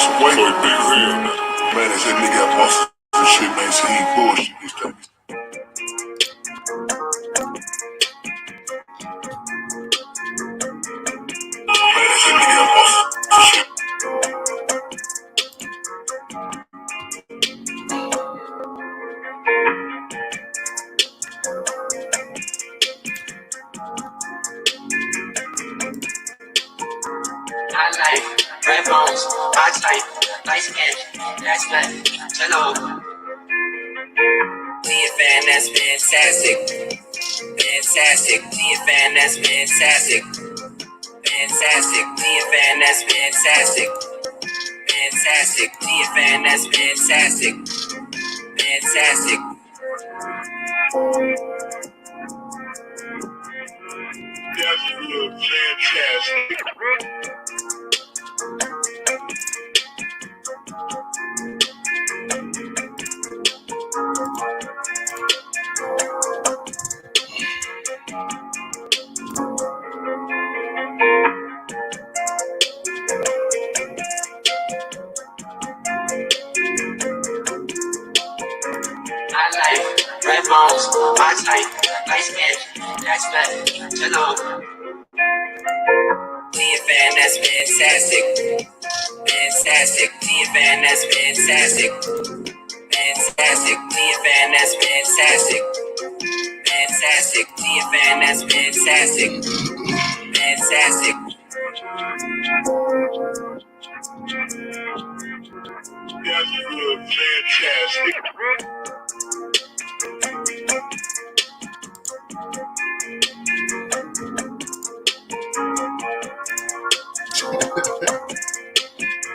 some weight like big real. Man, they said nigga got muscles and shit, man. So he ain't bullshit this time. Man, they said nigga got muscles and shit. I like red bones, my type, light skin, that's black, hello. TFN, that's fantastic, fantastic. TFN, that's fantastic, fantastic. TFN, that's fantastic, fantastic. TFN, that's fantastic, fantastic. That's fantastic. I like red bones, my type, light skin, that's black, hello. TFN, that's fantastic, fantastic. TFN, that's fantastic, fantastic. TFN, that's fantastic, fantastic. TFN, that's fantastic, fantastic.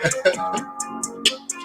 That's fantastic.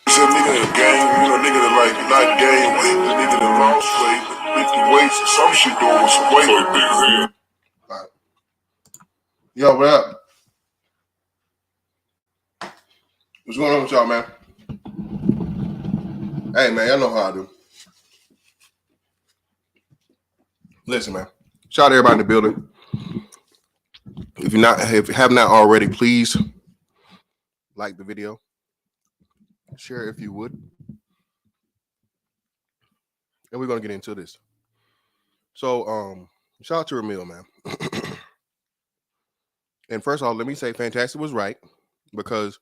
Some nigga that game, nigga that like not gain weight, the nigga that lost weight, 50 weights or some shit doing with some weight like big real. Right. Yo, what up? What's going on with y'all, man? Hey, man, y'all know how I do. Listen, man. Shout out to everybody in the building. If you have not already, please like the video. Share if you would. And we're gonna get into this. So, shout out to Ramil, man. And first of all, let me say Fantastic was right, because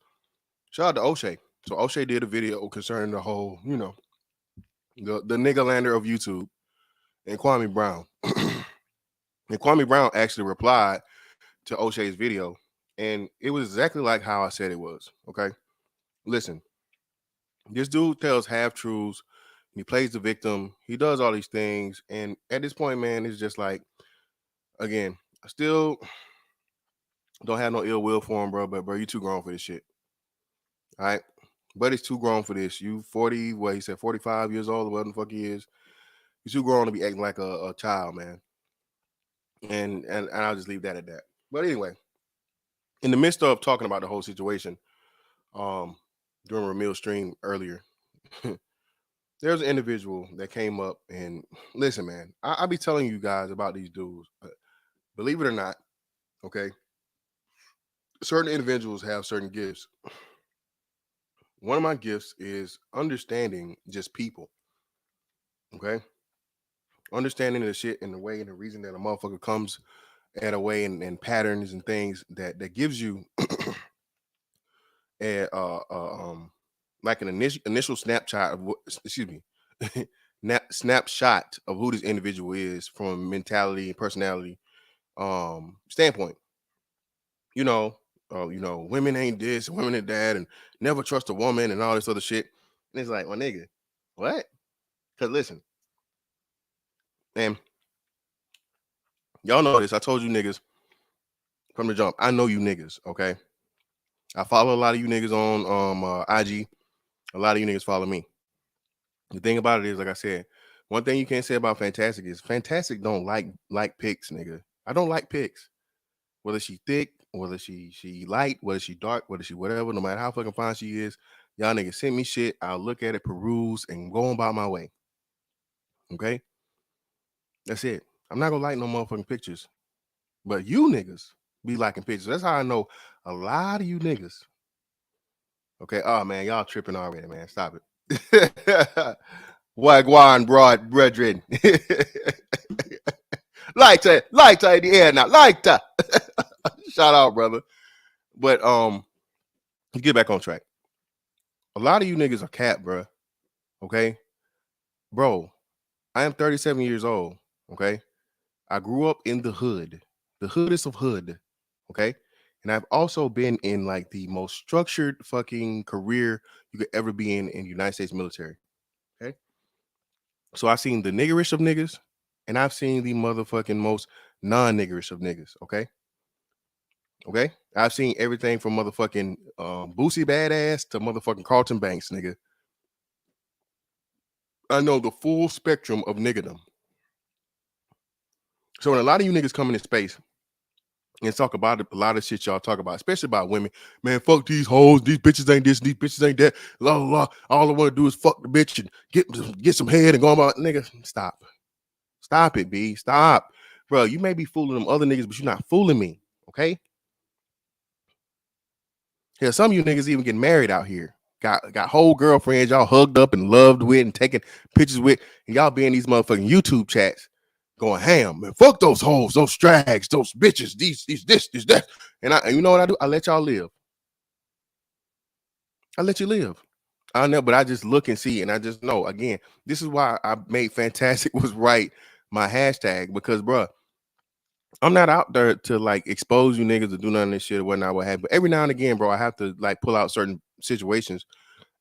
shout out to O'Shea. So O'Shea did a video concerning the whole, the nigga lander of YouTube and Kwame Brown. And Kwame Brown actually replied to O'Shea's video, and it was exactly like how I said it was. Okay, listen, this dude tells half truths. He plays the victim. He does all these things, and at this point, man, it's just like, again, I still don't have no ill will for him, bro. But bro, you too grown for this shit. All right, but it's too grown for this. You 40, what he said, 45 years old, whatever the fuck he is. You're too grown to be acting like a child, man. And I'll just leave that at that. But anyway, in the midst of talking about the whole situation, during Ramil's stream earlier, there's an individual that came up and listen, man, I'll be telling you guys about these dudes. Believe it or not, okay, certain individuals have certain gifts. One of my gifts is understanding just people, okay? Understanding the shit and the way and the reason that a motherfucker comes at a way and patterns and things that gives you and like an initial snapshot of what, excuse me, snapshot of who this individual is from a mentality and personality standpoint. Women ain't this, women ain't that, and never trust a woman and all this other shit. And it's like, well, nigga, what? Because listen, and y'all know this. I told you niggas from the jump. I know you niggas, okay? I follow a lot of you niggas on IG. A lot of you niggas follow me. The thing about it is, like I said, one thing you can't say about Fantastic is Fantastic don't like pics, nigga. I don't like pics. Whether she thick, whether she light, whether she dark, whether she whatever, no matter how fucking fine she is, y'all niggas send me shit. I'll look at it, peruse, and go on about my way. Okay? That's it. I'm not gonna like no motherfucking pictures. But you niggas be liking pictures. That's how I know a lot of you niggas. Okay. Oh man, y'all tripping already, man. Stop it. Wagwan broad brethren. lighter in the air now. Lighter. Shout out, brother. But get back on track. A lot of you niggas are cat, bro. Okay, bro. I am 37 years old. Okay, I grew up in the hoodest of hood. Okay, and I've also been in like the most structured fucking career you could ever be in the United States military. Okay, so I've seen the niggerish of niggas, and I've seen the motherfucking most non-niggerish of niggas. Okay, I've seen everything from motherfucking Boosie Badass to motherfucking Carlton Banks, nigga. I know the full spectrum of niggerdom. So when a lot of you niggas come into space and talk about a lot of shit y'all talk about, especially about women, man, fuck these hoes, these bitches ain't this, these bitches ain't that, la la la. All I want to do is fuck the bitch and get some head and go about, nigga. Stop it, B. Stop, bro. You may be fooling them other niggas, but you're not fooling me, okay? Hell, some of you niggas even getting married out here. Got whole girlfriends y'all hugged up and loved with and taking pictures with, and y'all be in these motherfucking YouTube chats going ham, man. Fuck those hoes, those strags, those bitches, these this, that. And you know what I do? I let y'all live. I let you live. I know, but I just look and see, and I just know. Again, this is why I made Fantastic was right my hashtag, because bro, I'm not out there to like expose you niggas to do none of this shit or whatnot, what have. But every now and again, bro, I have to like pull out certain situations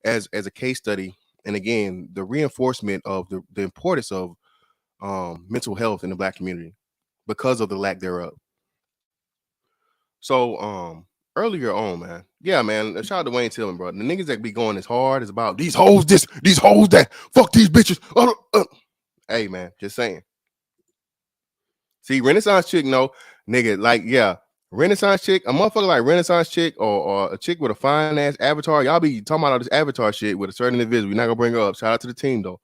as a case study, and again, the reinforcement of the importance of mental health in the Black community because of the lack thereof. So earlier on, man, yeah, man, shout out to Wayne Tillman, bro. The niggas that be going as hard is about these hoes this, these hoes that, fuck these bitches. Hey, man, just saying. See, Renaissance chick, no, nigga, like, yeah, Renaissance chick, a motherfucker like Renaissance chick or a chick with a fine ass avatar. Y'all be talking about all this avatar shit with a certain individual. We're not gonna bring her up. Shout out to the team though.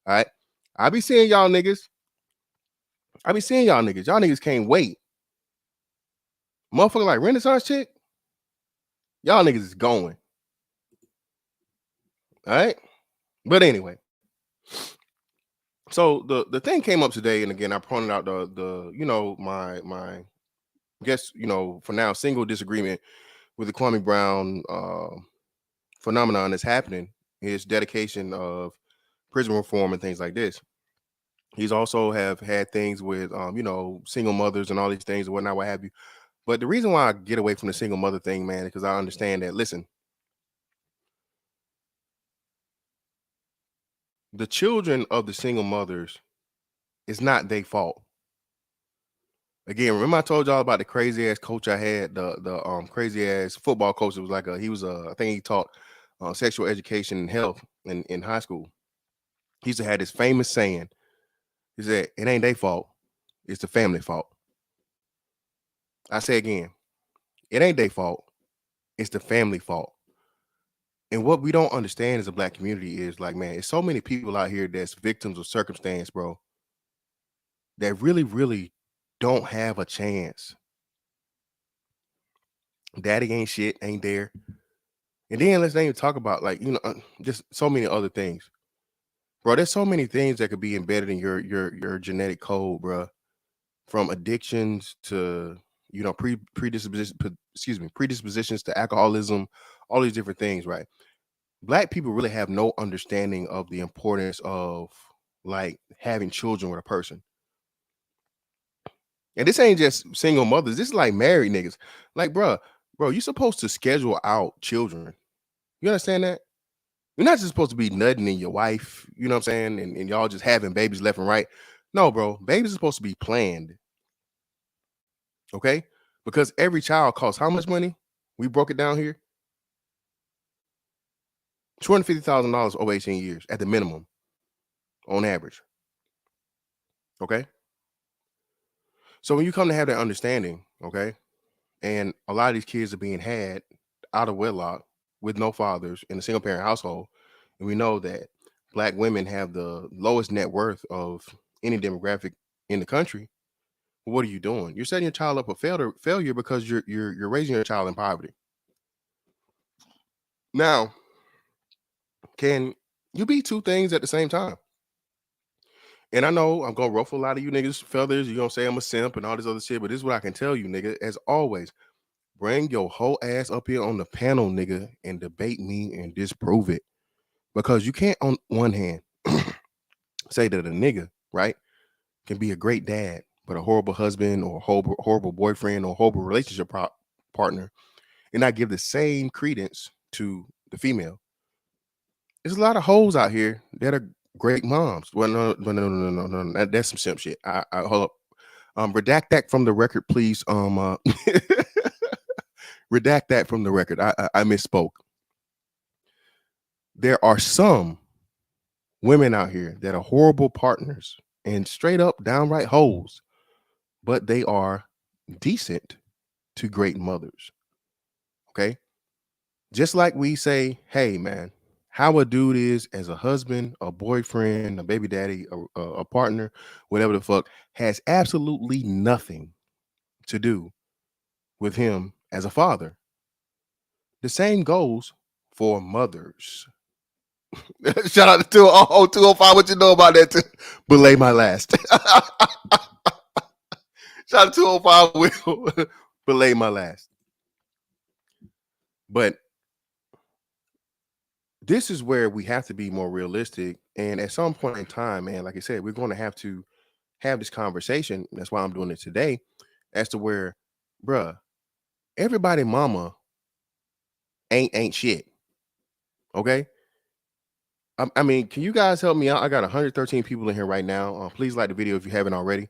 All right. I be seeing y'all niggas. Y'all niggas can't wait. Motherfucker like Renaissance chick, y'all niggas is going. All right. But anyway. So the thing came up today, and again, I pointed out the my guess, for now, single disagreement with the Kwame Brown phenomenon that's happening, his dedication of prison reform and things like this. He's also have had things with single mothers and all these things and whatnot, what have you. But the reason why I get away from the single mother thing, man, is because I understand that, listen, the children of the single mothers is not their fault. Again, remember I told y'all about the crazy ass coach I had, the crazy ass football coach. It was like I think he taught sexual education and health in high school. He used to have this famous saying. He said, "It ain't their fault, it's the family fault." I say again, it ain't their fault, it's the family fault. And what we don't understand as a Black community is like, man, it's so many people out here that's victims of circumstance, bro, that really, really don't have a chance. Daddy ain't shit, ain't there. And then let's not even talk about like, just so many other things. Bro, there's so many things that could be embedded in your genetic code, bro. From addictions to predispositions to alcoholism, all these different things, right? Black people really have no understanding of the importance of like having children with a person. And this ain't just single mothers. This is like married niggas. Like, bro, you're supposed to schedule out children. You understand that? You're not just supposed to be nutting in your wife, you know what I'm saying? And y'all just having babies left and right. No, bro, babies are supposed to be planned. Okay? Because every child costs how much money? We broke it down here. $250,000 over 18 years at the minimum on average. Okay? So when you come to have that understanding, okay, and a lot of these kids are being had out of wedlock with no fathers in a single parent household, and we know that black women have the lowest net worth of any demographic in the country. What are you doing? You're setting your child up for failure because you're raising your child in poverty. Now, can you be two things at the same time? And I know I'm gonna ruffle a lot of you niggas feathers. You're gonna say I'm a simp and all this other shit, but this is what I can tell you, nigga. As always, bring your whole ass up here on the panel, nigga, and debate me and disprove it. Because you can't, on one hand, say that a nigga, right, can be a great dad, but a horrible husband or horrible boyfriend or horrible relationship partner, and not give the same credence to the female. There's a lot of hoes out here that are great moms. Well, no. That's some simp shit. I hold up. Redact that from the record, please. Redact that from the record. I misspoke. There are some women out here that are horrible partners and straight up downright hoes, but they are decent to great mothers. Okay. Just like we say, hey, man, how a dude is as a husband, a boyfriend, a baby daddy, a partner, whatever the fuck, has absolutely nothing to do with him as a father. The same goes for mothers. Shout out to 205. What you know about that? Belay my last. Shout out to 205. Will belay my last. But this is where we have to be more realistic. And at some point in time, man, like I said, we're going to have this conversation. That's why I'm doing it today, as to where, bruh, everybody mama ain't shit. Okay. I mean, can you guys help me out? I got 113 people in here right now. Please like the video if you haven't already.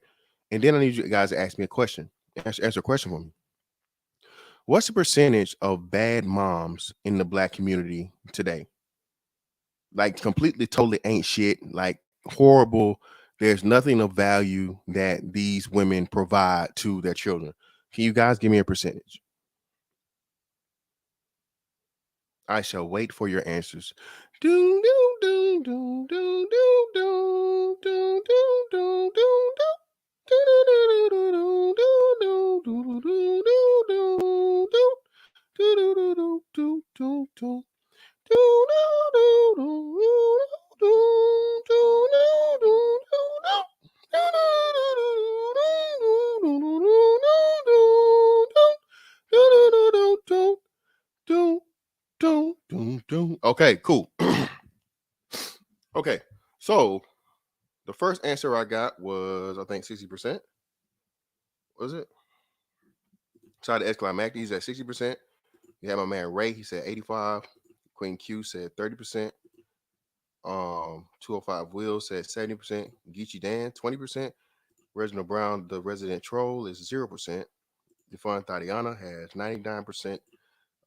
And then I need you guys to ask me a question. Answer a question for me. What's the percentage of bad moms in the black community today? Like completely, totally ain't shit. Like horrible. There's nothing of value that these women provide to their children. Can you guys give me a percentage? I shall wait for your answers. Do do do do do do do do do do do. Okay, cool. Okay, so the first answer I got was, I think, 60%. Was it? Shout out to Escalade he's at 60%. You have my man Ray, he said 85. Queen Q said 30%. 205 Will said 70%. Geechee Dan 20%. Reginald Brown, the resident troll, is 0%. Defon Tatiana has 99%.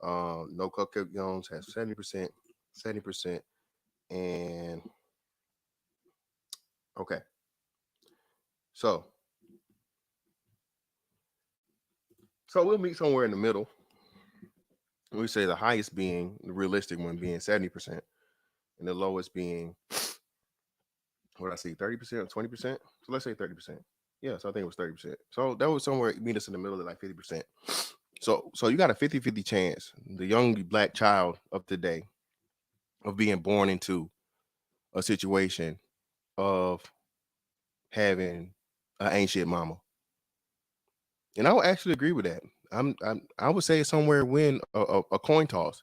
No Cupcake Jones has 70%. 70%. And okay. So we'll meet somewhere in the middle. We say the highest being the realistic one being 70%, and the lowest being what I see 30% or 20%. So let's say 30%. Yeah, so I think it was 30%. So that was somewhere meet us in the middle at like 50%. So you got a 50-50 chance, the young black child of today, of being born into a situation of having an ain't shit mama. And I would actually agree with that. I would say somewhere win a coin toss.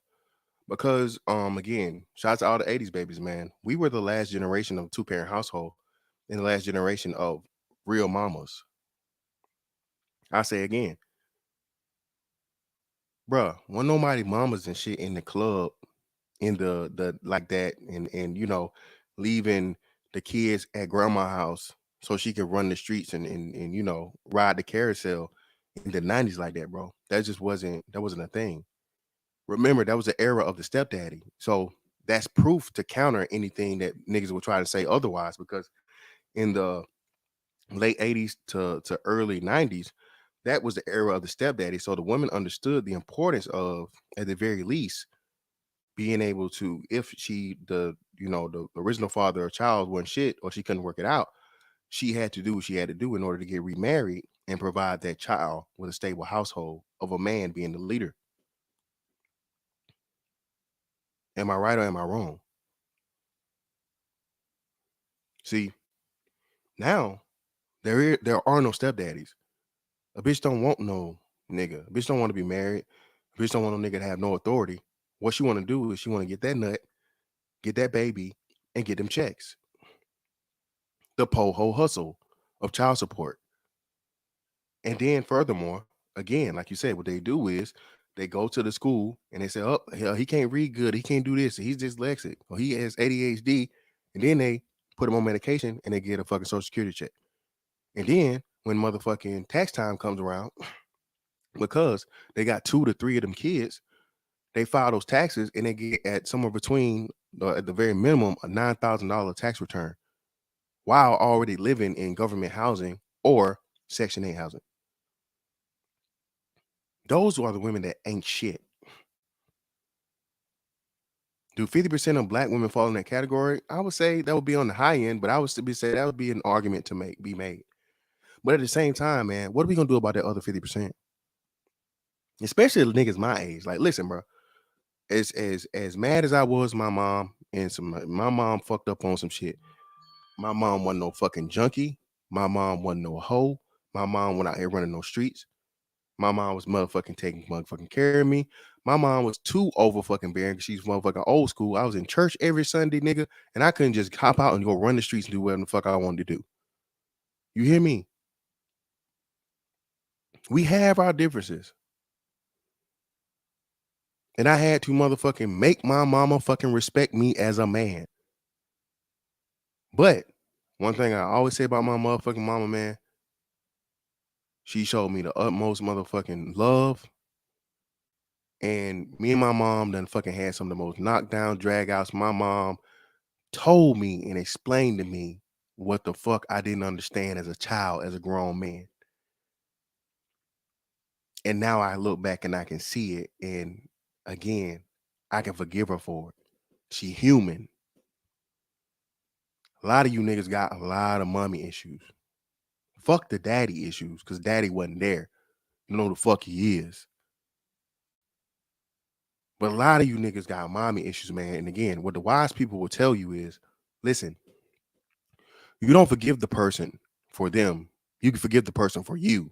Because again, shout out to all the 80s babies, man. We were the last generation of two-parent household and the last generation of real mamas. I say again, bruh, when nobody mamas and shit in the club in the like that and leaving the kids at grandma's house so she can run the streets and ride the carousel in the 90s like that, bro. That wasn't a thing. Remember, that was the era of the stepdaddy. So that's proof to counter anything that niggas will try to say otherwise, because in the late 80s to early 90s, that was the era of the stepdaddy. So the woman understood the importance of, at the very least, being able to, if she the original father or child wasn't shit or she couldn't work it out, she had to do what she had to do in order to get remarried and provide that child with a stable household of a man being the leader. Am I right or am I wrong? See, now there are no stepdaddies. A bitch don't want no nigga. A bitch don't want to be married. A bitch don't want no nigga to have no authority. What she want to do is she want to get that nut, get that baby, and get them checks. The po-ho hustle of child support. And then furthermore, again, like you said, what they do is they go to the school and they say, oh, hell, he can't read good. He can't do this. He's dyslexic. Or he has ADHD. And then they put him on medication and they get a fucking social security check. And then when motherfucking tax time comes around, because they got 2 to 3 of them kids, they file those taxes and they get at somewhere between, at the very minimum, a $9,000 tax return while already living in government housing or Section 8 housing. Those are the women that ain't shit. Do 50% of black women fall in that category? I would say that would be on the high end, but I would still say that would be an argument to be made. But at the same time, man, what are we gonna do about that other 50%? Especially the niggas my age. Like, listen, bro. As mad as I was, my mom and my mom fucked up on some shit. My mom wasn't no fucking junkie. My mom wasn't no hoe. My mom went out here running no streets. My mom was motherfucking taking motherfucking care of me. My mom was too over fucking bearing because she's motherfucking old school. I was in church every Sunday, nigga, and I couldn't just hop out and go run the streets and do whatever the fuck I wanted to do. You hear me? We have our differences. And I had to motherfucking make my mama fucking respect me as a man. But one thing I always say about my motherfucking mama, man, she showed me the utmost motherfucking love. And me and my mom done fucking had some of the most knockdown drag outs. My mom told me and explained to me what the fuck I didn't understand as a child, as a grown man. And now I look back and I can see it. And again, I can forgive her for it. She human. A lot of you niggas got a lot of mommy issues. Fuck the daddy issues, because daddy wasn't there. You know who the fuck he is. But a lot of you niggas got mommy issues, man. And again, what the wise people will tell you is, listen, you don't forgive the person for them. You can forgive the person for you.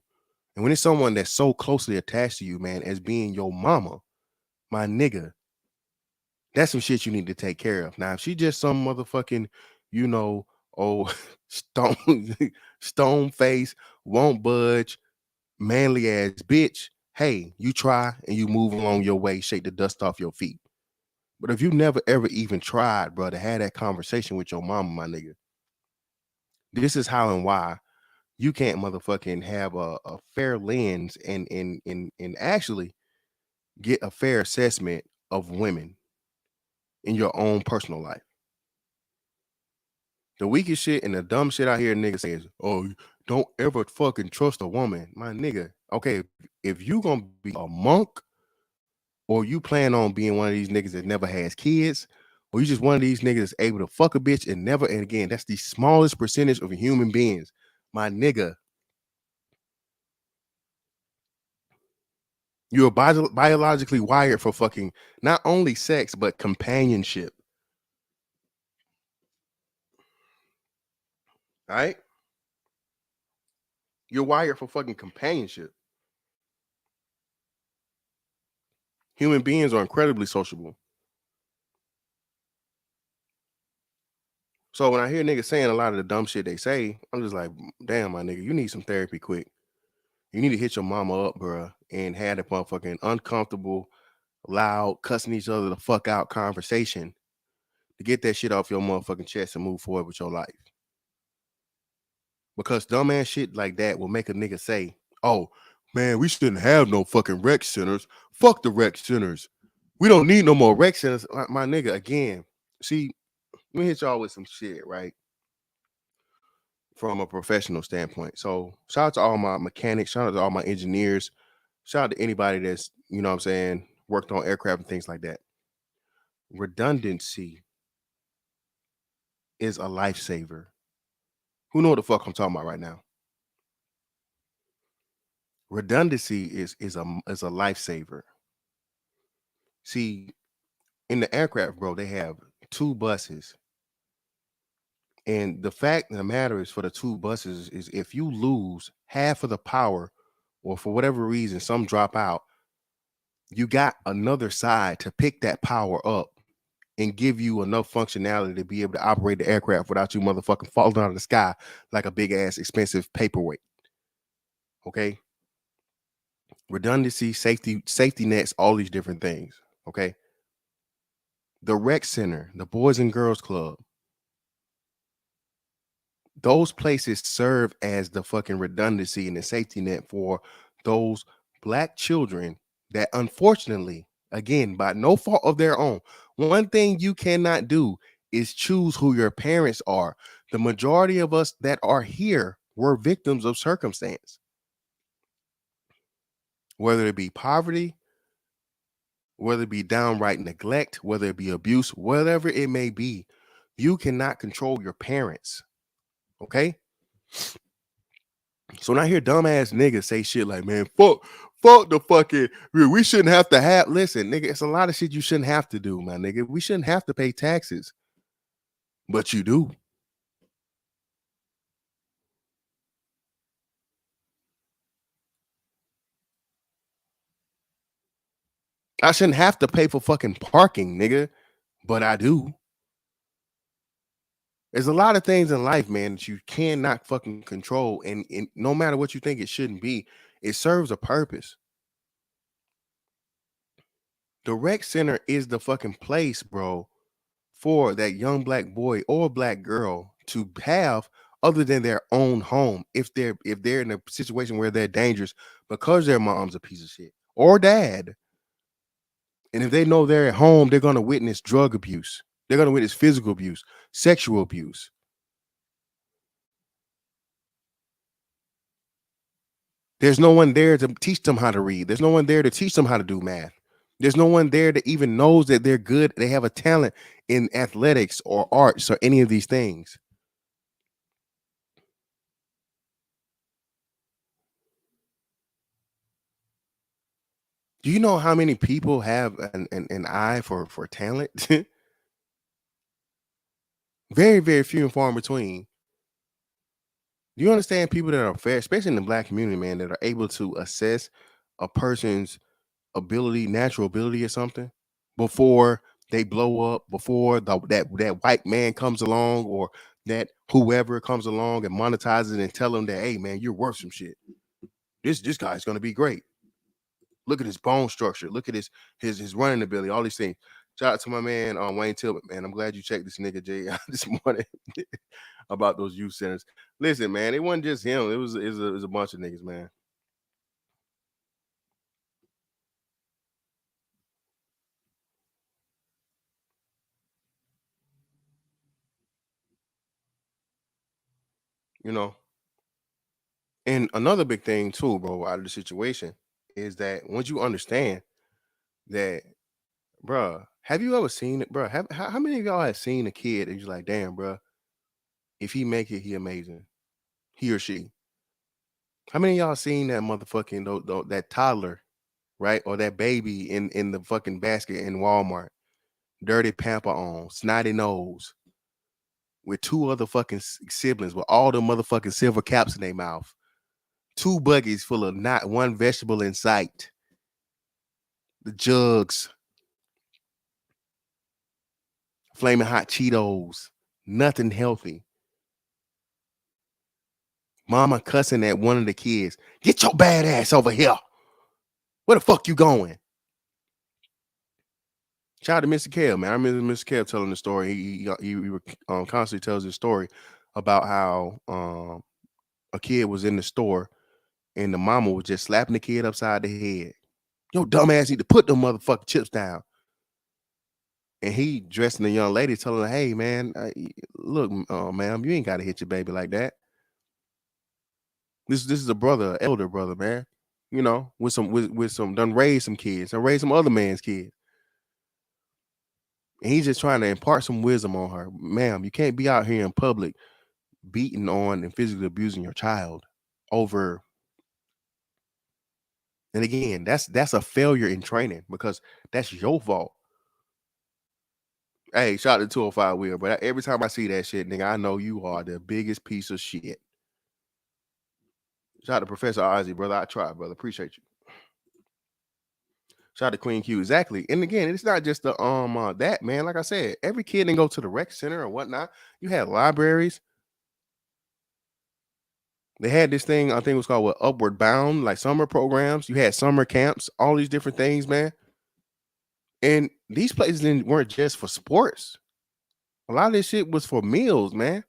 And when it's someone that's so closely attached to you, man, as being your mama, my nigga, that's some shit you need to take care of. Now, if she just some motherfucking, oh, stone face, won't budge, manly ass bitch, hey, you try and you move along your way, shake the dust off your feet. But if you never ever even tried, bro, to have that conversation with your mama, my nigga, this is how and why you can't motherfucking have a fair lens and actually get a fair assessment of women in your own personal life. The weakest shit and the dumb shit I hear niggas say is, oh, don't ever fucking trust a woman. My nigga, okay, if you gonna be a monk or you plan on being one of these niggas that never has kids, or you just one of these niggas that's able to fuck a bitch and never, and again, that's the smallest percentage of human beings. My nigga, you're biologically wired for fucking not only sex, but companionship. All right? You're wired for fucking companionship. Human beings are incredibly sociable. So when I hear niggas saying a lot of the dumb shit they say, I'm just like, damn, my nigga, you need some therapy quick. You need to hit your mama up, bruh, and have a motherfucking uncomfortable, loud, cussing each other the fuck out conversation to get that shit off your motherfucking chest and move forward with your life. Because dumbass shit like that will make a nigga say, oh, man, we shouldn't have no fucking rec centers. Fuck the rec centers. We don't need no more rec centers. My nigga, again, see, let me hit y'all with some shit, right? From a professional standpoint. So shout out to all my mechanics, shout out to all my engineers, shout out to anybody that's, you know what I'm saying, worked on aircraft and things like that. Redundancy is a lifesaver. Who know what the fuck I'm talking about right now? Redundancy is a lifesaver. See, in the aircraft, bro, they have 2 buses. And the fact of the matter is, for the 2 buses, is if you lose half of the power, or for whatever reason some drop out, you got another side to pick that power up and give you enough functionality to be able to operate the aircraft without you motherfucking falling out of the sky like a big ass expensive paperweight. Okay? Redundancy, safety nets, all these different things. Okay? The rec center, the Boys and Girls Club, those places serve as the fucking redundancy and the safety net for those black children that, unfortunately, again, by no fault of their own, one thing you cannot do is choose who your parents are. The majority of us that are here were victims of circumstance, whether it be poverty, whether it be downright neglect, whether it be abuse, whatever it may be. You cannot control your parents. Okay? So when I hear dumbass niggas say shit like, man, fuck the fucking, we shouldn't have to have, listen, nigga, it's a lot of shit you shouldn't have to do, my nigga. We shouldn't have to pay taxes, but you do. I shouldn't have to pay for fucking parking, nigga, but I do. There's a lot of things in life, man, that you cannot fucking control, and no matter what you think it shouldn't be, it serves a purpose. The rec center is the fucking place, bro, for that young black boy or black girl to have other than their own home, if they're in a situation where they're dangerous because their mom's a piece of shit or dad. And if they know they're at home, they're going to witness drug abuse, they're going to witness physical abuse, sexual abuse. There's no one there to teach them how to read. There's no one there to teach them how to do math. There's no one there that even knows that they're good, they have a talent in athletics or arts or any of these things. Do you know how many people have an eye for talent? Very, very few and far in between. Do you understand people that are fair, especially in the black community, man, that are able to assess a person's ability, natural ability or something before they blow up, before that white man comes along or that whoever comes along and monetizes it and tell them that, hey man, you're worth some shit. This guy's gonna be great. Look at his bone structure. Look at his running ability. All these things. Shout out to my man Wayne Tillman, man. I'm glad you checked this nigga Jay out this morning about those youth centers. Listen, man, it wasn't just him. It was a bunch of niggas, man. You know. And another big thing too, bro, out of the situation is that once you understand that, bruh, have you ever seen it, bruh? How many of y'all have seen a kid and you're like, damn, bruh, if he make it, he amazing, he or she. How many of y'all seen that motherfucking that toddler, right, or that baby in the fucking basket in Walmart, dirty pamper on, snotty nose, with 2 other fucking siblings with all the motherfucking silver caps in their mouth, 2 buggies full of not one vegetable in sight, the jugs, flaming hot Cheetos, Nothing healthy. Mama cussing at one of the kids. Get your bad ass over here. Where the fuck you going? Shout out to Mr. Kev, man. I remember Mr. Kev telling the story. He constantly tells his story about how a kid was in the store and the mama was just slapping the kid upside the head. Yo, dumbass need to put them motherfucking chips down. And he dressing the young lady, telling her, "Hey, man, look, ma'am, you ain't got to hit your baby like that. This is a brother, elder brother, man. You know, with some done raised some kids, done raised some other man's kids. And he's just trying to impart some wisdom on her, ma'am. You can't be out here in public beating on and physically abusing your child over." And again, that's a failure in training because that's your fault. Hey, shout out to 205 Will, but every time I see that shit, nigga, I know you are the biggest piece of shit. Shout out to Professor Ozzy, brother. I tried, brother. Appreciate you. Shout out to Queen Q. Exactly. And again, it's not just the that, man. Like I said, every kid didn't go to the rec center or whatnot. You had libraries. They had this thing, I think it was called what, Upward Bound, like summer programs. You had summer camps, all these different things, man. And these places weren't just for sports. A lot of this shit was for meals, man.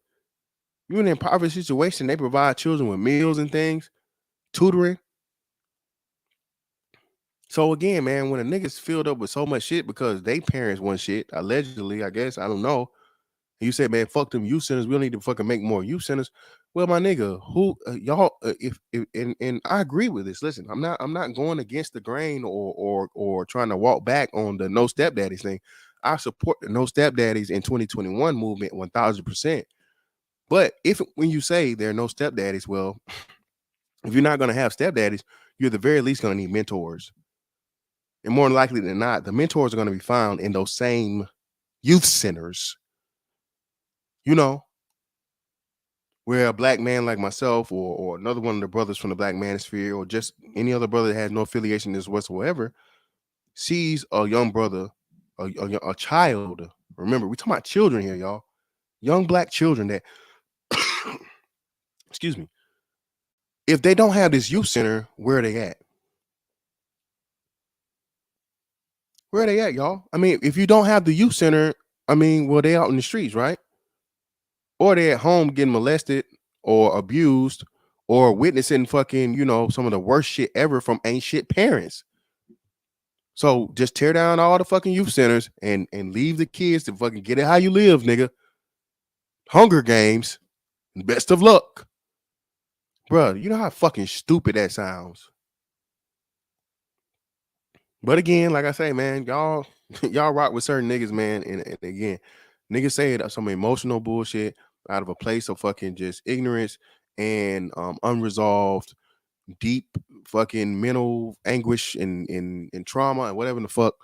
You in an impoverished situation, they provide children with meals and things, tutoring. So again, man, when a nigga's filled up with so much shit because they parents want shit, allegedly, I guess, I don't know. And you say, man, fuck them youth centers. We don't need to fucking make more youth centers. Well, my nigga, who y'all? If and I agree with this. Listen, I'm not going against the grain or trying to walk back on the no stepdaddies thing. I support the no stepdaddies in 2021 movement 1000%. But when you say there are no stepdaddies, well, if you're not going to have stepdaddies, you're at the very least going to need mentors. And more likely than not, the mentors are going to be found in those same youth centers. You know, where a black man like myself or another one of the brothers from the Black Manosphere or just any other brother that has no affiliation to this whatsoever sees a young brother, a child. Remember, we're talking about children here, y'all. Young black children that, excuse me, if they don't have this youth center, where are they at? Where are they at, y'all? I mean, if you don't have the youth center, I mean, well, they out in the streets, right? Or they at home getting molested or abused or witnessing fucking, some of the worst shit ever from ain't shit parents. So just tear down all the fucking youth centers and leave the kids to fucking get it how you live, nigga. Hunger Games. Best of luck. Bruh, you know how fucking stupid that sounds. But again, like I say, man, y'all rock with certain niggas, man. And again, niggas say some emotional bullshit out of a place of fucking just ignorance and unresolved, deep fucking mental anguish and trauma and whatever the fuck.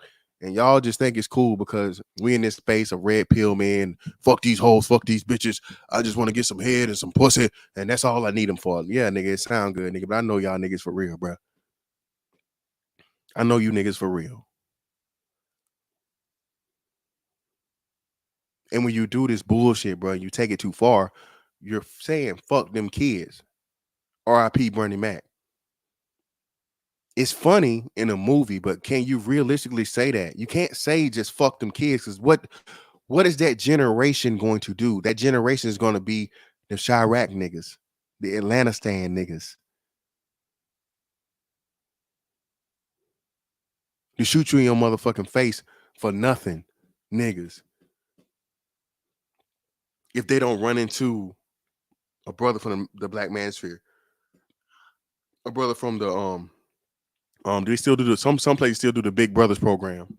And y'all just think it's cool because we in this space of red pill men. Fuck these hoes, fuck these bitches. I just want to get some head and some pussy, and that's all I need them for. Yeah, nigga, it sound good, nigga, but I know y'all niggas for real, bro. I know you niggas for real. And when you do this bullshit, bro, you take it too far, you're saying fuck them kids. R.I.P. Bernie Mac. It's funny in a movie, but can you realistically say that? You can't say just fuck them kids, because what is that generation going to do? That generation is going to be the Chirac niggas, the Atlanta stand niggas. To shoot you in your motherfucking face for nothing, niggas. If they don't run into a brother from the Black Manosphere, a brother from the do they still do some places still do the Big Brothers program?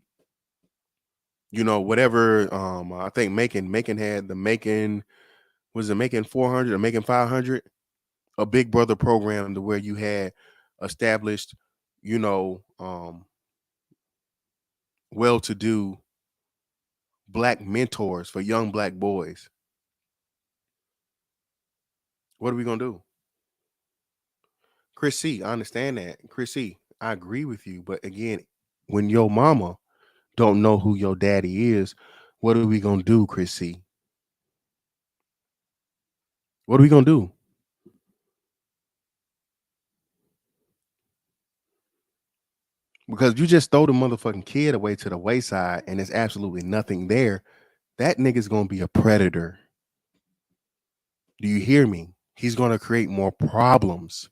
Whatever. I think Macon had the Macon, was it Macon 400 or Macon 500? A Big Brother program to where you had established, well-to-do black mentors for young black boys. What are we gonna do? Chris C, I understand that. Chris C, I agree with you. But again, when your mama don't know who your daddy is, what are we gonna do, Chris C? What are we gonna do? Because you just throw the motherfucking kid away to the wayside and there's absolutely nothing there. That nigga's gonna be a predator. Do you hear me? He's gonna create more problems.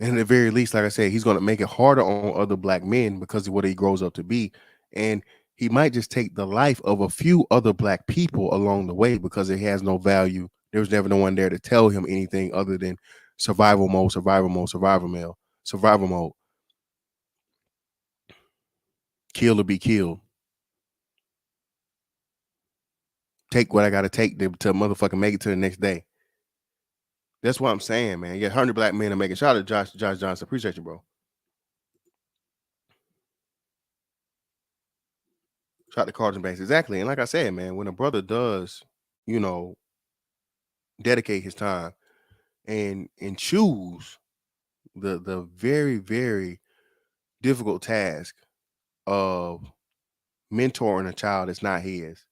And at the very least, like I said, he's gonna make it harder on other black men because of what he grows up to be. And he might just take the life of a few other black people along the way because it has no value. There was never no one there to tell him anything other than survival mode, survival mode, survival mode. Kill or be killed. Take what I gotta take to motherfucking make it to the next day. That's what I'm saying, man. Yeah, 100 black men are making. Shout out to Josh Johnson. Appreciate you, bro. Shout out to Carlton Banks. Exactly. And like I said, man, when a brother does, you know, dedicate his time and choose the very, very difficult task of mentoring a child that's not his,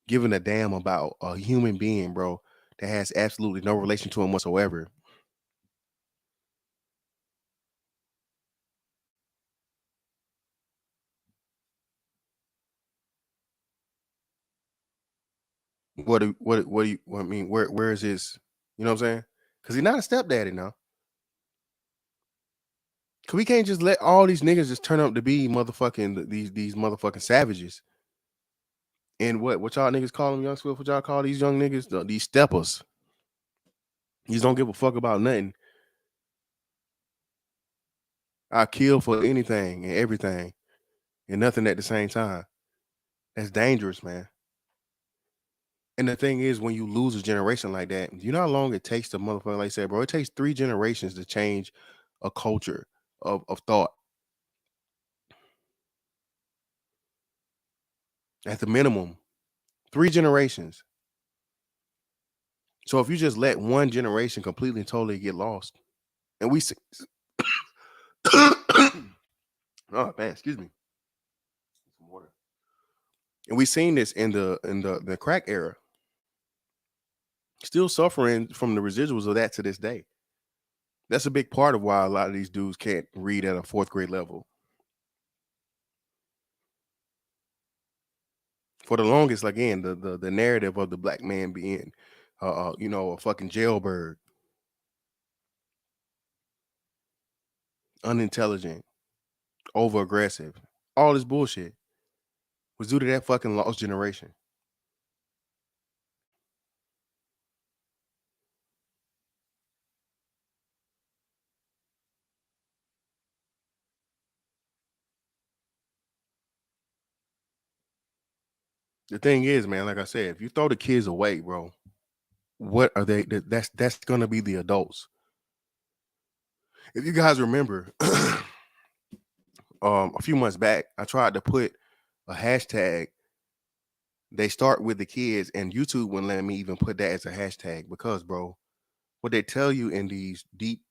giving a damn about a human being, bro, that has absolutely no relation to him whatsoever. What do you I mean, where is his, you know what I'm saying? Because he's not a stepdaddy now. Cause we can't just let all these niggas just turn up to be motherfucking these motherfucking savages. And what y'all niggas call them, young Swift? What y'all call these young niggas? These steppers. These don't give a fuck about nothing. I kill for anything and everything and nothing at the same time. That's dangerous, man. And the thing is, when you lose a generation like that, you know how long it takes to motherfucker, like I said, bro, it takes 3 generations to change a culture of thought. At the minimum, 3 generations. So if you just let one generation completely and totally get lost, and we see, oh man, excuse me, some water. And we seen this in the crack era, still suffering from the residuals of that to this day. That's a big part of why a lot of these dudes can't read at a 4th grade level. For the longest, again, the narrative of the black man being, a fucking jailbird, unintelligent, over aggressive, all this bullshit was due to that fucking lost generation. The thing is, man, like I said, if you throw the kids away, bro, what are they? That's gonna be the adults. If you guys remember, a few months back, I tried to put a hashtag. They start with the kids, and YouTube wouldn't let me even put that as a hashtag because, bro, what they tell you in these deep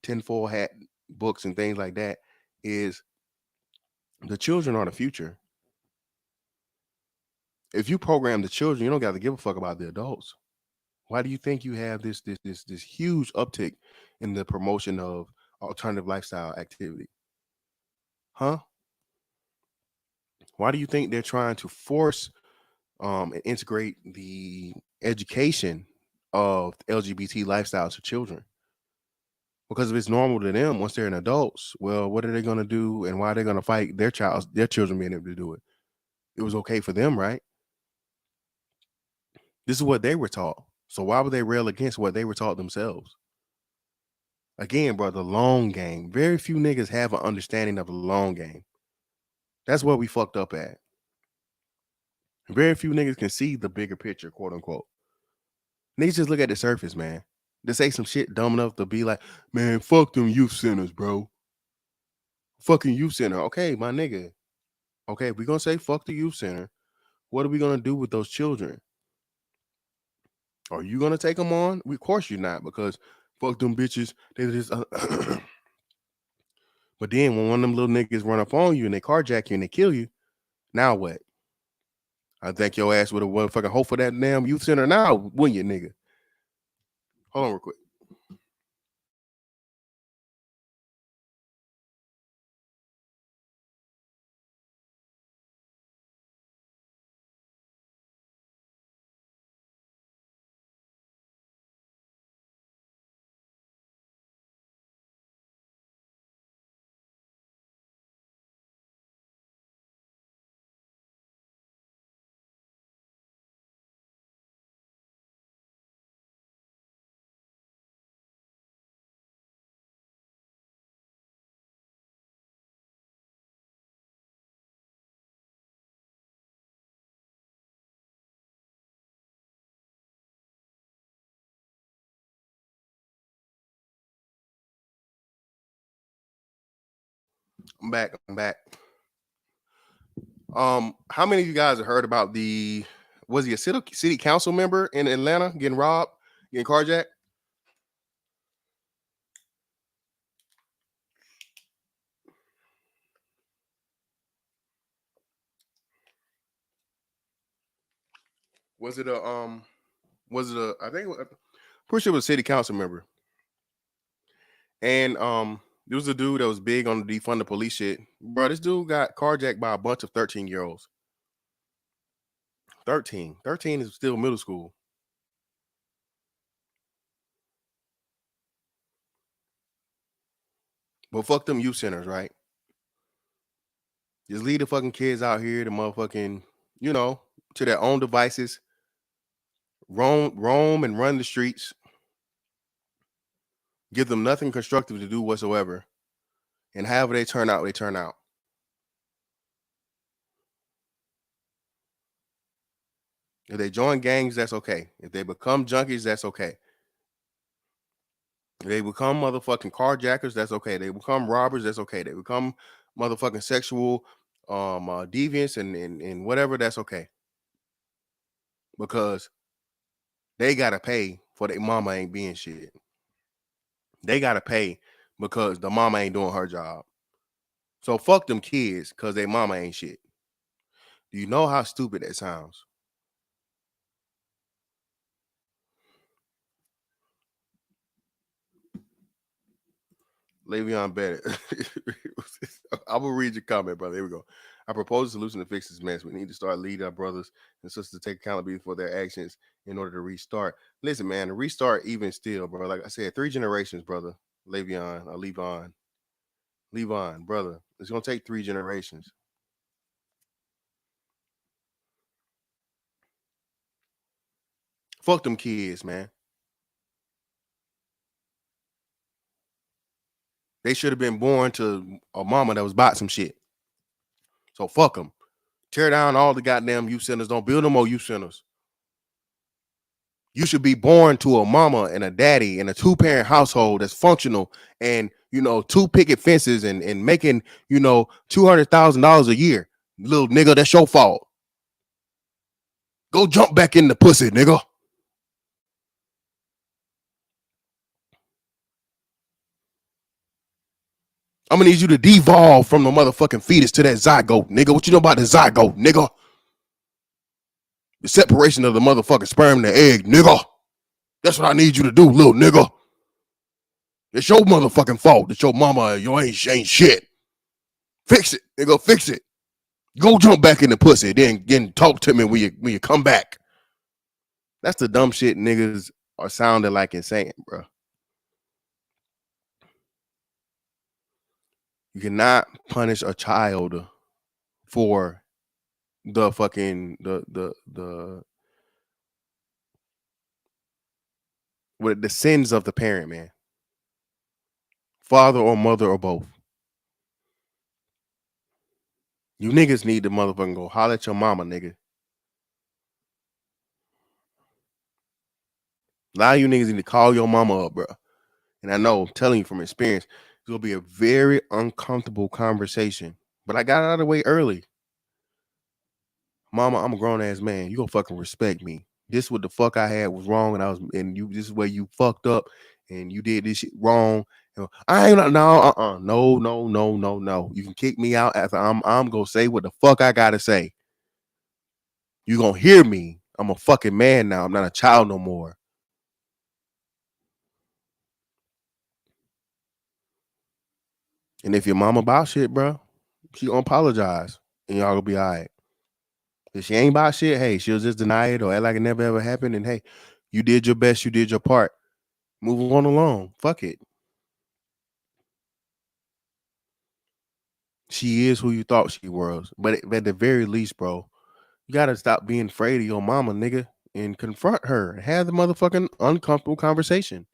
tinfoil hat books and things like that is the children are the future. If you program the children, you don't got to give a fuck about the adults. Why do you think you have this huge uptick in the promotion of alternative lifestyle activity? Huh? Why do you think they're trying to force and integrate the education of LGBT lifestyles to children? Because if it's normal to them once they're in adults, well, what are they going to do and why are they going to fight their children being able to do it? It was okay for them, right? This is what they were taught. So why would they rail against what they were taught themselves? Again, bro, the long game. Very few niggas have an understanding of the long game. That's what we fucked up at. Very few niggas can see the bigger picture, quote unquote. Niggas just look at the surface, man. They say some shit dumb enough to be like, man, fuck them youth centers, bro. Fucking youth center. Okay, my nigga. Okay, we're gonna say fuck the youth center. What are we gonna do with those children? Are you gonna take them on? Of course you're not, because fuck them bitches. They just. But then when one of them little niggas run up on you and they carjack you and they kill you, now what? I think your ass would have won fucking hope for that damn youth center now, wouldn't you, nigga? Hold on real quick. I'm back. I'm back. How many of you guys have heard about was he a city council member in Atlanta getting robbed, getting carjacked? Was it I think pretty sure it was a city council member. And there was a dude that was big on the defund the police shit. Bro, this dude got carjacked by a bunch of 13-year-olds. 13. 13 is still middle school. But fuck them youth centers, right? Just leave the fucking kids out here to motherfucking, to their own devices. Roam and run the streets. Give them nothing constructive to do whatsoever. And however they turn out, they turn out. If they join gangs, that's okay. If they become junkies, that's okay. If they become motherfucking carjackers, that's okay. They become robbers, that's okay. They become motherfucking sexual deviants and whatever, that's okay. Because they gotta pay for their mama ain't being shit. They gotta pay because the mama ain't doing her job. So fuck them kids because their mama ain't shit. Do you know how stupid that sounds? Le'Veon Bennett. I will read your comment, brother. Here we go. I propose a solution to fix this mess. We need to start leading our brothers and sisters to take accountability for their actions in order to restart. Listen, man, to restart even still, bro. Like I said, 3 generations, brother. Levon, brother. It's gonna take 3 generations. Fuck them kids, man. They should have been born to a mama that was bought some shit. So fuck them. Tear down all the goddamn youth centers. Don't build no more youth centers. You should be born to a mama and a daddy in a 2-parent household that's functional and 2 picket fences and making $200,000 a year. Little nigga, that's your fault. Go jump back in the pussy, nigga. I'm gonna need you to devolve from the motherfucking fetus to that zygote, nigga. What you know about the zygote, nigga? The separation of the motherfucking sperm and the egg, nigga. That's what I need you to do, little nigga. It's your motherfucking fault that your mama ain't shit. Fix it, nigga. Fix it. Go jump back in the pussy, then talk to me when you come back. That's the dumb shit niggas are sounding like and saying, bro. You cannot punish a child for the fucking the sins of the parent, man. Father or mother or both. You niggas need to motherfucking go holler at your mama, nigga. A lot of you niggas need to call your mama up, bro. And I know, I'm telling you from experience, it's gonna be a very uncomfortable conversation. But I got it out of the way early. Mama, I'm a grown ass man. You gonna fucking respect me. This what the fuck I had was wrong, this is where you fucked up, and you did this shit wrong. I ain't no. You can kick me out after I'm gonna say what the fuck I gotta say. You gonna hear me. I'm a fucking man now. I'm not a child no more. And if your mama about shit, bro, she gonna apologize. And y'all gonna be all right. If she ain't about shit, hey, she'll just deny it or act like it never ever happened. And hey, you did your best, you did your part. Move on along. Fuck it. She is who you thought she was. But at the very least, bro, you gotta stop being afraid of your mama, nigga, and confront her and have the motherfucking uncomfortable conversation.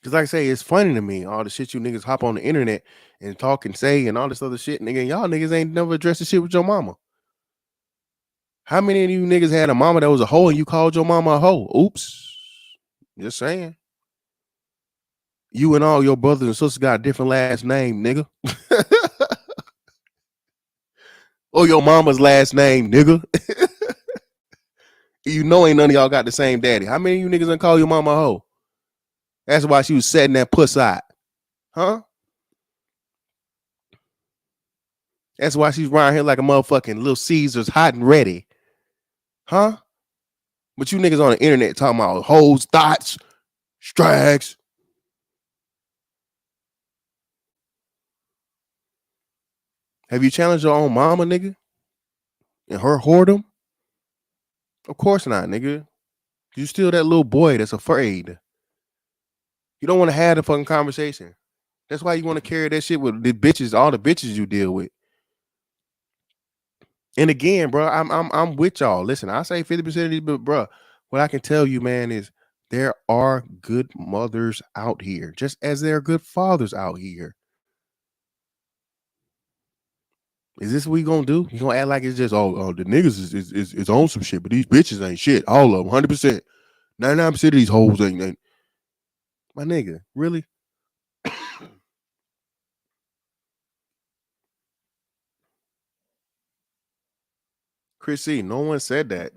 Cause like I say, it's funny to me, all the shit you niggas hop on the internet and talk and say and all this other shit, nigga. And y'all niggas ain't never addressed the shit with your mama. How many of you niggas had a mama that was a hoe and you called your mama a hoe? Oops. Just saying. You and all your brothers and sisters got a different last name, nigga. Or your mama's last name, nigga. You know ain't none of y'all got the same daddy. How many of you niggas done call your mama a hoe? That's why she was setting that puss out. Huh? That's why she's around here like a motherfucking Little Caesars hot and ready. Huh? But you niggas on the internet talking about hoes, thoughts, strags. Have you challenged your own mama, nigga? And her whoredom? Of course not, nigga. You still that little boy that's afraid. You don't want to have the fucking conversation. That's why you want to carry that shit with the bitches, all the bitches you deal with. And again, bro, I'm with y'all. Listen, I say 50% of these, but bro, what I can tell you, man, is there are good mothers out here, just as there are good fathers out here. Is this what we gonna do? You gonna act like it's just the niggas is on some shit, but these bitches ain't shit. All of them, 100%. 99% of these hoes ain't. My nigga, really? Chris C, no one said that.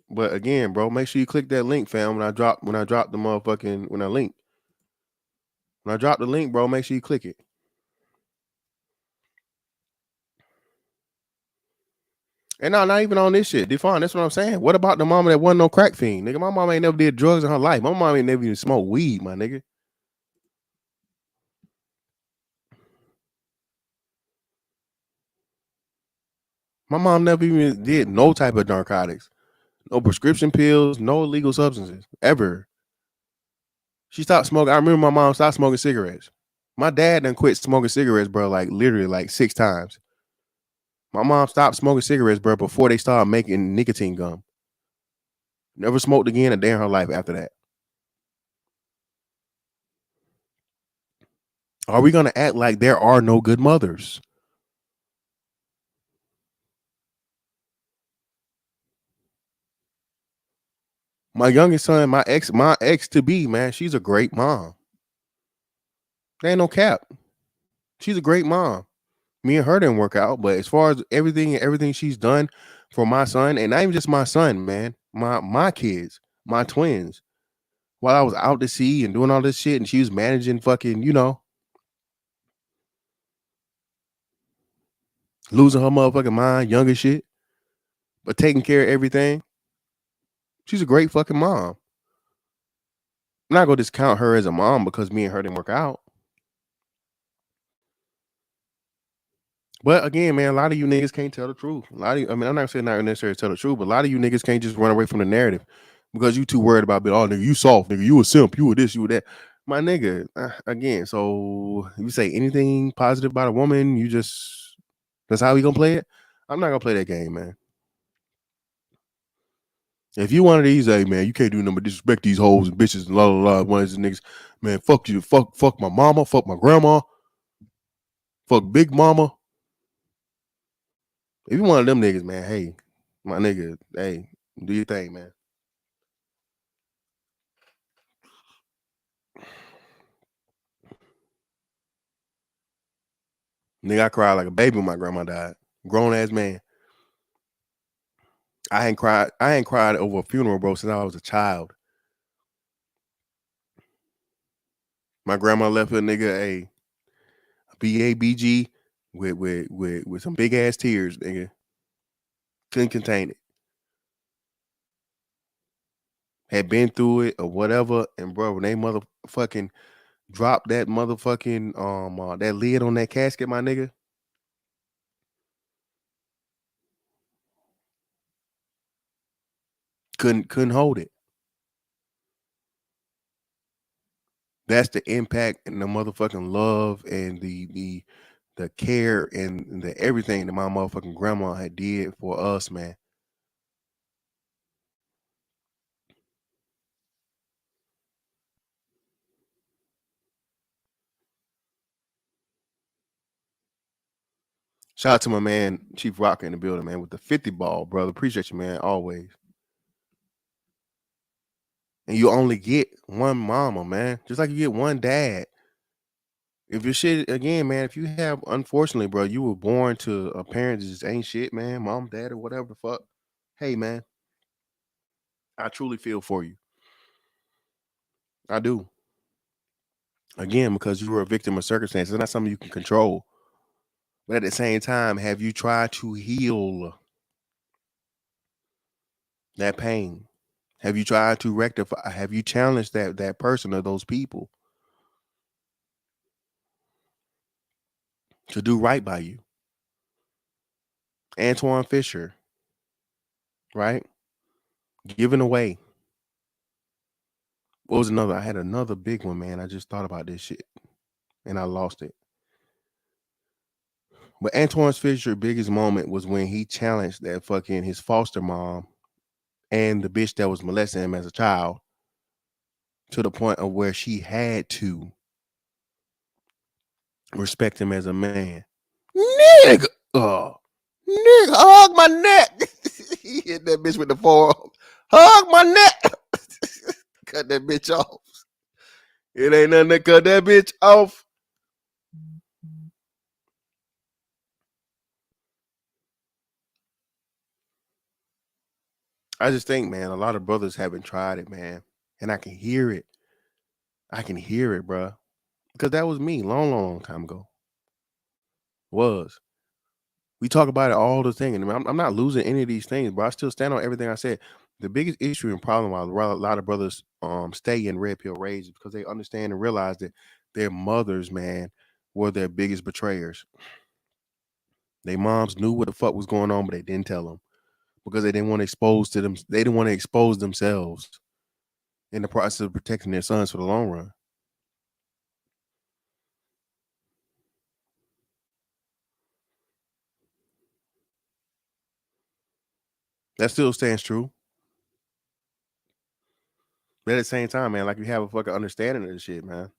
But again, bro, make sure you click that link, fam. When I drop the motherfucking when I drop the link, bro, make sure you click it. And no, not even on this shit. Define, that's what I'm saying. What about the mama that wasn't no crack fiend? Nigga, my mama ain't never did drugs in her life. My mama ain't never even smoked weed, my nigga. My mom never even did no type of narcotics. No prescription pills, no illegal substances, ever. She stopped smoking. I remember my mom stopped smoking cigarettes. My dad done quit smoking cigarettes, bro, like literally like 6 times. My mom stopped smoking cigarettes, bro, before they started making nicotine gum. Never smoked again a day in her life after that. Are we gonna act like there are no good mothers? My youngest son, my ex to be, man, she's a great mom. There ain't no cap. She's a great mom. Me and her didn't work out, but as far as everything she's done for my son, and not even just my son, man, my kids, my twins, while I was out to sea and doing all this shit, and she was managing fucking, losing her motherfucking mind, younger shit, but taking care of everything. She's a great fucking mom. I'm not gonna discount her as a mom because me and her didn't work out. But again, man, a lot of you niggas can't tell the truth. A lot of you, I mean, I'm not saying not necessarily tell the truth, but a lot of you niggas can't just run away from the narrative because you too worried about being, oh, nigga, you soft, nigga, you a simp, you a this, you a that. My nigga, again, so you say anything positive about a woman, that's how we gonna play it? I'm not gonna play that game, man. If you one of these, hey, man, you can't do nothing but disrespect these hoes and bitches and la la la. One of these niggas, man, fuck you, fuck my mama, fuck my grandma, fuck big mama. If you one of them niggas, man, hey, my nigga, hey, do your thing, man. Nigga, I cried like a baby when my grandma died. Grown ass man. I ain't cried over a funeral, bro, since I was a child. My grandma left her nigga a BABG with some big ass tears, nigga. Couldn't contain it. Had been through it or whatever, and bro, when they motherfucking dropped that motherfucking that lid on that casket, my nigga, couldn't hold it. That's the impact and the motherfucking love and the care and the everything that my motherfucking grandma had did for us, man. Shout out to my man Chief Rocker in the building, man, with the 50 ball, brother. Appreciate you, man, always. And you only get one mama, man. Just like you get one dad. If your shit again, man, if you have unfortunately, bro, you were born to a parent that just ain't shit, man, mom, dad, or whatever the fuck. Hey, man, I truly feel for you. I do. Again, because you were a victim of circumstances. It's not something you can control. But at the same time, have you tried to heal that pain? Have you tried to rectify? Have you challenged that person or those people to do right by you? Antoine Fisher, right? Giving away. What was another? I had another big one, man. I just thought about this shit and I lost it. But Antoine Fisher's biggest moment was when he challenged that fucking his foster mom and the bitch that was molesting him as a child to the point of where she had to respect him as a man. Nigga, nigga, hug my neck. He hit that bitch with the forearm. Hug my neck. Cut that bitch off. It ain't nothing to cut that bitch off. I just think, man, a lot of brothers haven't tried it, man. And I can hear it. I can hear it, bro. Because that was me long time ago. Was. We talk about it all the thing. And I'm not losing any of these things, but I still stand on everything I said. The biggest issue and problem why a lot of brothers stay in red pill rage is because they understand and realize that their mothers, man, were their biggest betrayers. Their moms knew what the fuck was going on, but they didn't tell them because they didn't want to expose to them. They didn't want to expose themselves in the process of protecting their sons for the long run. That still stands true. But at the same time, man, like you have a fucking understanding of this shit, man.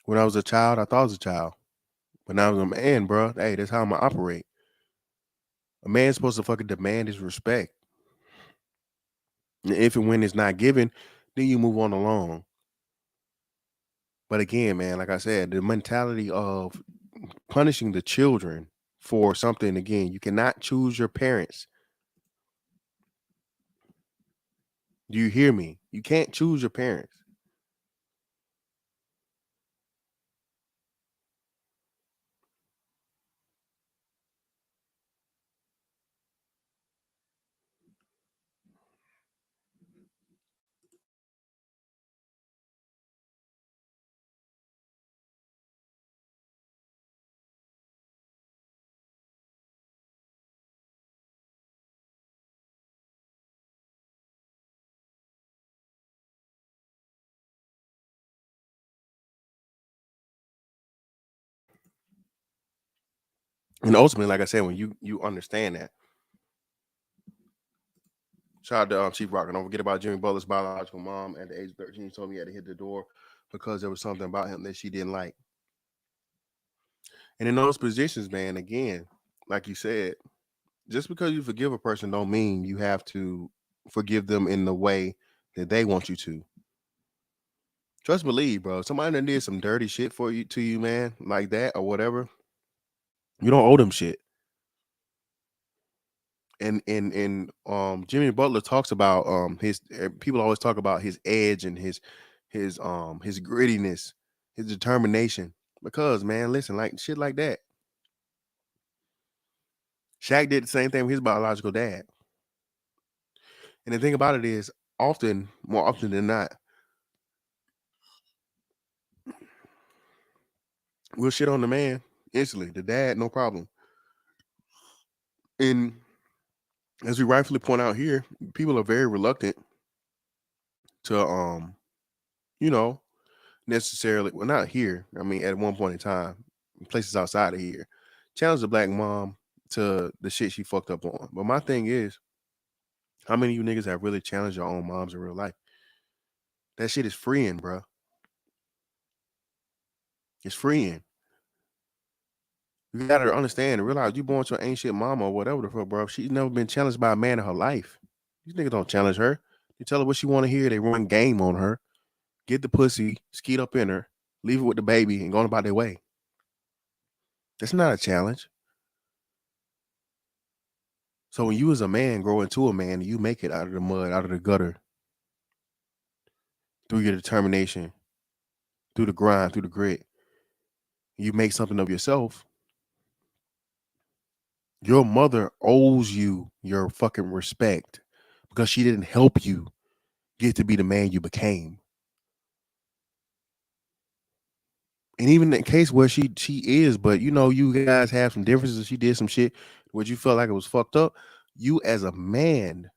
When I was a child, I thought I was a child. When I was a man, bro, hey, that's how I'm gonna operate. A man's supposed to fucking demand his respect. And if and when it's not given, then you move on along. But again, man, like I said, the mentality of punishing the children for something, again, you cannot choose your parents. Do you hear me? You can't choose your parents. And ultimately, like I said, when you understand that, shout out to Chief Rock. And don't forget about Jimmy Butler's biological mom. At the age of 13, he told me he had to hit the door because there was something about him that she didn't like. And in those positions, man, again, like you said, just because you forgive a person don't mean you have to forgive them in the way that they want you to. Trust believe, bro. Somebody that did some dirty shit for you to you, man, like that or whatever, you don't owe them shit. And Jimmy Butler talks about his people always talk about his edge and his grittiness, his determination. Because man, listen, like shit like that. Shaq did the same thing with his biological dad. And the thing about it is, more often than not, we'll shit on the man instantly. The dad, no problem. And as we rightfully point out here, people are very reluctant to you know, necessarily, well, not here. I mean, at one point in time, places outside of here, challenge the black mom to the shit she fucked up on. But my thing is, how many of you niggas have really challenged your own moms in real life? That shit is freeing, bro. It's freeing. You gotta understand and realize you born to an ain't shit mama or whatever the fuck, bro. She's never been challenged by a man in her life. These niggas don't challenge her. They tell her what she want to hear. They run game on her. Get the pussy, skeet up in her, leave it with the baby, and go on about their way. That's not a challenge. So when you as a man grow into a man and you make it out of the mud, out of the gutter, through your determination, through the grind, through the grit, you make something of yourself, your mother owes you your fucking respect because she didn't help you get to be the man you became. And even in case where she is, but you guys have some differences. She did some shit where you felt like it was fucked up. You as a man,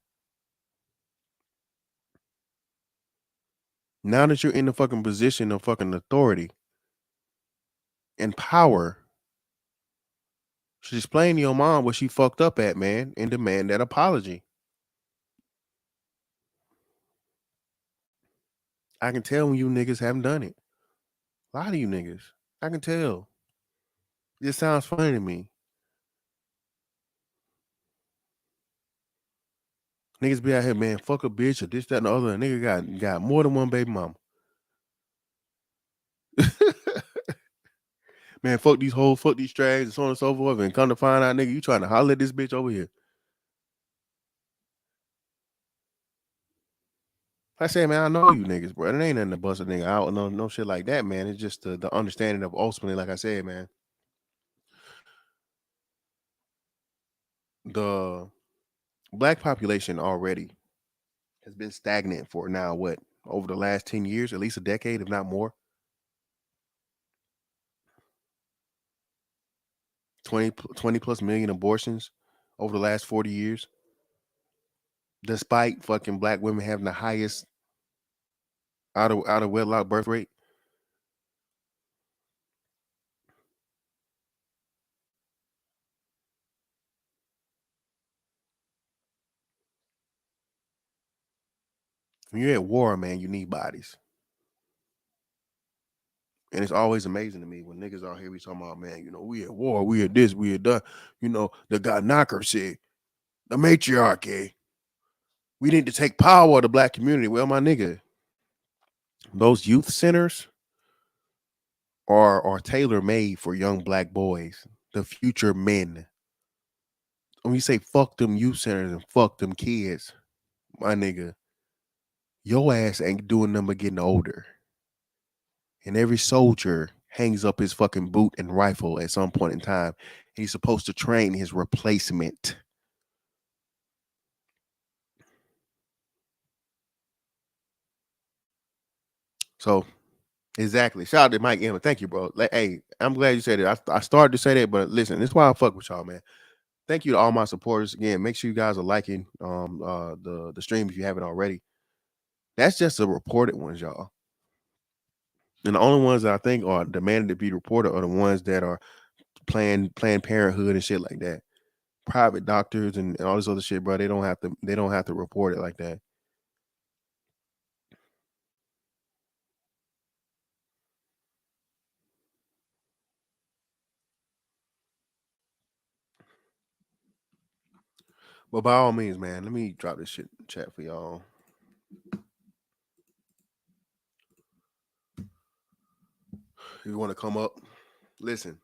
now that you're in the fucking position of fucking authority and power, should explain to your mom what she fucked up at, man, and demand that apology. I can tell when you niggas haven't done it. A lot of you niggas. I can tell. This sounds funny to me. Niggas be out here, man, fuck a bitch or this, that, and the other. A nigga got more than one baby mama. Man, fuck these hoes, fuck these strags, and so on and so forth. And come to find out, nigga, you trying to holler at this bitch over here. I say, man, I know you niggas, bro. It ain't nothing to bust a nigga out. No shit like that, man. It's just the understanding of ultimately, like I said, man, the black population already has been stagnant for now, what, over the last 10 years, at least a decade, if not more. 20 plus million abortions over the last 40 years, despite fucking black women having the highest out of wedlock birth rate. When you're at war, man, you need bodies. And it's always amazing to me when niggas out here, we talking about, man, we at war, we at this, we at that. The God knocker said, the matriarchy. We need to take power of the black community. Well, my nigga, those youth centers are tailor made for young black boys, the future men. When you say fuck them youth centers and fuck them kids, my nigga, your ass ain't doing nothing but getting older. And every soldier hangs up his fucking boot and rifle at some point in time. And he's supposed to train his replacement. So, exactly. Shout out to Mike Emma. Thank you, bro. Hey, I'm glad you said it. I started to say that, but listen, this is why I fuck with y'all, man. Thank you to all my supporters. Again, make sure you guys are liking the stream if you haven't already. That's just the reported ones, y'all. And the only ones that I think are demanded to be reported are the ones that are Planned Parenthood and shit like that. Private doctors and all this other shit, bro. They don't have to report it like that. But by all means, man, let me drop this shit in chat for y'all. If you want to come up, listen.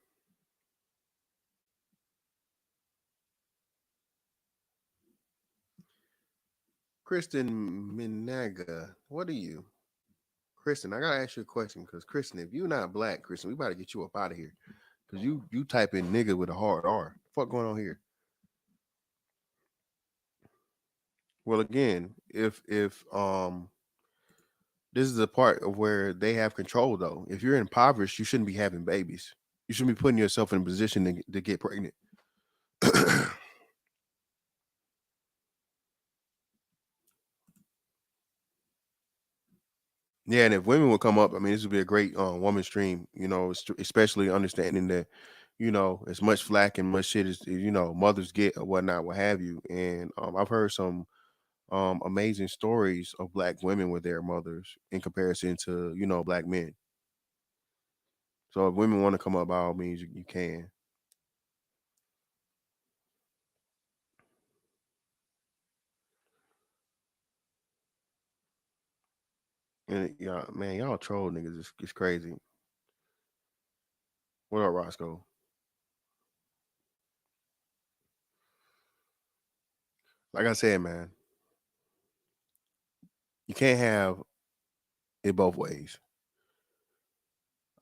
Kristen Minaga, what are you? Kristen, I gotta ask you a question because Kristen, if you're not black, Kristen, we about to get you up out of here. Cause you type in nigga with a hard R. Fuck going on here? Well, again, if this is a part of where they have control though. If you're impoverished, you shouldn't be having babies. You shouldn't be putting yourself in a position to get pregnant. Yeah, and if women would come up, I mean, this would be a great woman stream. You know, especially understanding that, you know, as much flack and much shit as you know mothers get or whatnot, what have you. And I've heard some amazing stories of black women with their mothers in comparison to you know black men. So if women want to come up, by all means, you can. And y'all, man, y'all troll niggas. It's crazy. What up, Roscoe? Like I said, man, you can't have it both ways.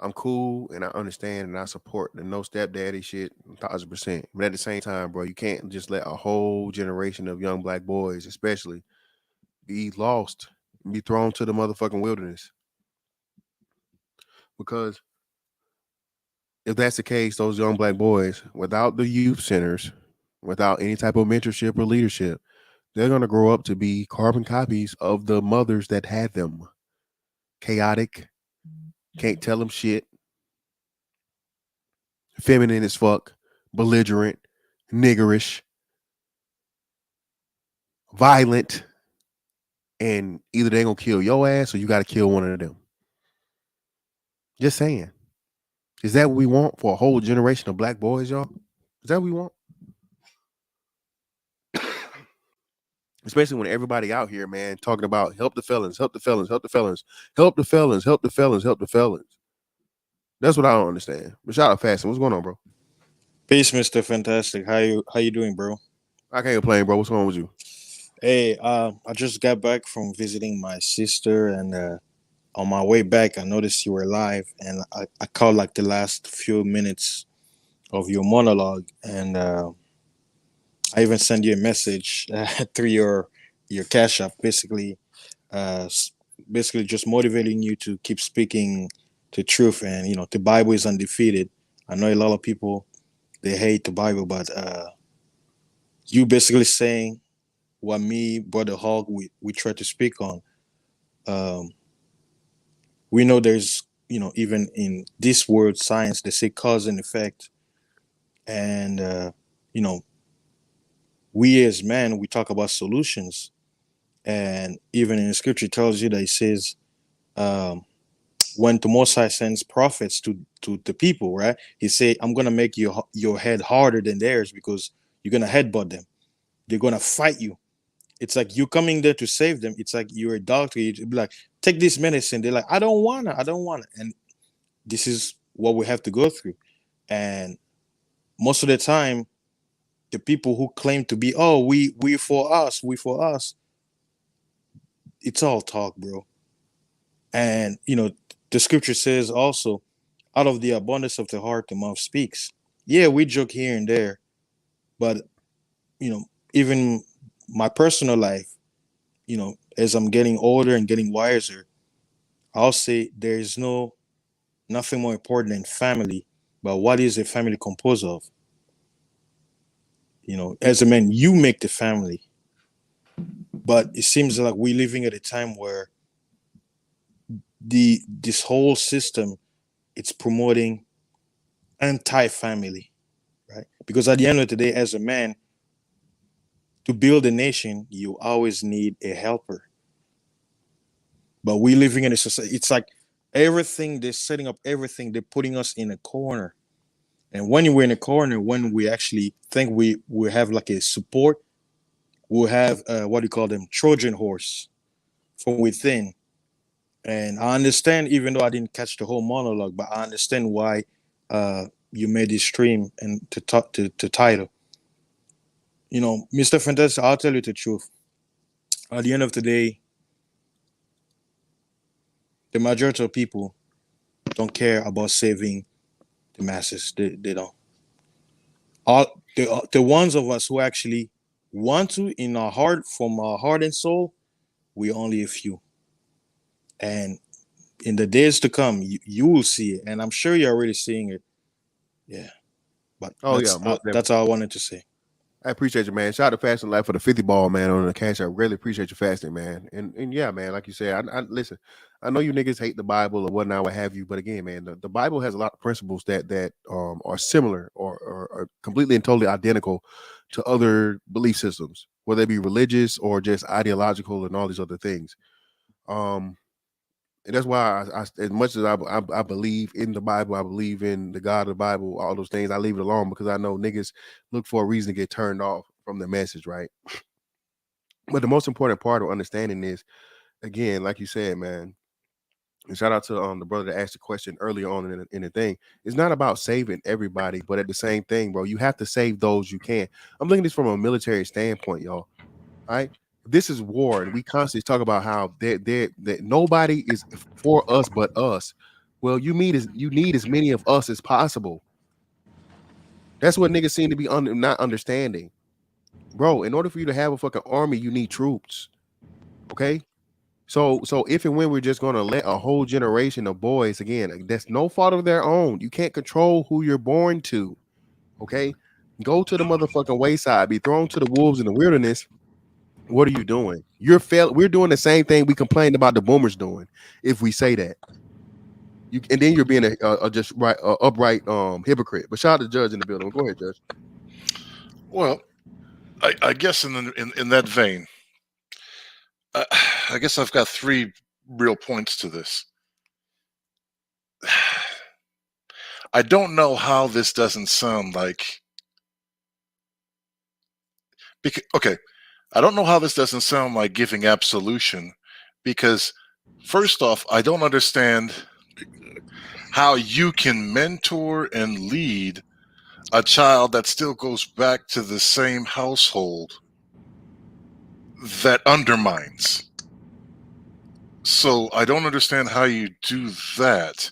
I'm cool and I understand and I support the no stepdaddy shit 1000%. But at the same time, bro, you can't just let a whole generation of young black boys, especially, be lost and be thrown to the motherfucking wilderness. Because if that's the case, those young black boys, without the youth centers, without any type of mentorship or leadership, they're gonna grow up to be carbon copies of the mothers that had them. Chaotic, can't tell them shit, feminine as fuck, belligerent, niggerish, violent, and either they gonna kill your ass or you gotta kill one of them. Just saying. Is that what we want for a whole generation of black boys, y'all? Is that what we want? Especially when everybody out here, man, talking about help the felons, help the felons, help the felons, help the felons, help the felons, help the felons. That's what I don't understand. But shout out Fasting. What's going on, bro? Peace, Mr. Fantastic. How you doing, bro? I can't complain, bro. What's going on with you? Hey, I just got back from visiting my sister, and on my way back, I noticed you were live, and I caught like the last few minutes of your monologue, and I even sent you a message through your Cash App, uh, s- basically just motivating you to keep speaking the truth, and the Bible is undefeated. I know a lot of people they hate the Bible, but you basically saying what me, Brother Hog, we try to speak on. Um, we know there's, even in this word science, they say cause and effect. And, you know, we as men, we talk about solutions. And even in the scripture, it tells you that it says, um, when the Most High sends prophets to the people, right? He say, I'm going to make your head harder than theirs because you're going to headbutt them. They're going to fight you. It's like you coming there to save them. It's like you're a doctor. You'd be like, take this medicine. They're like, I don't wanna. And this is what we have to go through. And most of the time, the people who claim to be, oh, we for us, it's all talk, bro. And the scripture says also, out of the abundance of the heart, the mouth speaks. Yeah, we joke here and there, but even my personal life, as I'm getting older and getting wiser, I'll say there is nothing more important than family. But what is a family composed of? As a man, you make the family. But it seems like we're living at a time where this whole system it's promoting anti-family, right? Because at the end of the day, as a man, to build a nation, you always need a helper. But we're living in a society. It's like everything they're setting up, everything they're putting us in a corner. And when we're in a corner, when we actually think we have like a support, we'll have what do you call them, Trojan horse from within. And I understand, even though I didn't catch the whole monologue, but I understand why you made this stream and to talk to title. Mr. Fantastic, I'll tell you the truth. At the end of the day, the majority of people don't care about saving the masses. They don't. All the ones of us who actually want to, in our heart, from our heart and soul, we only a few. And in the days to come, you will see it, and I'm sure you're already seeing it. Yeah, but Oh yeah, most definitely. that's all I wanted to say. I appreciate you, man. Shout out to Fasting Life for the 50 ball, man, on the cash. I really appreciate you fasting, man. And yeah, man, like you said, I listen. I know you niggas hate the Bible or whatnot, what have you, but again, man, the Bible has a lot of principles that are similar or are completely and totally identical to other belief systems, whether they be religious or just ideological and all these other things. Um, and that's why as much as I believe in the Bible, I believe in the God of the Bible, all those things, I leave it alone because I know niggas look for a reason to get turned off from the message, right? But the most important part of understanding is, again, like you said, man, and shout out to the brother that asked the question earlier on in the thing. It's not about saving everybody, but at the same thing, bro, you have to save those you can. I'm looking at this from a military standpoint, y'all. Right? This is war, and we constantly talk about how that nobody is for us but us. Well, you need as many of us as possible. That's what niggas seem to be not understanding, bro. In order for you to have a fucking army, you need troops. Okay, so if and when we're just gonna let a whole generation of boys, again, that's no fault of their own. You can't control who you're born to. Okay, go to the motherfucking wayside, be thrown to the wolves in the wilderness. What are you doing? We're doing the same thing we complained about the boomers doing. If we say that, and then you're being a just right upright hypocrite. But shout out to the judge in the building. Go ahead, Judge. Well, I guess in that vein, I guess I've got three real points to this. I don't know how this doesn't sound like. Okay, I don't know how this doesn't sound like giving absolution, because first off, I don't understand how you can mentor and lead a child that still goes back to the same household that undermines. So I don't understand how you do that.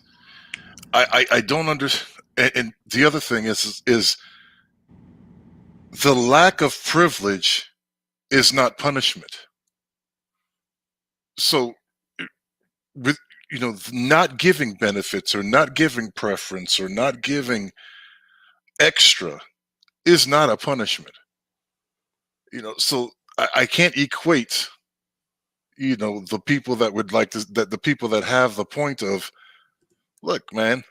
I don't understand. And the other thing is the lack of privilege is not punishment. So with not giving benefits or not giving preference or not giving extra is not a punishment. So I can't equate the people that would like to, that the people that have the point of, look, man,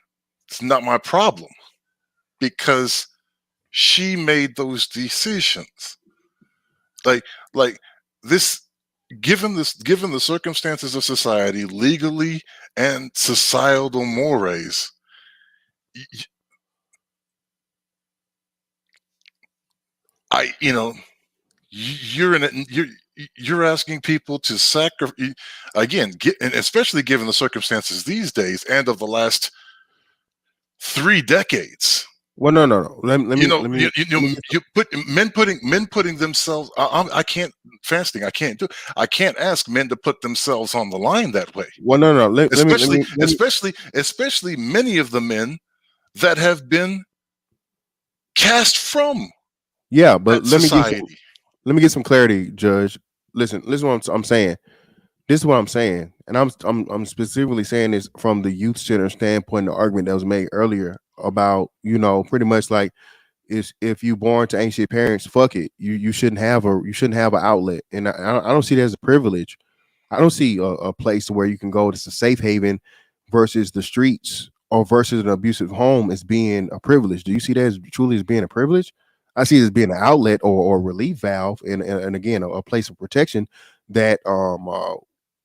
it's not my problem because she made those decisions. Like this, given the circumstances of society, legally and societal mores, you're in it. You're asking people to sacrifice again, and especially given the circumstances these days and of the last 3 decades. Well, no. Let me You put men putting themselves. I can't fasting. I can't do. I can't ask men to put themselves on the line that way. Well, no. Especially many of the men that have been cast from. Yeah, but let society. me get some clarity, Judge. Listen what I'm saying. This is what I'm saying, and I'm specifically saying this from the youth center standpoint. The argument that was made earlier about pretty much like is if you born to ancient parents, fuck it, you shouldn't have an outlet, and I don't see that as a privilege. I don't see a place where you can go that's a safe haven versus the streets or versus an abusive home as being a privilege. Do you see that as truly as being a privilege? I see it as being an outlet or a relief valve, and again a place of protection that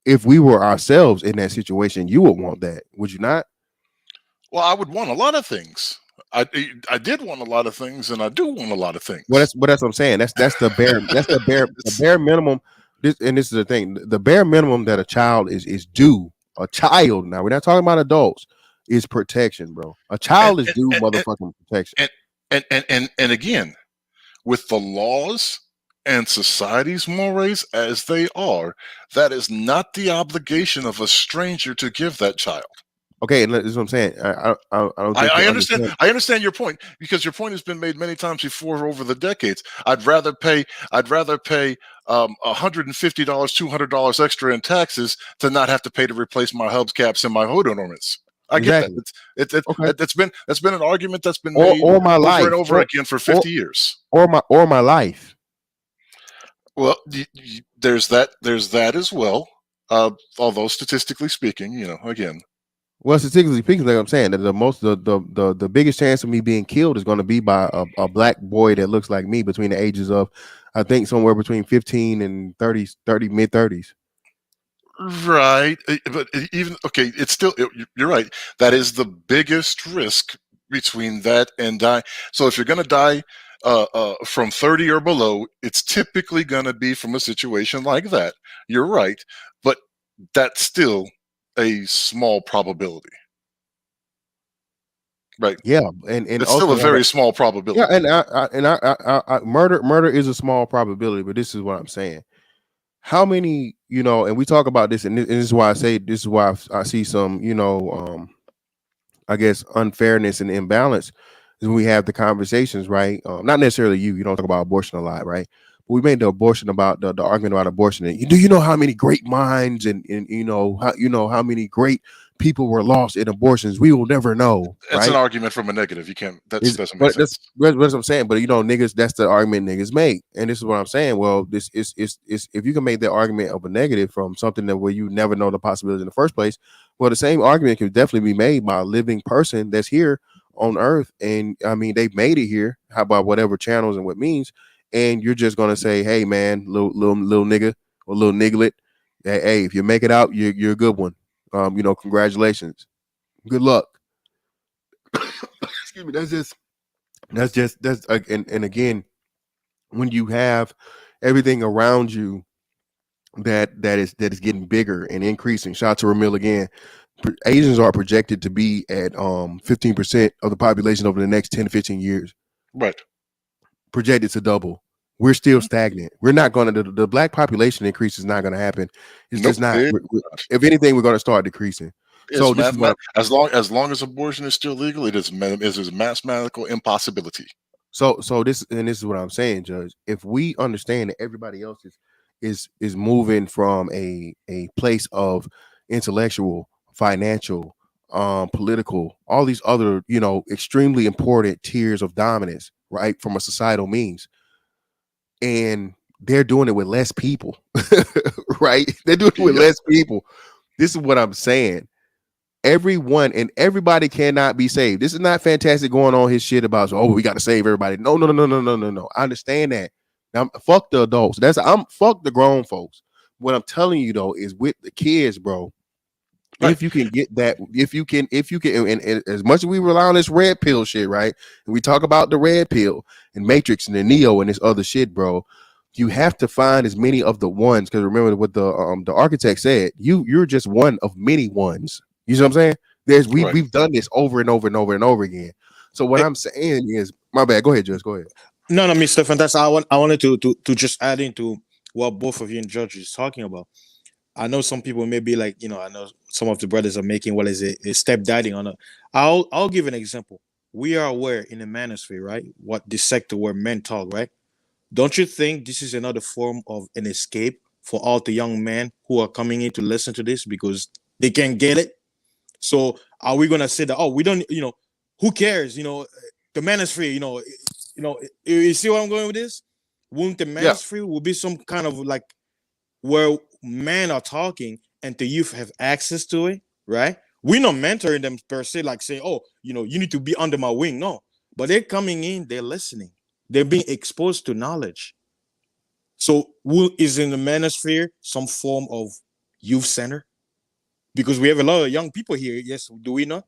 if we were ourselves in that situation, you would want that, would you not? Well, I would want a lot of things. I did want a lot of things, and I do want a lot of things. Well, that's what I'm saying. That's the bare minimum. This is the thing. The bare minimum that a child is due. A child, now we're not talking about adults, is protection, bro. A child is due motherfucking protection. And again, with the laws and society's mores as they are, that is not the obligation of a stranger to give that child. Okay, and that's what I'm saying. I don't think you I understand. understand. I understand your point, because your point has been made many times before over the decades. I'd rather pay $150, $200 extra in taxes to not have to pay to replace my hubcaps and my hood ornaments. I get that. Exactly. It's Okay. that's been an argument that's been Or made my over life, and over again for 50 years. or my life. Well, there's that as well. Although statistically speaking, again, Well, statistically speaking, like I'm saying, that the biggest chance of me being killed is going to be by a black boy that looks like me between the ages of, I think, somewhere between 15 and 30 mid 30s. right? But even okay, it's still you're right. That is the biggest risk between that and die. So if you're going to die from 30 or below, it's typically going to be from a situation like that. You're right, but that's still a small probability. Right. Yeah, and It's still a also, very small probability. yeah, and murder is a small probability, but this is what I'm saying. How many, and we talk about this, and this is why I say this is why I see some, I guess, unfairness and imbalance is when we have the conversations, right? Not necessarily you don't talk about abortion a lot, right? But we made the abortion about the argument about abortion. And do you know how many great minds and how many great people were lost in abortions? We will never know, It's an right? argument from a negative. You can't. That doesn't make But sense. that's what I'm saying. But niggas, that's the argument niggas make, and this is what I'm saying. Well, this is if you can make the argument of a negative from something that where you never know the possibility in the first place. Well, the same argument can definitely be made by a living person that's here on Earth, and I mean they've made it here. How about whatever channels and what means? And you're just gonna say, hey man, little nigga or little niglet, hey, if you make it out, you're a good one. Congratulations, good luck. Excuse me. That's and again, when you have everything around you that is getting bigger and increasing. Shout out to Ramil again. Asians are projected to be at 15% of the population over the next 10 to 15 years. Right. Projected to double. We're still stagnant. We're not going to the black population increase is not going to happen. It's just not. If anything, we're going to start decreasing. So this is what, as long as abortion is still legal, it is a mathematical impossibility. So this is what I'm saying, Judge. If we understand that everybody else is moving from a place of intellectual, financial, political, all these other, extremely important tiers of dominance, right, from a societal means, and they're doing it with less people, right? They're doing it with less people. This is what I'm saying. Everyone and everybody cannot be saved. This is not Fantastic going on his shit about, we got to save everybody. No. I understand that. Now, fuck the adults. Fuck the grown folks. What I'm telling you though is with the kids, bro. Right. If you can get that, if you can, and as much as we rely on this red pill shit, right? And we talk about the red pill and Matrix and the Neo and this other shit, bro. You have to find as many of the ones, because remember what the architect said. You're just one of many ones. You see what I'm saying? We've done this over and over and over and over again. So what I'm saying is, my bad. Go ahead, Judge. Go ahead. No, Mr. Fantastic. I wanted to just add into what both of you and Judge is talking about. I know some people may be like, I know some of the brothers are making what is it, step dadding on it. I'll give an example. We are aware in the manosphere, right? What the sector where men talk, right? Don't you think this is another form of an escape for all the young men who are coming in to listen to this because they can't get it? So are we gonna say that? Oh, we don't. Who cares? The manosphere. You see where I'm going with this? Won't the manosphere will be some kind of like where men are talking and the youth have access to it, right? We're not mentoring them per se, like saying, oh, you need to be under my wing. No, but they're coming in, they're listening, they're being exposed to knowledge. So is in the manosphere some form of youth center? Because we have a lot of young people here. Yes, do we not?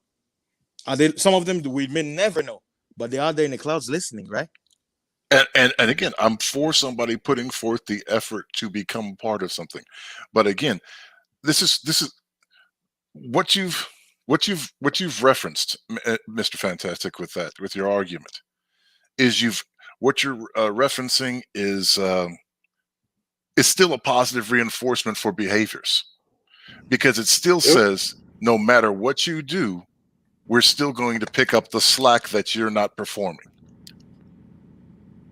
Are they some of them we may never know, but they are there in the clouds listening, right? And again, I'm for somebody putting forth the effort to become part of something. But again, this is what you've referenced, Mr. Fantastic, with your argument is what you're referencing is is still a positive reinforcement for behaviors, because it still says no matter what you do, we're still going to pick up the slack that you're not performing.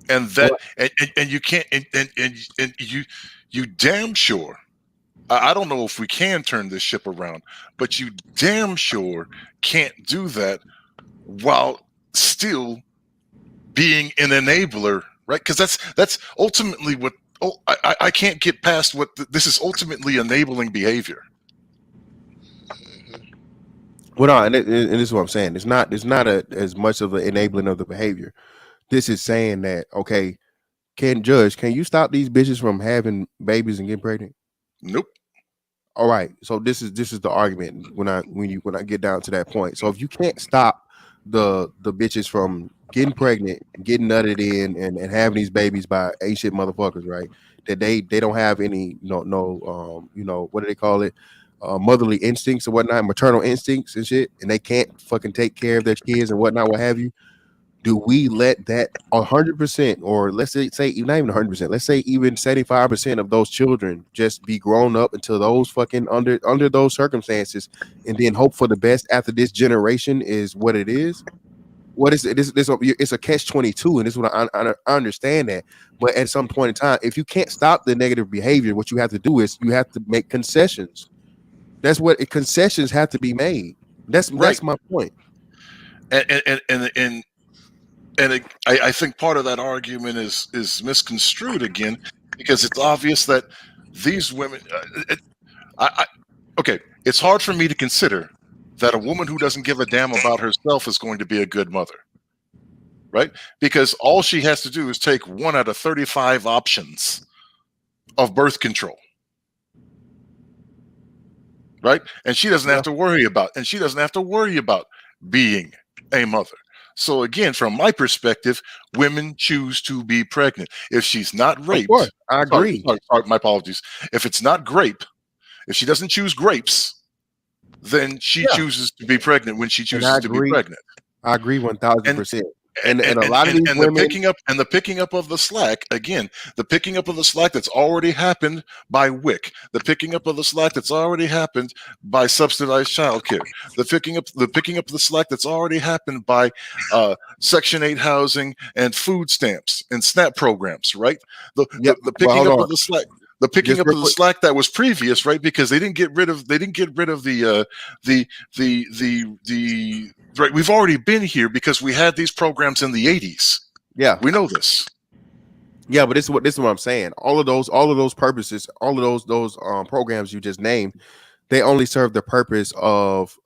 And that and you can't and you damn sure, I don't know if we can turn this ship around, but you damn sure can't do that while still being an enabler, right? Because that's ultimately what. Oh, I can't get past what this is ultimately enabling behavior. Well, no, and this is what I'm saying. It's not as much of an enabling of the behavior. This is saying that, okay, can you stop these bitches from having babies and getting pregnant? Nope. All right. So this is the argument when I get down to that point. So if you can't stop the bitches from getting pregnant, getting nutted in, and having these babies by ain't shit motherfuckers, right? That they don't have any what do they call it? Motherly instincts or whatnot, maternal instincts and shit, and they can't fucking take care of their kids and whatnot, what have you. Do we let that 100%, or let's say not even 100%, let's say even 75% of those children just be grown up until those fucking under those circumstances, and then hope for the best after this generation is what it is? What is it? It's a catch-22, and this is what I understand that. But at some point in time, if you can't stop the negative behavior, what you have to do is you have to make concessions. That's what concessions have to be made. That's my point. And I think part of that argument is misconstrued again, because it's obvious that these women. Okay, it's hard for me to consider that a woman who doesn't give a damn about herself is going to be a good mother, right? Because all she has to do is take 1 out of 35 options of birth control, right? And she doesn't have to worry about, being a mother. So again, from my perspective, women choose to be pregnant. If she's not raped, of course, I agree. Sorry, my apologies. If it's not grape, if she doesn't choose grapes, then she chooses to be pregnant when she chooses to be pregnant. I agree 1,000%. And a lot of these women, the picking up of the slack, again, the picking up of the slack that's already happened by WIC, the picking up of the slack that's already happened by subsidized childcare, the picking up of the slack that's already happened by Section 8 housing and food stamps and SNAP programs, right? The picking up of the slack. The picking up of the slack that was previous, right? Because they didn't get rid of the right. We've already been here because we had these programs in the 80s. Yeah, we know this. Yeah, but this is what I'm saying. All of those purposes, all of those programs you just named, they only serve the purpose of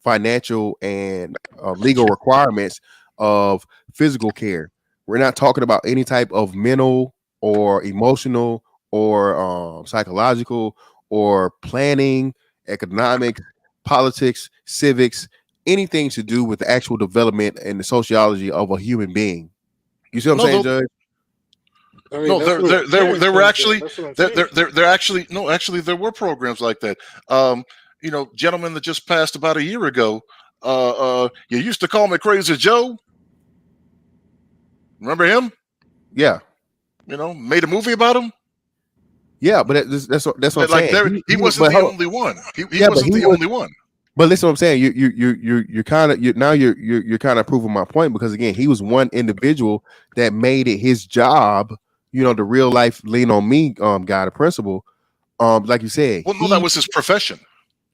financial and legal requirements of physical care. We're not talking about any type of mental or emotional or psychological or planning, economics, politics, civics, anything to do with the actual development and the sociology of a human being. You see what I'm saying, Judge? I mean, there were programs like that. Gentleman that just passed about a year ago. You used to call me Crazy Joe. Remember him? Yeah. Made a movie about him. Yeah, but that's what I'm saying. He wasn't the only one. He wasn't the only one. But listen, what I'm saying, you're kind of proving my point, because again, he was one individual that made it his job. The real life lean on me guy, the principal. Like you said, well, no, that was his profession.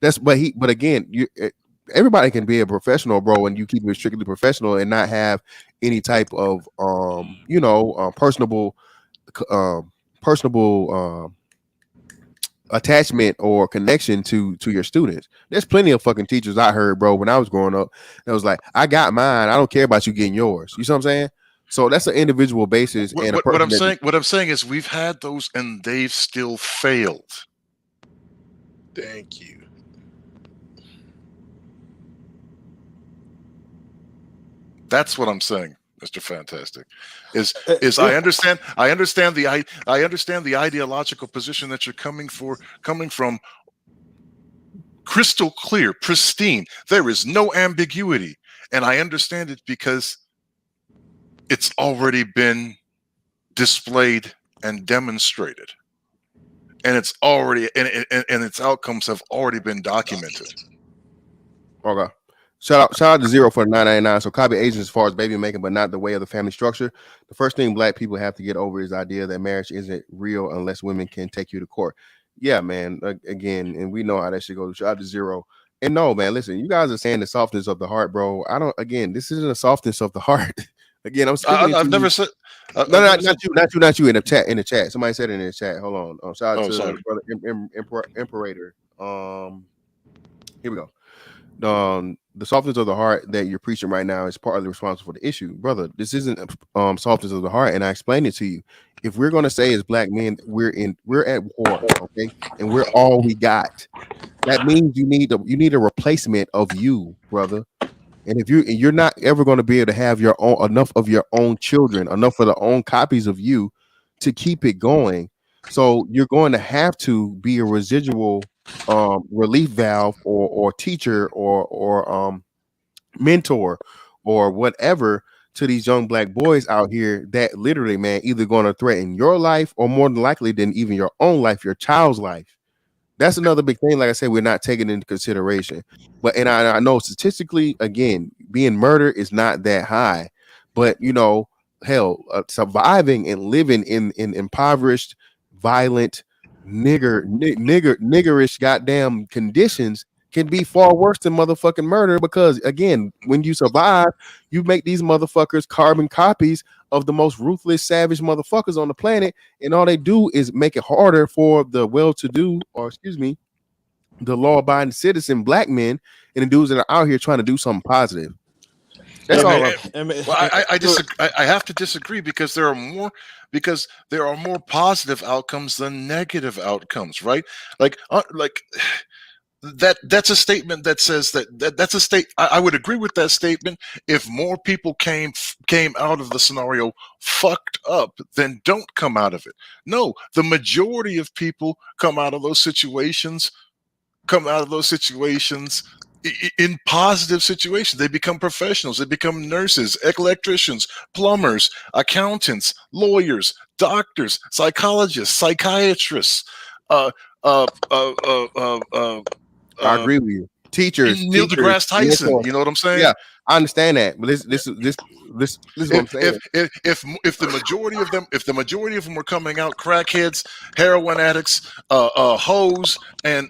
But again, everybody can be a professional, bro, and you keep it strictly professional and not have any type of personable attachment or connection to your students. There's plenty of fucking teachers I heard, bro, when I was growing up, that was like, I got mine, I don't care about you getting yours. You see what I'm saying? So that's an individual basis. What I'm saying is we've had those and they've still failed. Thank you. That's what I'm saying, Mr. Fantastic. I understand the ideological position that you're coming from. Crystal clear, pristine. There is no ambiguity, and I understand it because it's already been displayed and demonstrated, and it's already and its outcomes have already been documented. Okay. Shout out to Zero for the 999. So copy Asians as far as baby making, but not the way of the family structure. The first thing black people have to get over is the idea that marriage isn't real unless women can take you to court. Yeah, man. Again, and we know how that shit goes. Shout out to Zero. And no, man, listen, you guys are saying the softness of the heart, bro. I don't. Again, this isn't a softness of the heart. Again, I'm speaking. I've never said. No, not you. In the chat. In the chat, somebody said it in the chat. Hold on. Shout out to sorry. brother Imperator. Here we go. The softness of the heart that you're preaching right now is partly responsible for the issue, brother. This isn't softness of the heart, and I explained it to you. If we're going to say as black men we're at war, okay, and we're all we got, that means you need a replacement of you, brother. And if you're not ever going to be able to have your own enough of your own children, enough of the own copies of you to keep it going, so you're going to have to be a residual relief valve or teacher or mentor or whatever to these young black boys out here that literally, man, either going to threaten your life or more than likely than even your own life, your child's life. That's another big thing. Like I said, we're not taking into consideration. But and I know statistically, again, being murder is not that high. But you know, hell, surviving and living in impoverished, violent, niggerish goddamn conditions can be far worse than motherfucking murder. Because again, when you survive, you make these motherfuckers carbon copies of the most ruthless, savage motherfuckers on the planet, and all they do is make it harder for the well-to-do, or excuse me, the law-abiding citizen black men and the dudes that are out here trying to do something positive. That's all. Well, I disagree. I have to disagree because there are more positive outcomes than negative outcomes, right? Like that's a statement that says that's a state. I would agree with that statement if more people came out of the scenario fucked up than don't come out of it. No, the majority of people come out of those situations in positive situations. They become professionals. They become nurses, electricians, plumbers, accountants, lawyers, doctors, psychologists, psychiatrists. I agree with you. Teachers, Neil deGrasse Tyson. You know what I'm saying? Yeah, I understand that. But this is what I'm saying. If the majority of them were coming out crackheads, heroin addicts, hoes, and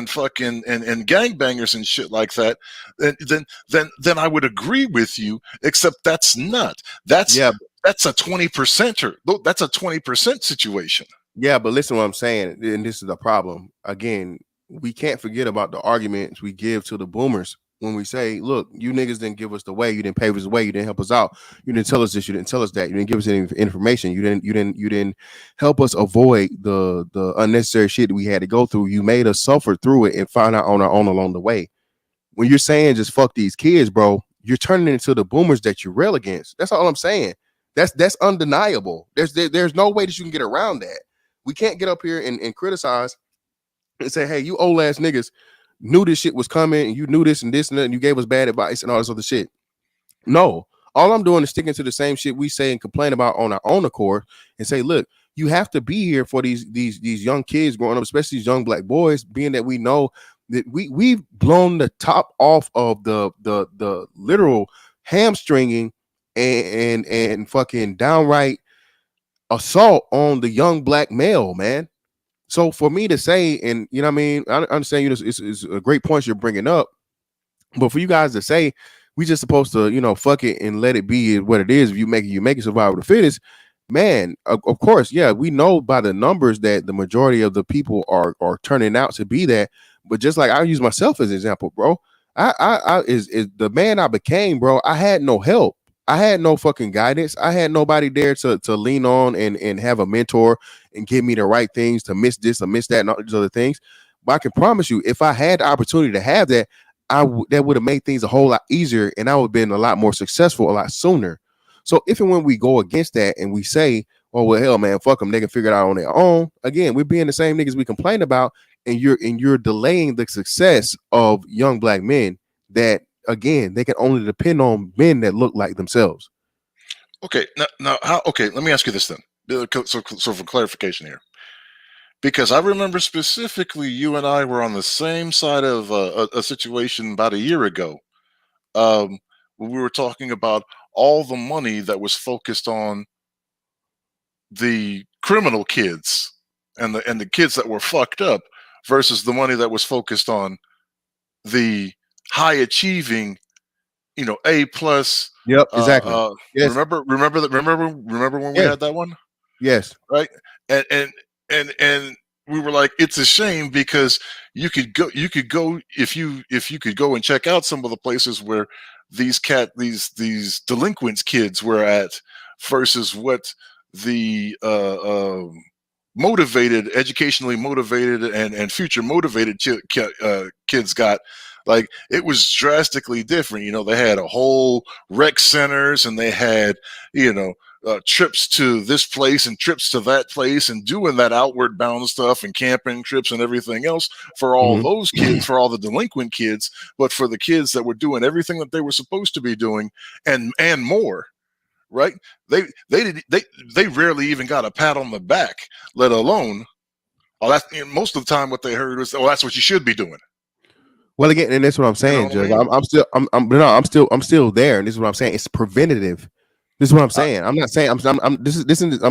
fucking and gangbangers and shit like that, then I would agree with you. Except that's not. That's a 20%er. That's a 20% situation. Yeah, but listen to what I'm saying, and this is the problem. Again, we can't forget about the arguments we give to the boomers when we say, look, you niggas didn't give us the way, you didn't pave us the way, you didn't help us out, you didn't tell us this, you didn't tell us that, you didn't give us any information, you didn't help us avoid the unnecessary shit that we had to go through. You made us suffer through it and find out on our own along the way. When you're saying just fuck these kids, bro, you're turning into the boomers that you rail against. That's all I'm saying. That's undeniable. There's no way that you can get around that. We can't get up here and criticize and say, hey, you old ass niggas knew this shit was coming and you knew this and that, and you gave us bad advice and all this other shit. No, all I'm doing is sticking to the same shit we say and complain about on our own accord and say, look, you have to be here for these young kids growing up, especially these young black boys, being that we know that we've blown the top off of the literal hamstringing and fucking downright assault on the young black male, man. So for me to say, and you know what I mean, I understand it's a great point you're bringing up, but for you guys to say we just supposed to, you know, fuck it and let it be what it is. If you make it survival of the fittest, man, of course, yeah, we know by the numbers that the majority of the people are turning out to be that. But just like I use myself as an example, bro, I is the man I became, bro. I had no help. I had no fucking guidance. I had nobody there to lean on and have a mentor and give me the right things to miss this or miss that and all these other things. But I can promise you, if I had the opportunity to have that, that would have made things a whole lot easier and I would have been a lot more successful a lot sooner. So if and when we go against that and we say, oh, well, hell, man, fuck them, they can figure it out on their own. Again, we're being the same niggas we complain about, and you're delaying the success of young black men that, again, they can only depend on men that look like themselves. Okay, now how? Okay, let me ask you this then. So for clarification here, because I remember specifically you and I were on the same side of a situation about a year ago. When we were talking about all the money that was focused on the criminal kids and the kids that were fucked up versus the money that was focused on the high achieving, A plus. Yep, exactly. Yes, Remember when we yes, had that one, yes. right? And we were like, it's a shame because you could go if you could go and check out some of the places where these delinquents kids were at versus what the motivated, educationally motivated and future motivated kids got. Like, it was drastically different. They had a whole rec centers, and they had, trips to this place and trips to that place and doing that outward bound stuff and camping trips and everything else for all Mhm. those kids, for all the delinquent kids, but for the kids that were doing everything that they were supposed to be doing and more, right? They rarely even got a pat on the back, let alone, most of the time what they heard was, oh, that's what you should be doing. Well, again, and that's what I'm You know saying, what I Judge. mean? I'm still there, and this is what I'm saying. It's preventative. This is what I'm saying. I'm not saying I'm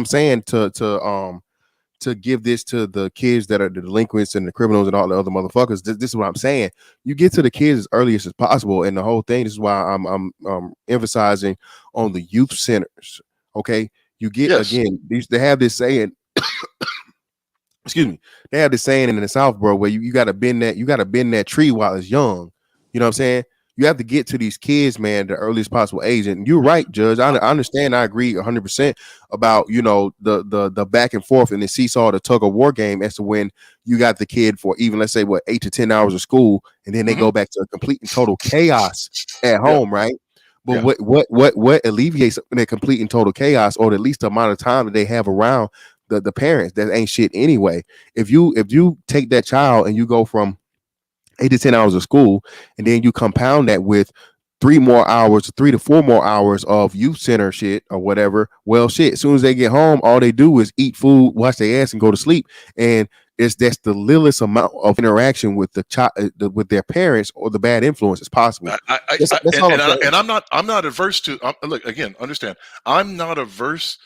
saying to give this to the kids that are the delinquents and the criminals and all the other motherfuckers. This is what I'm saying. You get to the kids as early as possible, and the whole thing. This is why I'm emphasizing on the youth centers. Okay, you get Yes. again. They have this saying. Excuse me. They have this saying in the South, bro, where you gotta bend that tree while it's young. You know what I'm saying? You have to get to these kids, man, the earliest possible age. And you're right, Judge. I understand. I agree 100% about the back and forth and the seesaw, the tug of war game as to when you got the kid for even, let's say, 8 to 10 hours of school, and then they go back to a complete and total chaos at Yeah. home, right? But Yeah. what alleviates that complete and total chaos, or at least the amount of time that they have around the parents that ain't shit anyway. If you take that child and you go from 8 to 10 hours of school, and then you compound that with 3 to 4 more hours of youth center shit or whatever, well, shit, as soon as they get home, all they do is eat food, wash their ass, and go to sleep. And that's the littlest amount of interaction with the child, with their parents, or the bad influence as possible. That's all I'm saying. And I'm not averse to, look, again, understand, I'm not averse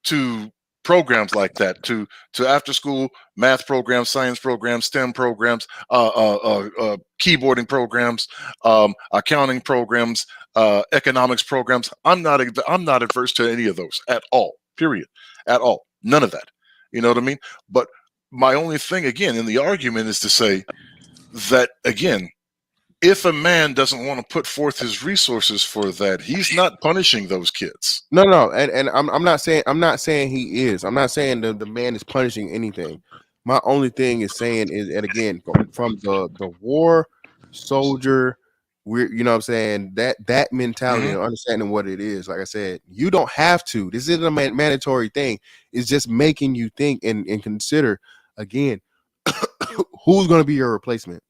to programs like that, to after school math programs, science programs, STEM programs, keyboarding programs, accounting programs, economics programs. I'm not averse to any of those at all. Period. At all. None of that. You know what I mean? But my only thing, again, in the argument is to say that, again, if a man doesn't want to put forth his resources for that, he's not punishing those kids. No, and I'm not saying he is. I'm not saying the man is punishing anything. My only thing is saying is, and again, from the war soldier, you know what I'm saying, that mentality and understanding what it is. Like I said, you don't have to. This isn't a mandatory thing. It's just making you think and consider again who's going to be your replacement.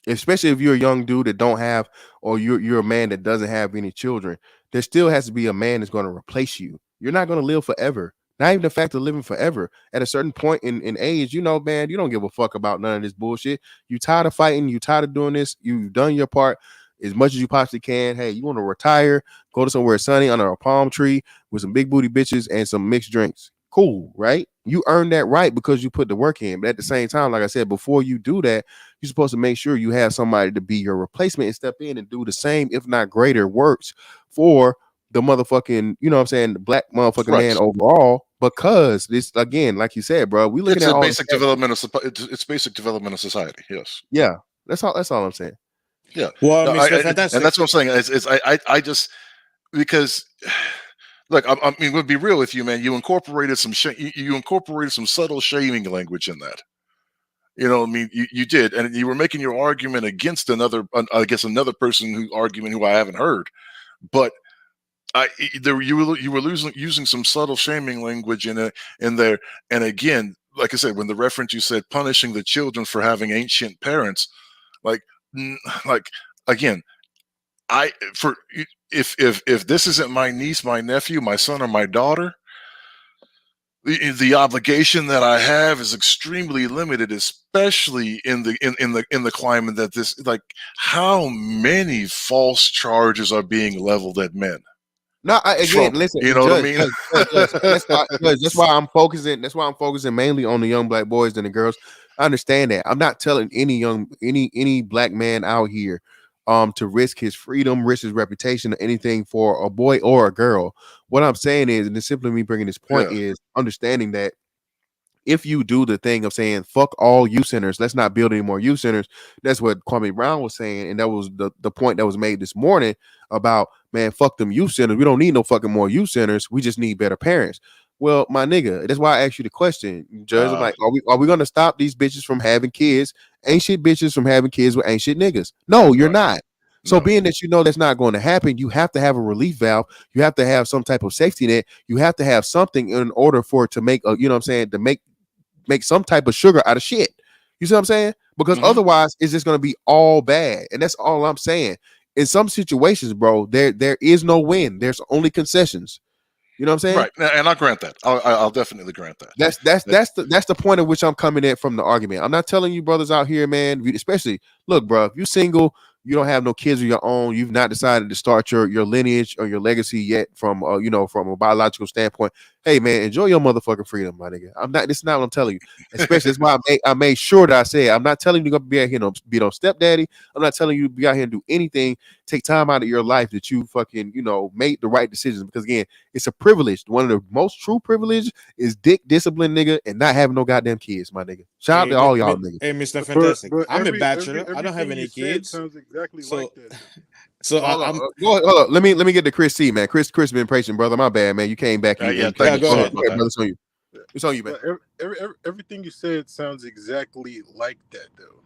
Especially if you're a young dude that don't have, or you're a man that doesn't have any children, there still has to be a man that's going to replace you. You're not going to live forever. Not even the fact of living forever. At a certain point in age, man, you don't give a fuck about none of this bullshit. You tired of fighting. You tired of doing this. You've done your part as much as you possibly can. Hey, you want to retire? Go to somewhere sunny under a palm tree with some big booty bitches and some mixed drinks. Cool, right? You earned that right because you put the work in. But at the same time, like I said, before you do that, you're supposed to make sure you have somebody to be your replacement and step in and do the same, if not greater, works for the motherfucking, you know what I'm saying, the black motherfucking Right. man overall. Because this, again, like you said, bro, we looking It's at a all basic development of it's basic development of society. Yes. yeah, that's all I'm saying. Yeah. Well, No, Mr. and Fantastic. that's what I'm saying. I just, because, look, I mean, we'll be real with you, man. You incorporated some subtle shaming language in that. You know, I mean, you did, and you were making your argument against another person who I haven't heard, but you were using some subtle shaming language in there, and again, like I said, when the reference you said punishing the children for having ancient parents, like, like, again, if this isn't my niece, my nephew, my son, or my daughter, the obligation that I have is extremely limited, especially in the climate that this, like, how many false charges are being leveled at men? No, again, From, listen, you know what I mean? Judge, that's why I'm focusing. That's why I'm focusing mainly on the young black boys and the girls. I understand that. I'm not telling any black man out here to risk his freedom, risk his reputation, or anything for a boy or a girl. What I'm saying is, and it's simply me bringing this point, Yeah. is understanding that if you do the thing of saying fuck all youth centers, let's not build any more youth centers. That's what Kwame Brown was saying, and that was the point that was made this morning about, man, fuck them youth centers. We don't need no fucking more youth centers. We just need better parents. Well, my nigga, that's why I asked you the question, Judge. I'm like, are we gonna stop these bitches from having kids, ain't shit bitches from having kids with ain't shit niggas? No, you're Right. not. So No. being that you know that's not going to happen, you have to have a relief valve. You have to have some type of safety net. You have to have something in order for it to make a, you know what I'm saying, to make some type of sugar out of shit. You see what I'm saying? Because Mhm. otherwise it's just going to be all bad. And that's all I'm saying. In some situations, bro, there is no win. There's only concessions. You know what I'm saying? Right. And I'll grant that. I'll definitely grant that. That's the point at which I'm coming at from the argument. I'm not telling you brothers out here, man, especially look, bro, if you're single, you don't have no kids of your own, you've not decided to start your lineage or your legacy yet from from a biological standpoint. Hey man, enjoy your motherfucking freedom, my nigga. I'm not. This is not what I'm telling you. Especially that's why I made sure that I said I'm not telling you to go be out here and be no stepdaddy. I'm not telling you to be out here and do anything. Take time out of your life that you fucking made the right decisions, because again, it's a privilege. One of the most true privilege is dick discipline, nigga, and not having no goddamn kids, my nigga. Shout out to all y'all niggas. Hey, Mr. But Fantastic. but I'm a bachelor. I don't have everything any you said kids. sounds exactly So like that. so Hold I'm on, hold on. Let me get to Chris C, man. Chris been patient, brother. My bad, man. You came back. Yeah, And thank you. go go ahead. ahead, brother. It's on you. It's on you, man. But everything you said sounds exactly like that, though.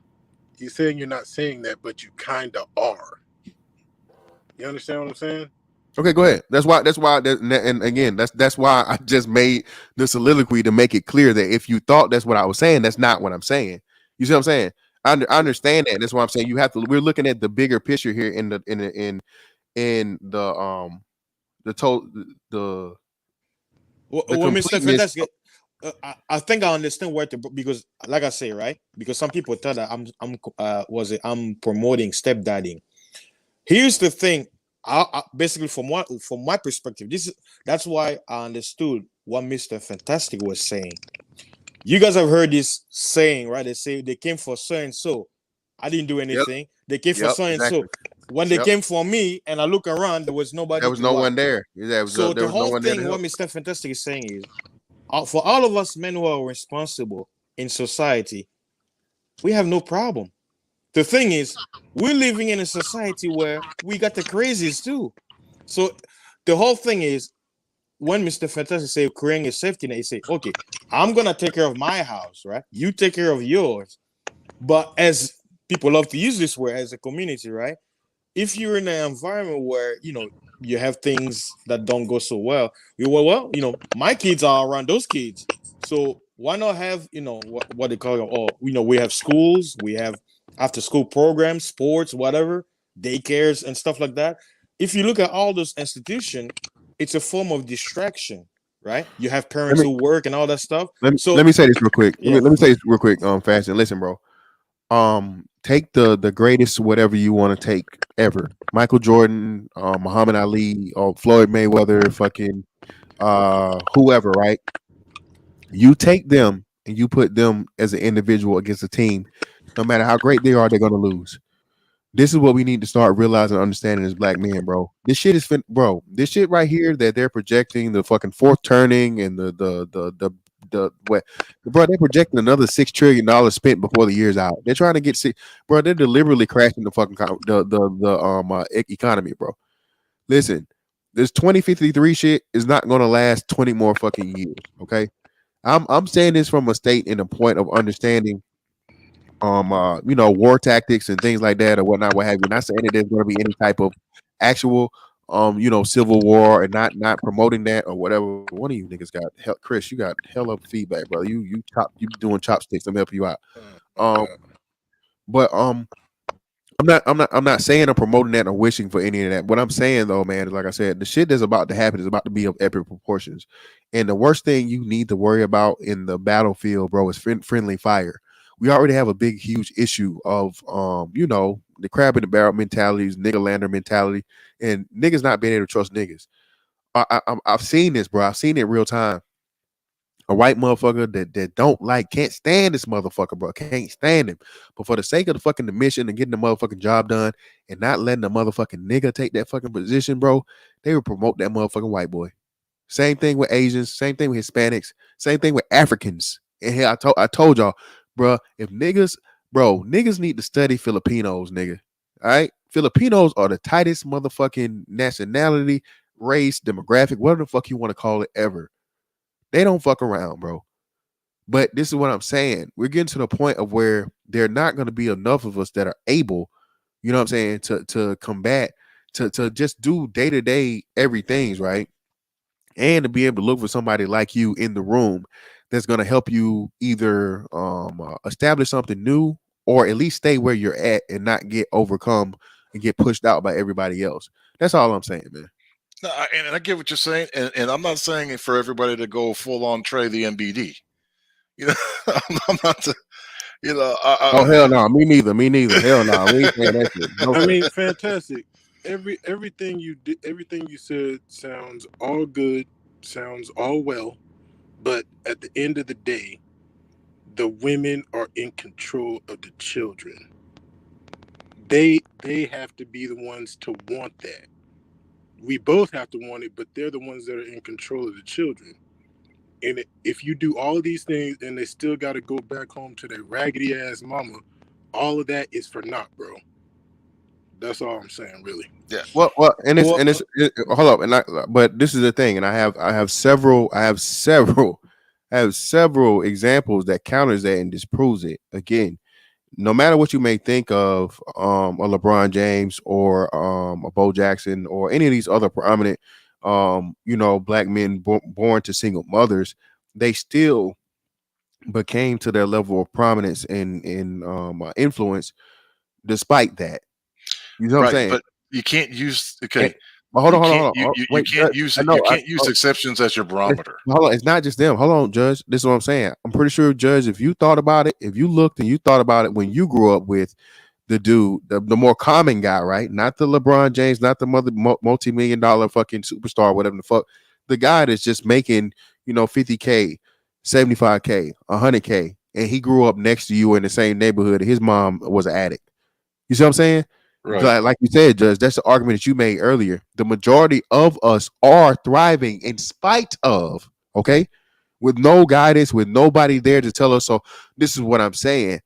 You're saying you're not saying that, but you kind of are. You understand what I'm saying? Okay, go ahead. And again, that's why I just made the soliloquy to make it clear that if you thought that's what I was saying, that's not what I'm saying. You see what I'm saying? I understand that. That's why I'm saying you have to. We're looking at the bigger picture here in the to the well, the Mr. completeness. Fantastic. I think I understand where to, because like I say, right? Because some people thought that I'm promoting stepdadding. Here's the thing. Basically from my perspective, that's why I understood what Mr. Fantastic was saying. You guys have heard this saying, right? They say they came for so and so. I didn't do Yep. anything. They came for Yep. so and so. Exactly. When they Yep. came for me and I look around, there was There nobody was to no what. one there. So There the was no whole one there to thing, what help. Mr. Fantastic is saying is, for all of us men who are responsible in society, we have no problem. The thing is, we're living in a society where we got the crazies too. So the whole thing is, when Mr. Fantastic say creating a safety net, he say, okay, I'm gonna take care of my house, right? You take care of yours. But as people love to use this word as a community, right? If you're in an environment where you have things that don't go so well, my kids are around those kids, so why not have what they call it, or we have schools, we have after school programs, sports, whatever, daycares and stuff like that. If you look at all those institutions, it's a form of distraction, right? You have Let parents me who work and all that stuff. let So me say this real quick. yeah. Let me say this real quick. Fast and listen, bro. Take the greatest whatever you want to take ever. Michael Jordan, Muhammad Ali, or Floyd Mayweather, fucking whoever, right? You take them and you put them as an individual against a team, no matter how great they are, they're gonna lose. This is what we need to start realizing and understanding as black men, bro. This shit is bro. This shit right here that they're projecting, the fucking fourth turning and the what, bro, they're projecting another $6 trillion spent before the year's out. They're trying to get sick, bro. They're deliberately crashing the fucking economy, bro. Listen, this 2053 shit is not gonna last 20 more fucking years. Okay, I'm saying this from a state and a point of understanding war tactics and things like that or whatnot, what have you. Not saying that there's going to be any type of actual civil war, and not promoting that or whatever. One of you niggas got Chris, you got hell up feedback, bro. You doing chopsticks. I'm helping you out. My um bad. but I'm not saying I'm promoting that or wishing for any of that. What I'm saying though, man, is like I said, the shit that's about to happen is about to be of epic proportions. And the worst thing you need to worry about in the battlefield, bro, is friendly fire. We already have a big, huge issue of, the crab in the barrel mentalities, nigga lander mentality, and niggas not being able to trust niggas. I've seen this, bro. I've seen it real time. A white motherfucker that don't like, can't stand this motherfucker, bro. Can't stand him. But for the sake of the fucking the mission and getting the motherfucking job done and not letting the motherfucking nigga take that fucking position, bro, they would promote that motherfucking white boy. Same thing with Asians, same thing with Hispanics, same thing with Africans. And here I told y'all, bro, if niggas need to study Filipinos, nigga. All right? Filipinos are the tightest motherfucking nationality, race, demographic, whatever the fuck you want to call it ever. They don't fuck around, bro. But this is what I'm saying. We're getting to the point of where there are not going to be enough of us that are able, you know what I'm saying, to combat, to just do day-to-day everythings, right? And to be able to look for somebody like you in the room that's going to help you either establish something new or at least stay where you're at and not get overcome and get pushed out by everybody else. That's all I'm saying, man. No, and I get what you're saying, and I'm not saying it for everybody to go full on Trey the MBD. You know, I'm not. Oh hell no, me neither. Hell no, we ain't saying that shit. No, I mean, fantastic. Everything you did, everything you said sounds all good, sounds all well, but at the end of the day, the women are in control of the children. They have to be the ones to want that. We both have to want it, but they're the ones that are in control of the children. And if you do all of these things and they still got to go back home to their raggedy ass mama, all of that is for naught, bro. That's all I'm saying, really. Yeah. Well, hold up, but this is the thing, and I have several examples that counters that and disproves it. Again, no matter what you may think of a LeBron James or a Bo Jackson or any of these other prominent black men born to single mothers, they still became to their level of prominence and influence despite that. You know what I'm Right, saying? but you can't use okay. But hold You on, hold on, can't hold on. you Wait, can't Judge, use I it. know. You can't use exceptions as your barometer. Hold on, it's not just them. Hold on, Judge. This is what I'm saying. I'm pretty sure, Judge, if you thought about it, if you looked and you thought about it when you grew up with the dude, the more common guy, right? Not the LeBron James, not the multi-million dollar fucking superstar, whatever the fuck. The guy that's just making, 50K, 75K, 100K, and he grew up next to you in the same neighborhood. His mom was an addict. You see what I'm saying? Right. Like you said, Judge, that's the argument that you made earlier. The majority of us are thriving in spite of, okay, with no guidance, with nobody there to tell us. So this is what I'm saying.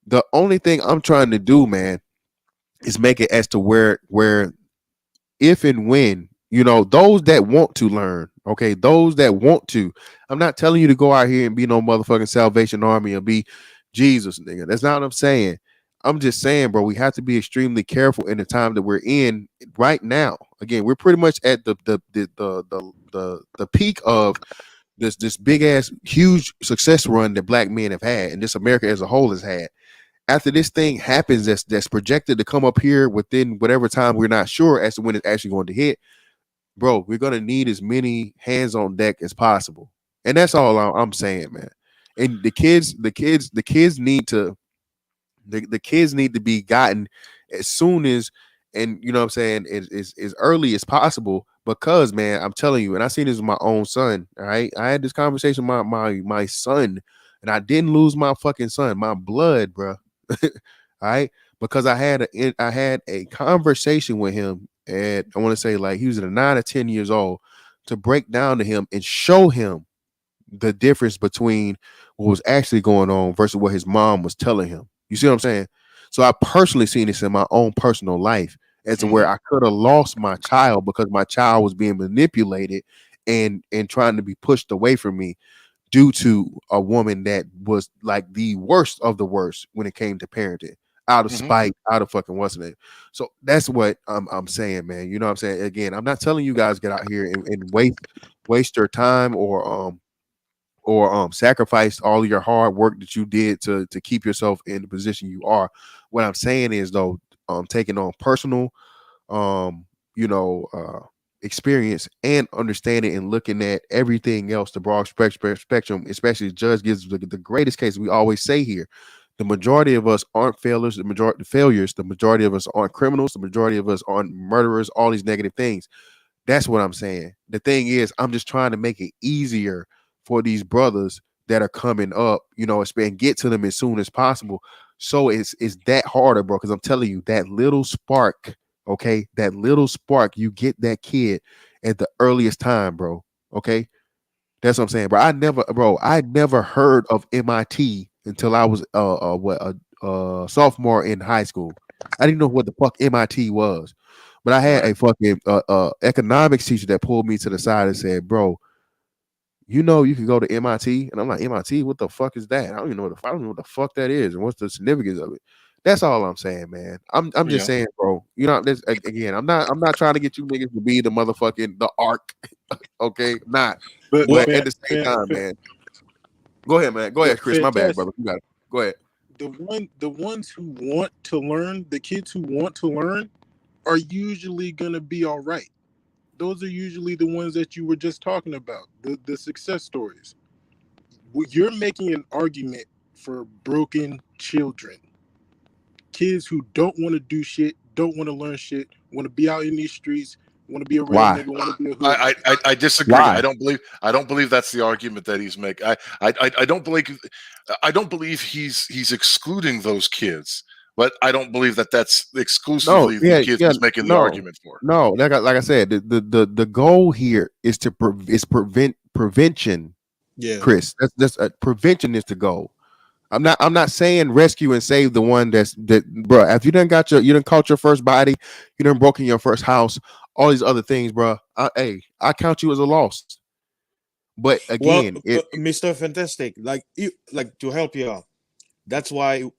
The only thing I'm trying to do, man, is make it as to where if and when, those that want to learn, okay, those that want to. I'm not telling you to go out here and be no motherfucking Salvation Army or be Jesus, nigga. That's not what I'm saying. I'm just saying, bro, we have to be extremely careful in the time that we're in right now. Again, we're pretty much at the peak of this big ass huge success run that black men have had and this America as a whole has had. After this thing happens that's projected to come up here within whatever time, we're not sure as to when it's actually going to hit, bro, we're going to need as many hands on deck as possible. And that's all I'm saying, man. And the kids need to the kids need to be gotten as soon as, and you know what I'm saying, as early as possible, because man, I'm telling you, and I seen this with my own son. All right, I had this conversation with my son, and I didn't lose my fucking son, my blood, bro. All right, because I had a conversation with him at, I want to say, like he was at 9 or 10 years old, to break down to him and show him the difference between what was actually going on versus what his mom was telling him. You see what I'm saying? So I personally seen this in my own personal life as to where I could have lost my child because my child was being manipulated and trying to be pushed away from me due to a woman that was like the worst of the worst when it came to parenting, out of spite, out of fucking what's it. So that's what I'm saying, man. You know what I'm saying? Again, I'm not telling you guys get out here and waste your time or sacrifice all your hard work that you did to keep yourself in the position you are. What I'm saying is, though, taking on personal you know, experience and understanding and looking at everything else, the broad spectrum, especially Judge gives the greatest case. We always say here, the majority of us aren't failures, the majority of us aren't criminals, the majority of us aren't murderers, all these negative things. That's what I'm saying. The thing is, I'm just trying to make it easier for these brothers that are coming up, you know, and get to them as soon as possible. So it's that harder, bro. Because I'm telling you, that little spark, okay, that little spark, you get that kid at the earliest time, bro. Okay, that's what I'm saying, bro. I never heard of MIT until I was sophomore in high school. I didn't know what the fuck MIT was, but I had Right. a fucking economics teacher that pulled me to the side and said, "Bro, you know you can go to MIT," and I'm like, "MIT? What the fuck is that? I don't know what the fuck that is, and what's the significance of it." That's all I'm saying, man. I'm just Yeah. saying, bro. You know, this again. I'm not trying to get you niggas to be the motherfucking the arc. Okay, not. But Well, But at the same time, man. Go ahead, man. Go ahead, Chris. My bad, fantastic. brother. You got it. Go ahead. The ones who want to learn, the kids who want to learn, are usually gonna be all right. Those are usually the ones that you were just talking about, the success stories. You're making an argument for broken children, kids who don't want to do shit, don't want to learn shit, want to be out in these streets, want to be a real Why? nigga, want to be a hood I, nigga. I disagree. Why? I don't believe that's the argument that he's making. I don't believe he's excluding those kids, but I don't believe that that's No, exclusively the yeah, kids yeah, he's making the no, argument for. no. Like I said, the goal here is to prevent prevention, yeah. Chris. That's prevention is the goal. I'm not saying rescue and save the one that, bro. If you done caught your first body, you done broken your first house, all these other things, bro. I count you as a loss. But Well, again, Mr. Fantastic, like to help you out. That's why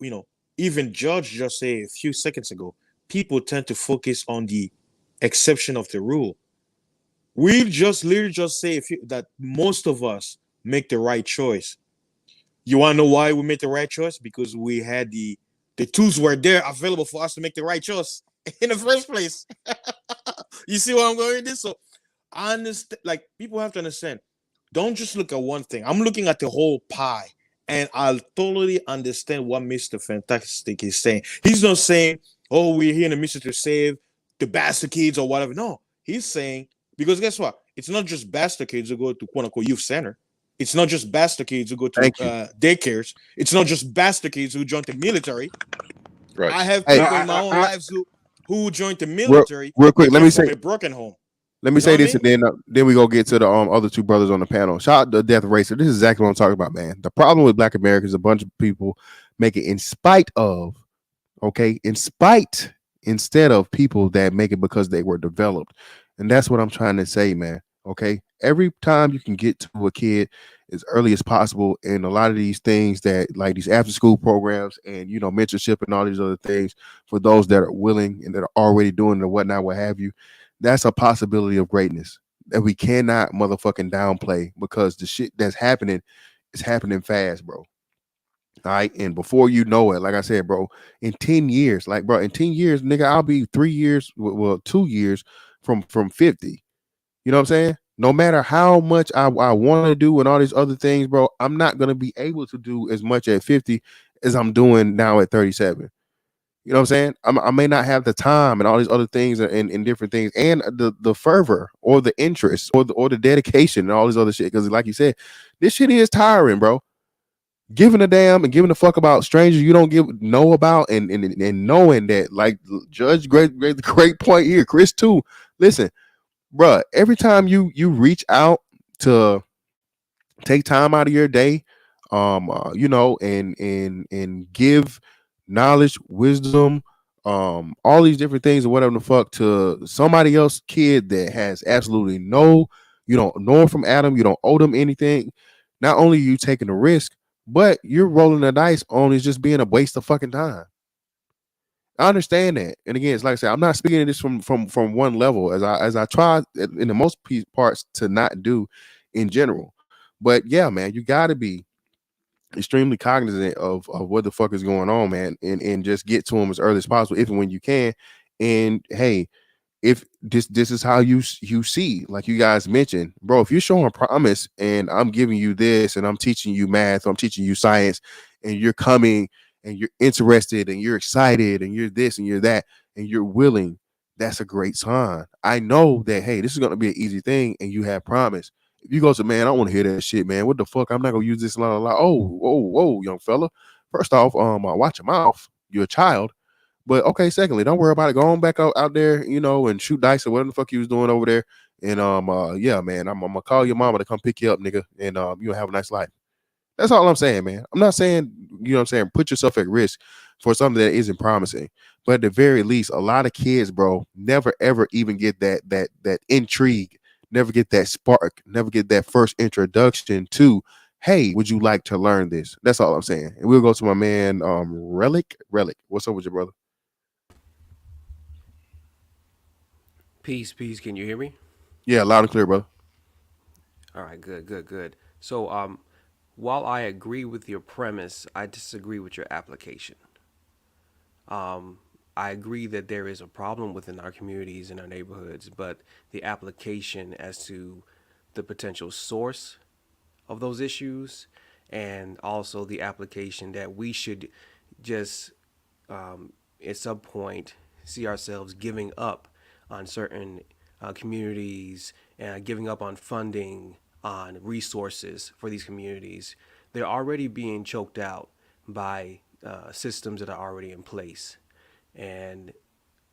even Judge just said a few seconds ago, people tend to focus on the exception of the rule. We just literally just say that most of us make the right choice. You want to know why we made the right choice? Because we had the tools were there available for us to make the right choice in the first place. You see where I'm going with this? So I understand. Like people have to understand. Don't just look at one thing. I'm looking at the whole pie, and I'll totally understand what Mr. Fantastic is saying. He's not saying, "Oh, we're here in the mission to save the bastard kids or whatever." No, he's saying because guess what? It's not just bastard kids who go to quote unquote youth center. It's not just bastard kids who go to thank you. daycares. It's not just bastard kids who join the military. Right. I have Hey, people in my own lives who joined the real, military. real They quick, came from a broken home. let me You know say what I this, mean? and then we go get to the other two brothers on the panel. Shout out to Death Racer. This is exactly what I'm talking about, man. The problem with Black America is a bunch of people make it in spite of, okay, in spite instead of people that make it because they were developed, and that's what I'm trying to say, man. Okay, every time you can get to a kid as early as possible, and a lot of these things that like these after school programs and mentorship and all these other things for those that are willing and that are already doing it or whatnot, what have you, that's a possibility of greatness that we cannot motherfucking downplay because the shit that's happening is happening fast, bro. All right. And before you know it, like I said, bro, in 10 years, in 10 years, nigga, I'll be 3 years, well, 2 years from 50. You know what I'm saying? No matter how much I want to do and all these other things, bro, I'm not going to be able to do as much at 50 as I'm doing now at 37. You know what I'm saying? I may not have the time and all these other things and different things and the fervor or the interest or the dedication and all this other shit. Because like you said, this shit is tiring, bro. Giving a damn and giving a fuck about strangers you don't know about and knowing that, like Judge great point here, Chris too. Listen, bruh, every time you reach out to take time out of your day, and give knowledge, wisdom, all these different things or whatever the fuck to somebody else kid that has absolutely you don't know him from Adam, you don't owe them anything. Not only are you taking a risk, but you're rolling the dice on is just being a waste of fucking time. I understand that, and again, it's like I said, I'm not speaking to this from one level as I try in the most parts to not do in general. But yeah, man, you got to be extremely cognizant of what the fuck is going on, man, and just get to them as early as possible, if and when you can. And hey, if this is how you see, like you guys mentioned, bro, if you're showing promise and I'm giving you this and I'm teaching you math, I'm teaching you science, and you're coming and you're interested and you're excited and you're this and you're that and you're willing, that's a great sign. I know that, hey, this is going to be an easy thing and you have promise. If you go to, man, I want to hear that shit, man, what the fuck, I'm not gonna use this, oh, whoa, young fella, first off, watch your mouth, you're a child. But okay, secondly, don't worry about it. Go on back out there, and shoot dice or whatever the fuck you was doing over there. And yeah, man, I'm gonna call your mama to come pick you up, nigga, and you'll have a nice life. That's all I'm saying, man. I'm not saying, what I'm saying, put yourself at risk for something that isn't promising. But at the very least, a lot of kids, bro, never ever even get that intrigue, never get that spark, never get that first introduction to, hey, would you like to learn this? That's all I'm saying. And we'll go to my man, Relic. Relic, what's up with your brother? Peace, peace. Can you hear me? Yeah, loud and clear, brother. All right, good, good, good. So, while I agree with your premise, I disagree with your application. Um, I agree that there is a problem within our communities and our neighborhoods, but the application as to the potential source of those issues and also the application that we should just at some point see ourselves giving up on certain communities and giving up on funding, on resources for these communities. They're already being choked out by systems that are already in place. And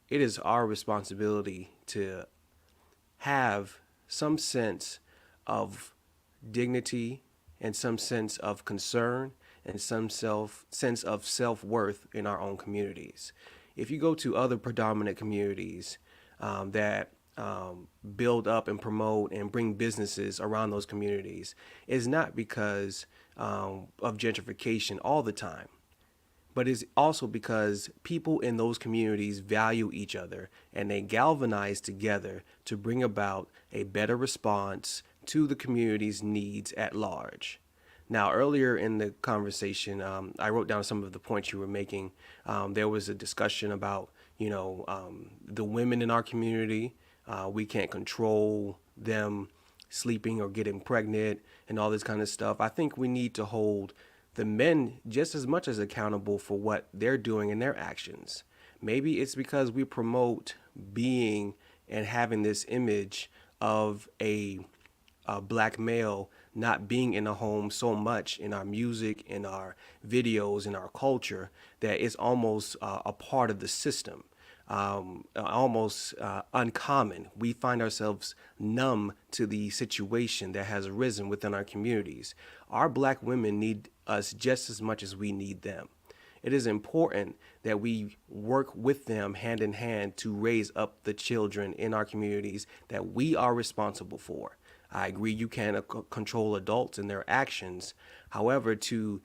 it is our responsibility to have some sense of dignity and some sense of concern and some sense of self-worth in our own communities. If you go to other predominant communities that build up and promote and bring businesses around those communities, it's not because of gentrification all the time, but it's also because people in those communities value each other and they galvanize together to bring about a better response to the community's needs at large. Now, earlier in the conversation, I wrote down some of the points you were making. There was a discussion about, the women in our community. We can't control them sleeping or getting pregnant and all this kind of stuff. I think we need to hold the men just as much as accountable for what they're doing and their actions. Maybe it's because we promote being and having this image of a black male not being in a home so much in our music, in our videos, in our culture, that it's almost a part of the system, almost uncommon. We find ourselves numb to the situation that has arisen within our communities. Our black women need us just as much as we need them. It is important that we work with them hand in hand to raise up the children in our communities that we are responsible for. I agree you can't control adults and their actions. However, to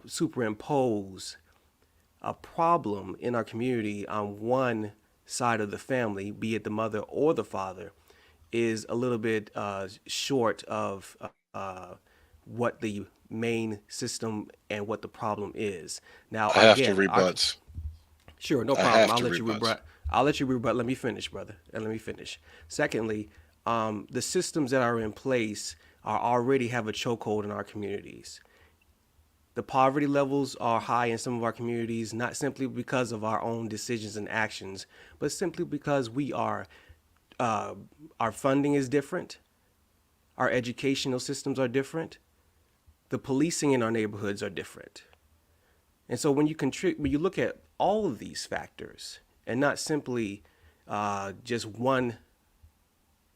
superimpose a problem in our community on one side of the family, be it the mother or the father, is a little bit short of what the main system and what the problem is. Now, I have to again, rebut. sure, no I problem. have I'll to let you rebut. rebut. I'll let you rebut. Let me finish, brother, and let me finish. Secondly, the systems that are in place are already have a chokehold in our communities. The poverty levels are high in some of our communities, not simply because of our own decisions and actions, but simply because uh, our funding is different, our educational systems are different, the policing in our neighborhoods are different. And so when you look at all of these factors and not simply just one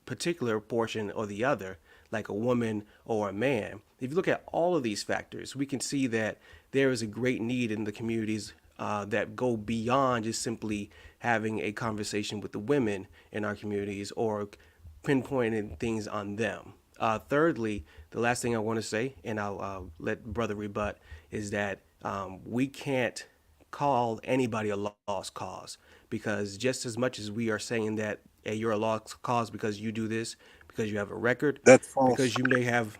particular portion or the other, like a woman or a man, if you look at all of these factors, we can see that there is a great need in the communities that go beyond just simply having a conversation with the women in our communities or pinpointing things on them. Thirdly, the last thing I want to say, and I'll let Brother rebut, is that we can't call anybody a lost cause, because just as much as we are saying that, hey, you're a lost cause because you do this, because you have a record, That's false. because you may have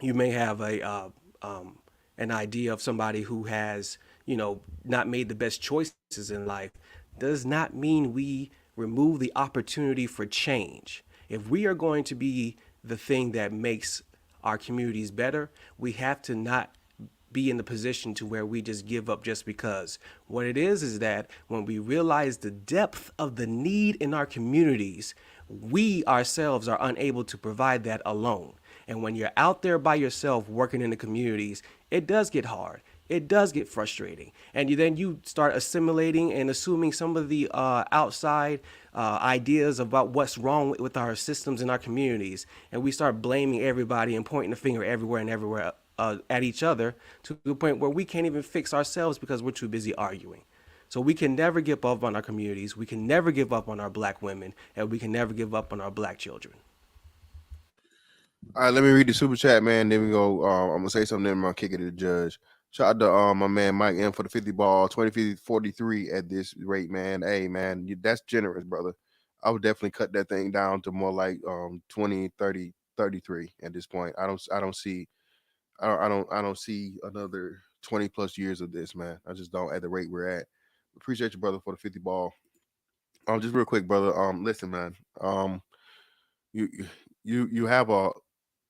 You may have an idea of somebody who has, not made the best choices in life. Does not mean we remove the opportunity for change. If we are going to be the thing that makes our communities better, we have to not be in the position to where we just give up just because. What it is that when we realize the depth of the need in our communities, we ourselves are unable to provide that alone. And when you're out there by yourself working in the communities, it does get hard. It does get frustrating. And then you start assimilating and assuming some of the outside ideas about what's wrong with our systems in our communities. And we start blaming everybody and pointing the finger everywhere and everywhere at each other to the point where we can't even fix ourselves because we're too busy arguing. So we can never give up on our communities. We can never give up on our black women, and we can never give up on our black children. All right, let me read the super chat, man. Then we go. I'm gonna say something. Then I'm gonna kick it to the judge. Shout out to my man Mike M for the 50 ball, 20, 43 at this rate, man. Hey, man, that's generous, brother. I would definitely cut that thing down to more like 20, 30, 33 at this point. I don't see another 20 plus years of this, man. I just don't at the rate we're at. Appreciate you, brother, for the 50 ball. Just real quick, brother. Listen, man. You you have a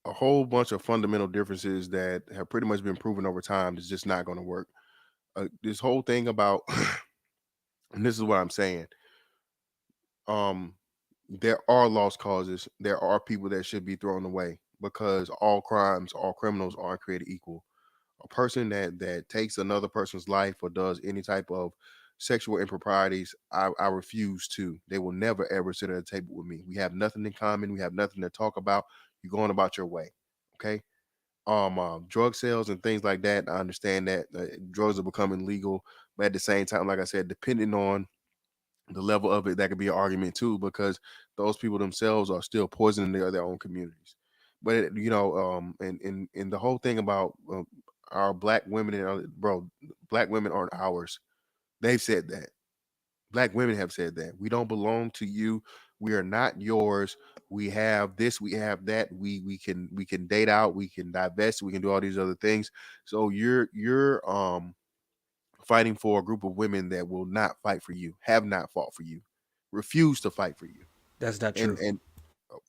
whole bunch of fundamental differences that have pretty much been proven over time. It's just not going to work. This whole thing about, and this is what I'm saying. Um, there are lost causes. There are people that should be thrown away because all crimes, all criminals aren't created equal. A person that takes another person's life or does any type of sexual improprieties, I refuse to. They will never ever sit at a table with me. We have nothing in common. We have nothing to talk about. You're going about your way. Okay. Drug sales and things like that. I understand that drugs are becoming legal, but at the same time, like I said, depending on the level of it, that could be an argument too, because those people themselves are still poisoning their own communities. But and the whole thing about our black women, and bro, black women aren't ours. They've said that. Black women have said that we don't belong to you. We are not yours. We have this. We have that. We can date out. We can divest. We can do all these other things. So you're fighting for a group of women that will not fight for you. Have not fought for you. Refuse to fight for you. That's not And true.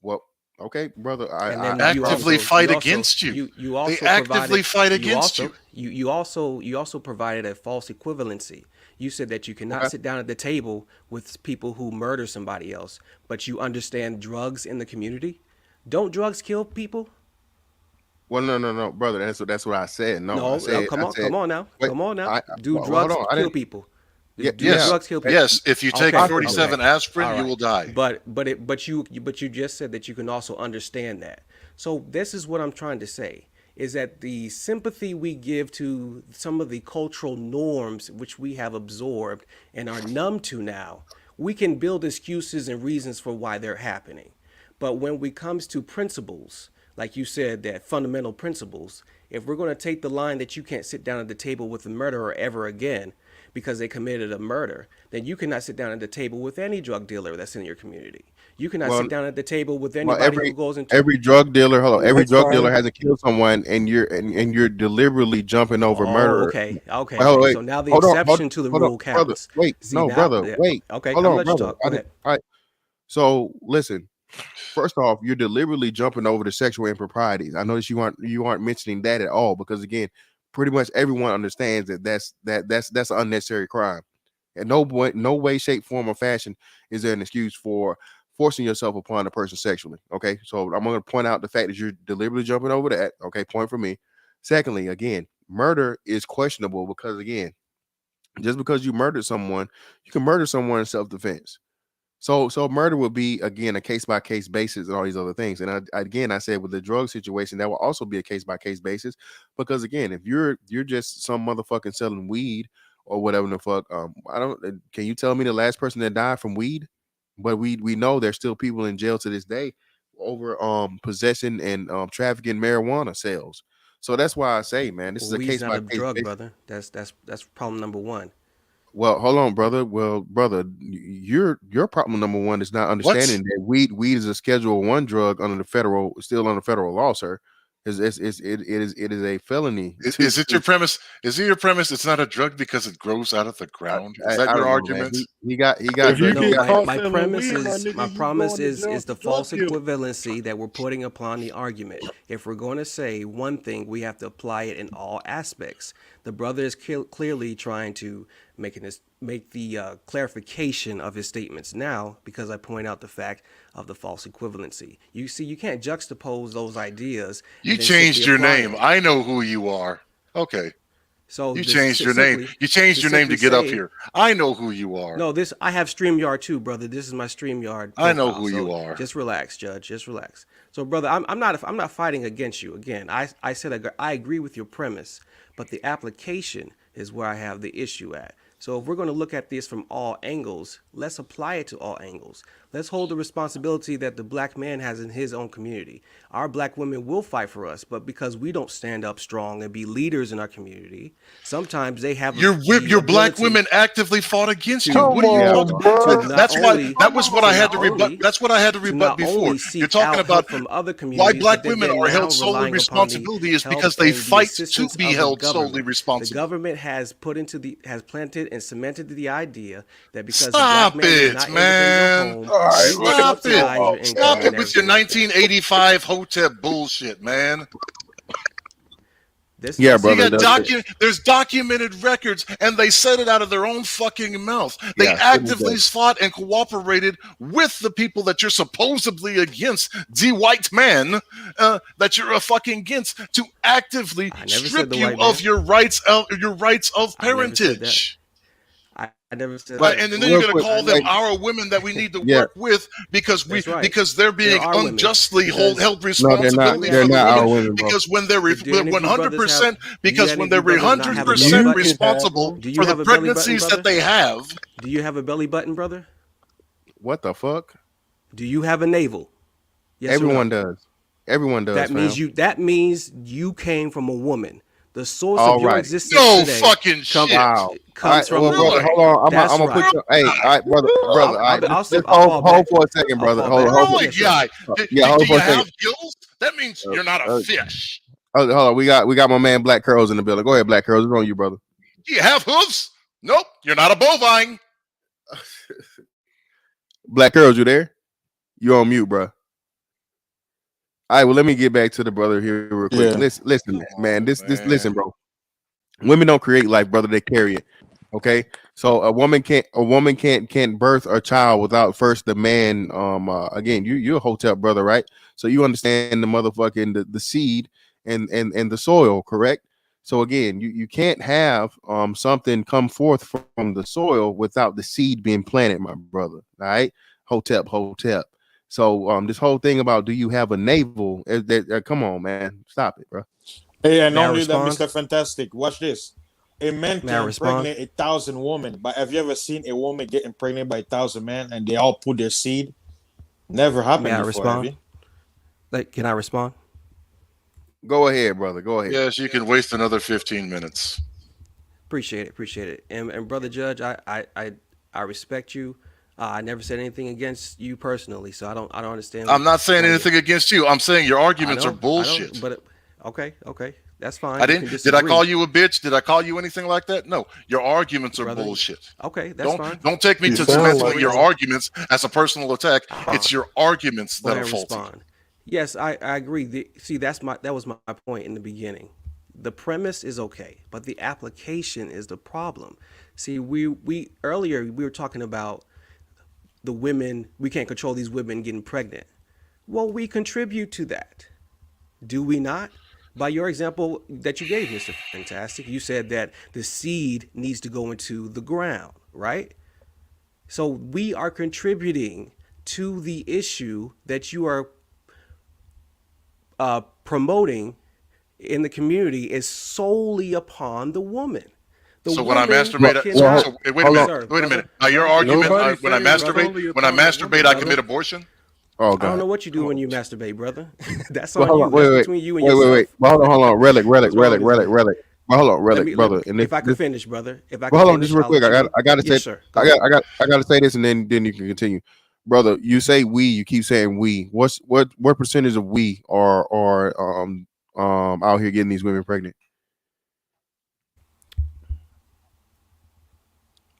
well, okay, brother. And then you Actively also fight against you. you They also actively provided fight you against also you. you also provided a false equivalency. You said that you cannot Okay. sit down at the table with people who murder somebody else, but you understand drugs in the community. Don't drugs kill people? Well, no, brother. That's what I said. No, No, come I on, said. come on now, Wait. come on now. Do Well, hold drugs on. I kill didn't. people? Yeah, Do yeah. drugs kill people? Yes, if you take Okay, Possibly. okay, 47 aspirin, all you right. will die. But you just said that you can also understand that. So this is what I'm trying to say is that the sympathy we give to some of the cultural norms which we have absorbed and are numb to now, we can build excuses and reasons for why they're happening. But when it comes to principles, like you said, that fundamental principles, if we're going to take the line that you can't sit down at the table with a murderer ever again because they committed a murder, then you cannot sit down at the table with any drug dealer that's in your community. You cannot Well, sit down at the table with well, anybody who goes into. every drug dealer, hold on, every Wait drug for dealer him. hasn't killed someone, and you're deliberately jumping over Oh, murderer. okay, okay, Wait, hold on, okay. wait, So now the hold on, exception to the hold on, rule brother. counts. Wait, See no, now, brother, yeah, wait, okay, I'm hold gonna on, let you brother. talk. Go ahead. All right. So listen. First off, you're deliberately jumping over the sexual improprieties. I notice you aren't mentioning that at all because again, pretty much everyone understands that that's an unnecessary crime. And no way, shape, form, or fashion is there an excuse for forcing yourself upon a person sexually. Okay, so I'm going to point out the fact that you're deliberately jumping over that. Okay, point for me. Secondly, again, murder is questionable because again, just because you murdered someone, you can murder someone in self-defense. So murder will be again a case by case basis and all these other things. And I said with the drug situation, that will also be a case by case basis because again, if you're just some motherfucking selling weed or whatever the fuck, I don't. Can you tell me the last person that died from weed? But we know there's still people in jail to this day over possession and trafficking marijuana sales. So that's why I say, man, this Well, is a weed's case not by a case drug, basis. brother. That's problem number one. Well, hold on, brother. Well, brother, your problem number one is not What? understanding that weed is a Schedule 1 drug under the federal, still under federal law, sir. It is a felony. Is it your premise? Is it your premise? It's not a drug because it grows out of the ground. Is that I your don't know, man. argument? He got If you he No, get got caught my selling premise weed, my is nigga, my you promise going to is jail the for false drug use. equivalency that we're putting upon the argument. If we're going to say one thing, we have to apply it in all aspects. The brother is clearly trying to make the clarification of his statements now, because I point out the fact of the false equivalency. You see, you can't juxtapose those ideas You and then simply changed your apply name. them. I know who you are. Okay. So You this changed your name. simply You changed to your name to simply get up say, here. I know who you are. no, this I have StreamYard too, brother. This is my StreamYard I know profile. who you So are. just relax, Judge. Just relax. So, brother, I'm not fighting against you. Again, I said I agree with your premise, but the application is where I have the issue at. So if we're going to look at this from all angles, let's apply it to all angles. Let's hold the responsibility that the black man has in his own community. Our black women will fight for us, but because we don't stand up strong and be leaders in our community, sometimes they have Your the black ability women actively fought against you. to What are you yeah, talking bro. to about? not That's why only that was what to I had not to rebut. only That's what I had to to rebut not before. only You're seek talking out about help from other why communities, black but women then are now held solely relying upon the responsibility is help because they and the fight to assistance be of the held solely government. The responsible. government has planted and cemented the idea that because the black Stop man is it, not in your man. home, All right, you will Stop it. subsidize your Stop income it and with your everything like that. 1985 Hotep bullshit, man. This Yeah, this You brother. got there's documented records, and they said it out of their own fucking mouth. They Yeah, actively fought and cooperated with the people that you're supposedly against, the white man, that you're fucking against, to actively I never said strip the you white of man. your rights of I never said that. parentage. I never said But Right, that. and then you're real going to quick, call I them never. our women that we need to yeah, work with because That's right. they're There being are women unjustly because held no, they're not. let me responsibility ask They're for you the not this our women question. women, bro. because when they're Do any of you brothers have? 100% Do because any when of they're you brothers not have a belly 100% you button? can have responsible them. Do you for the have a belly button, pregnancies that brother? they have. Do you have a belly button, brother? What the fuck? Do you have a navel? Yes or Everyone no? does. Everyone does, That means fam. you. That means you came from a woman. The source of All your righty. existence No today fucking come shit. Wow. All comes right. from Well, a brother, woman. Really? hold on. That's I'm gonna put right. you. Hey, all right, brother, I'll, all right. I'll, Let's I'll fall hold back. for a second, I'll brother. fall Hold, back. hold for. Really, Yes, sir. guy? Yeah, Do hold for you a second. have gills? That means Uh, you're not a uh, fish. hold on. We got my man Black Curls in the building. Go ahead, Black Curls. It's on you, brother. Do you have hooves? Nope, you're not a bovine. Black Curls, you there? You on mute, bro. All right. Well, let me get back to the brother here real quick. Yeah. Listen, Come man. on, This. man. Listen, bro. Women don't create life, brother. They carry it. Okay. So a woman can't birth a child without first the man. Again, you're a hotel brother, right? So you understand the motherfucking the seed and the soil, correct? So again, you can't have something come forth from the soil without the seed being planted, my brother. All right. Hotep. So this whole thing about do you have a navel? Come on, man. Stop it, bro. Hey, and May I not only that, respond? Mr. Fantastic, watch this. A man May I can respond? impregnate 1,000 women, but have you ever seen a woman get impregnated by 1,000 men and they all put their seed? Never May happened I before, have respond? you? Like, can I respond? Go ahead, brother. Go ahead. Yes, you can waste another 15 minutes. Appreciate it. And brother Judge, I respect you. I never said anything against you personally, so I don't understand. I'm not saying why you. anything against you. I'm saying your I arguments are know, bullshit. but okay, that's fine. I You can didn't. Did I disagree, call you a bitch? Did I call you anything like that? No. Your arguments are brother. bullshit. Okay, that's fine. Don't take me You to sound dismantling like your one. arguments as a personal attack. It's your arguments Go that ahead are and faulty. respond. Yes, I agree. See, that was my point in the beginning. The premise is okay, but the application is the problem. See, we earlier we were talking about the women. We can't control these women getting pregnant. Well, we contribute to that, do we not? By your example that you gave, Mr. Fantastic, you said that the seed needs to go into the ground, right? So we are contributing to the issue that you are promoting in the community is solely upon the woman. The So when I woman masturbate, cannot. so wait a minute. Sir, Wait a minute. brother, Now your brother, argument, Nobody when I said it's masturbate, solely when I upon the masturbate, woman, I brother. commit abortion. Oh I don't God. know what you do when you masturbate, brother. That's Well, on hold you. on. That's Wait. between you and Wait. yourself. Well, hold on. Relic. What's wrong, Israel? Well, hold on, Let relic, me, brother. And if I could this, finish, brother. If I well, could hold on, just finish, real I'll quick. let you go. I gotta say, Yes, sir. Go ahead. I gotta say this, and then you can continue, brother. You say we. You keep saying we. What percentage of we out here getting these women pregnant?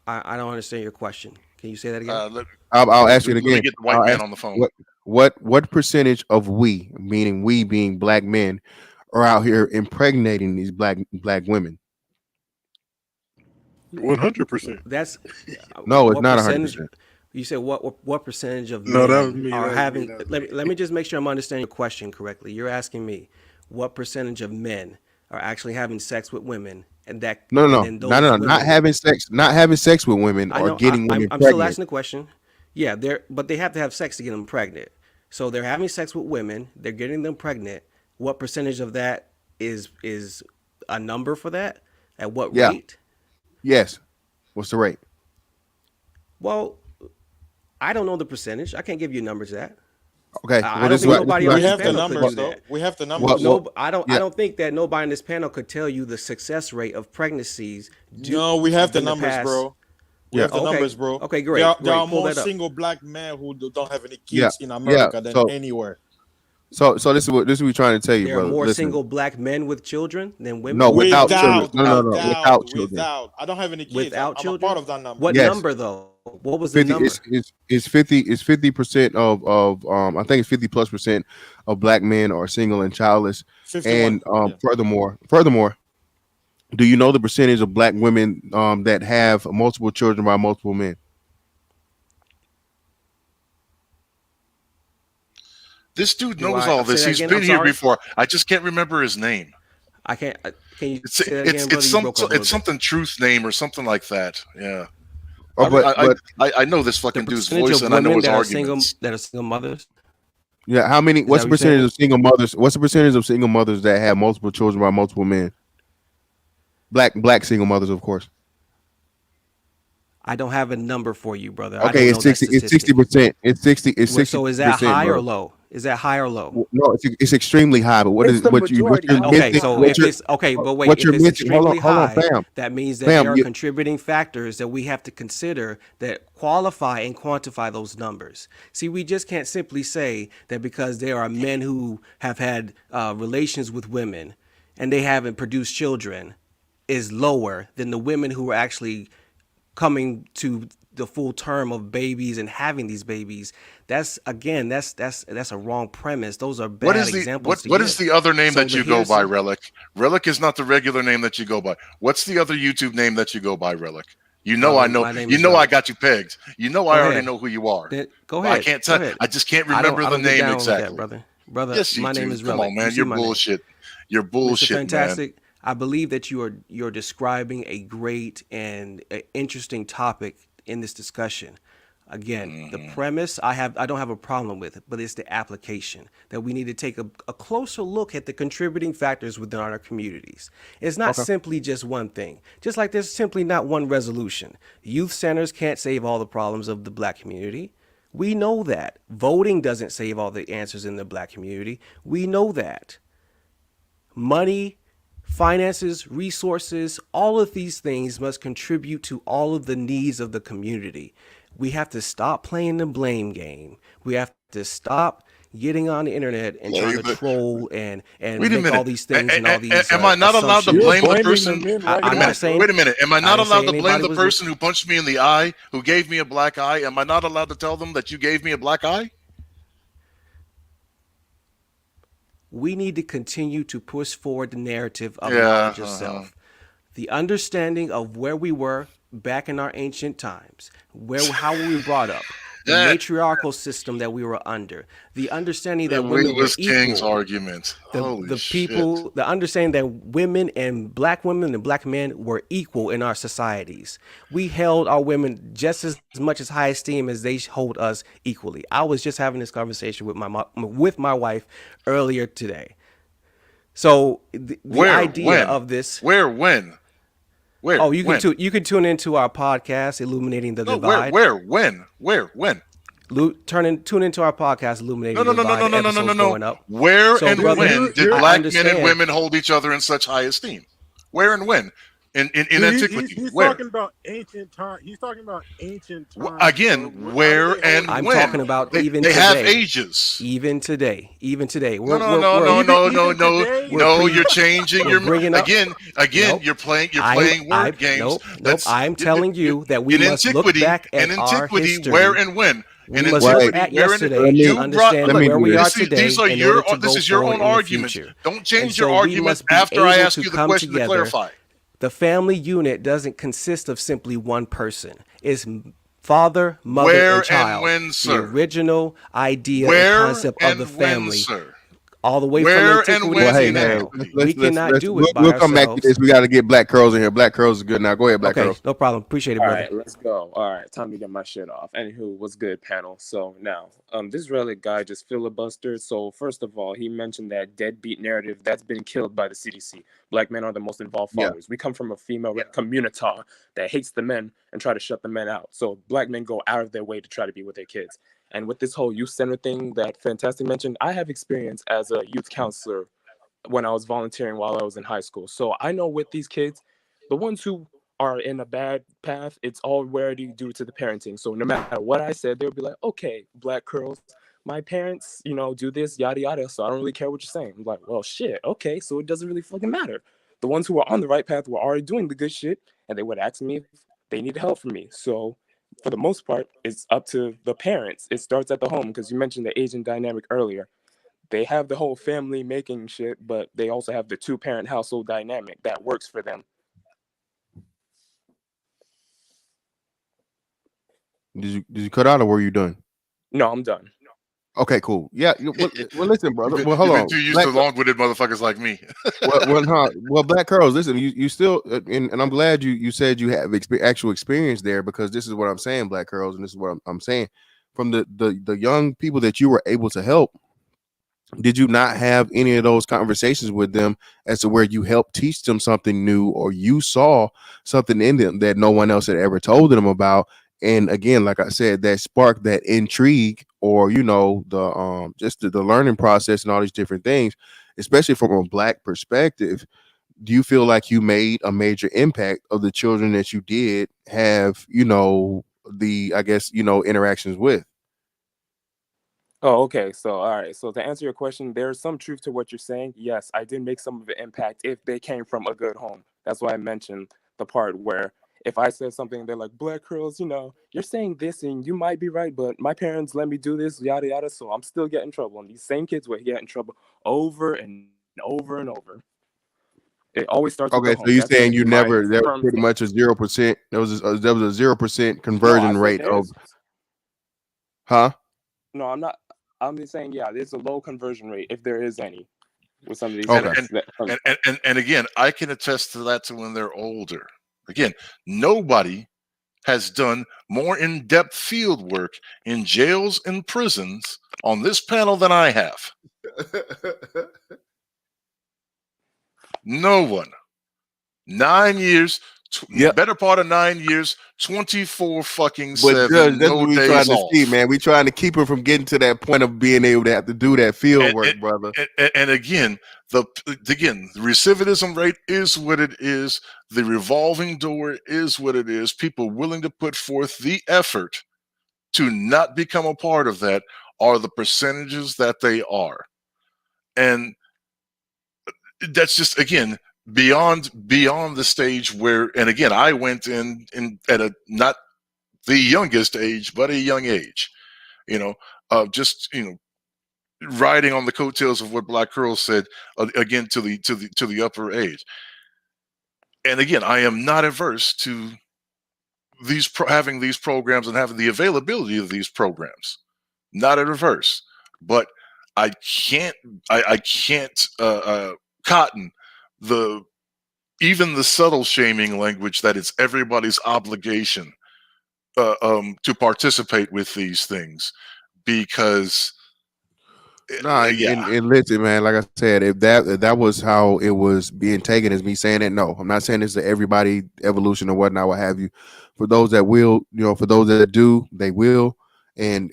I don't understand your question. Can you say that again? I'll ask it Let me again. get the white I'll man ask on the phone. what percentage of we, meaning we being black men, are out here impregnating these black women? 100%. That's No, it's what not percentage. 100%. You said what percentage of No, that was men me. are That was me. having? That was Let me. let me just make sure I'm understanding your question correctly. You're asking me what percentage of men are actually having sex with women, and then those Not women. having sex with women I or know. getting women I'm still pregnant. asking the question. Yeah, but they have to have sex to get them pregnant. So they're having sex with women. They're getting them pregnant. What percentage of that is a number for that? At what Yeah. rate? Yes. What's the rate? Well, I don't know the percentage. I can't give you a number to that. Okay. I Well, don't this is think what nobody We on this have the panel could numbers do though. that. We have the numbers. No, I don't. yeah. I don't think that nobody on this panel could tell you the success rate of pregnancies. No, we have the in numbers, past. bro. We Yeah. have the Okay. numbers, bro. Okay. There are, Great. there are Great. Pull more that up. single black men who don't have any Yeah. kids in Yeah. America than So anywhere. so this is what we're trying to tell you, There are brother. more Listen. single black men with children than women. No, without children. Without, No. Without without, children. without. I don't have any kids. Without I'm a part children. of that number. What Yes. number though? What was the 50 number? it's 50% of I think it's 50+% of black men are single and childless. 51. And Yeah. furthermore, do you know the percentage of black women that have multiple children by multiple men? This dude Do knows I all say this. that He's again? been I'm here sorry. before. I just can't remember his name. I can't. Can you It's say that again, brother? it's You broke up a little it's bit. something truth name or something like that. Yeah. Oh, but I know this The fucking dude's percentage voice of and I know women his that are single arguments. mothers. yeah, how many? Is that What's what the you're percentage saying? of single mothers? What's the percentage of single mothers that have multiple children by multiple men? Black single mothers, of course. I don't have a number for you, brother. I Okay, don't it's know that 60. It's statistic. 60%. It's 60. It's So is that 60%, high or bro. low? Is that high or low? No, it's extremely high. But It's the what majority. you're How Okay, missing? so high? if it's okay, but wait, What if you're it's missing? extremely Hold on, high, fam. that means that Fam, there are contributing factors that we have to consider that qualify and quantify those numbers. See, we just can't simply say that because there are men who have had relations with women and they haven't produced children is lower than the women who are actually coming to the full term of babies and having these babies. That's again, that's a wrong premise. Those are What bad is the examples to what is give. the other name So that the you go by, hearsay. Relic? Relic is not the regular name that you go by. What's the other YouTube name that you go by, Relic? You know I Brother, know. my name You is know I Relic. got you pegged. You know Go I already ahead. know who you are. Go But I ahead. can't Go tell. ahead. I just can't I remember the don't get name down with that, exactly. brother. Brother, Yes, you my name do. is Come Relic. on, You man. see You're my name. bullshit. You're Mr. bullshit, man. Fantastic. I believe that you're describing a great and interesting topic in this discussion. Again, the premise I don't have a problem with, but it's the application that we need to take a closer look at the contributing factors within our communities. It's not Okay. simply just one thing. Just like there's simply not one resolution. Youth centers can't save all the problems of the black community. We know that. Voting doesn't save all the answers in the black community. We know that. Money, finances, resources, all of these things must contribute to all of the needs of the community. We have to stop playing the blame game. We have to stop getting on the internet and trying to troll and Wait a make all minute. these things and all these Am I not allowed to assumptions. You're blame the blaming person? the men I, right I'm now. not saying. Wait a minute. Am I I not didn't say allowed to blame anybody the was. person who punched me in the eye, who gave me a black eye? Am I not allowed to tell them that you gave me a black eye? We need to continue to push forward the narrative of Yeah. knowledge of self. The understanding of where we were back in our ancient times, how were we brought up, the That matriarchal system that we were under, the understanding the that women were wingless king's equal, argument. Holy the shit. people, the understanding that women and black men were equal in our societies. We held our women just as much as high esteem as they hold us equally. I was just having this conversation with my wife earlier today. So the Where? idea When? of this. Where? When? Where? Oh, you when? can tune into our podcast, Illuminating the No, Divide. where? When? Where? When? Tune into our podcast, Illuminating No, the Divide. Episodes going up. Where So, and brother, when did I black men understand. and women hold each other in such high esteem? Where and when? in antiquity. He's Where? talking about ancient time. He's talking about ancient times, bro. Again, How do where they hold and I'm it? talking when? about even They have today. ages. Even today. Even today. No, no, no, no, Even no, no, even no, today, We're no. pre. You're changing We're your bringing up. again. Nope. You're playing word games. Nope. Nope. I'm You- telling you- you that we must look back in at our antiquity, where history. and when? We In must look Wait, antiquity, at where and yesterday to let you brought. understand let Look, me where do we are this. these today are in your order to this go is your forward own in the arguments. future. Don't And change your so we arguments must be after I able ask to you the come question to together. clarify. The family unit doesn't consist of simply one person. It's father, mother, and Where and child. when, The sir? original idea and Where concept of the and when, family, sir? all the way from Where and antiquity Well, when to hey, in hey, now. antiquity? We cannot do we'll, it by we'll come back to ourselves. this. We got to get Black Curls in here. Black Curls is good now. Go ahead, Black Okay, Curls. no problem. Appreciate it, All brother. right, let's go. All right, time to get my shit off. Anywho, what's good, panel? So now, this Relic guy just filibustered. So first of all, he mentioned that deadbeat narrative that's been killed by the CDC. Black men are the most involved Yeah. fathers. We come from a female community that hates the men and try to shut the men out. So black men go out of their way to try to be with their kids. And with this whole youth center thing that Fantastic mentioned, I have experience as a youth counselor when I was volunteering while I was in high school. So I know with these kids, the ones who are in a bad path, it's already due to the parenting. So no matter what I said, they'll be like, okay, Black Curls, my parents, do this, yada yada. So I don't really care what you're saying. I'm like, well, shit, okay, so it doesn't really fucking matter. The ones who are on the right path were already doing the good shit, and they would ask me if they need help from me. So for the most part, it's up to the parents. It starts at the home because you mentioned the Asian dynamic earlier. They have the whole family making shit, but they also have the two-parent household dynamic that works for them. Did you cut out or were you done? No, I'm done. Okay, cool. Yeah. Well, listen, brother. Well, hold You've been on. too used to long-winded motherfuckers like me. Well, Black Curls. Listen, you still, and I'm glad you said you have actual experience there, because this is what I'm saying, Black Curls, and this is what I'm saying. From the young people that you were able to help, did you not have any of those conversations with them as to where you helped teach them something new, or you saw something in them that no one else had ever told them about? And again, like I said, that sparked that intrigue, or the just the learning process and all these different things, especially from a Black perspective. Do you feel like you made a major impact of the children that you did have, the, I guess, interactions with? Oh, okay. So, all right. So, to answer your question, there's some truth to what you're saying. Yes, I did make some of the impact if they came from a good home. That's why I mentioned the part where if I said something, they're like, Black Curls, you're saying this and you might be right, but my parents let me do this, yada, yada. So, I'm still getting in trouble. And these same kids will get in trouble over and over and over. It always starts with the Okay, so home. you That's saying going to you be my never, there was firm pretty thing. much a 0%. There was a 0% No, I conversion said rate of, there's. huh? No, I'm not. I'm just saying, yeah, there's a low conversion rate if there is any with some of these and Okay. kids. and again, I can attest to that to when they're older. Again, nobody has done more in-depth field work in jails and prisons on this panel than I have. No one. 9 years, Yep. better part of 9 years, 24 fucking But Judge, 7, that's no what we trying days to see, off. man. We trying to keep her from getting to that point of being able to have to do that field And, work, brother. and again, the recidivism rate is what it is. The revolving door is what it is. People willing to put forth the effort to not become a part of that are the percentages that they are. And that's just, again, beyond the stage where, and again, I went in at a not the youngest age, but a young age, just riding on the coattails of what Black Curl said, again, to the upper age. And again, I am not averse to having these programs and having the availability of these programs. Not averse, but I can't cotton even the subtle shaming language that it's everybody's obligation to participate with these things, because Nah, and listen, man. Like I said, if that was how it was being taken as me saying it, no, I'm not saying it's to everybody evolution or whatnot, what have you. For those that will, for those that do, they will, and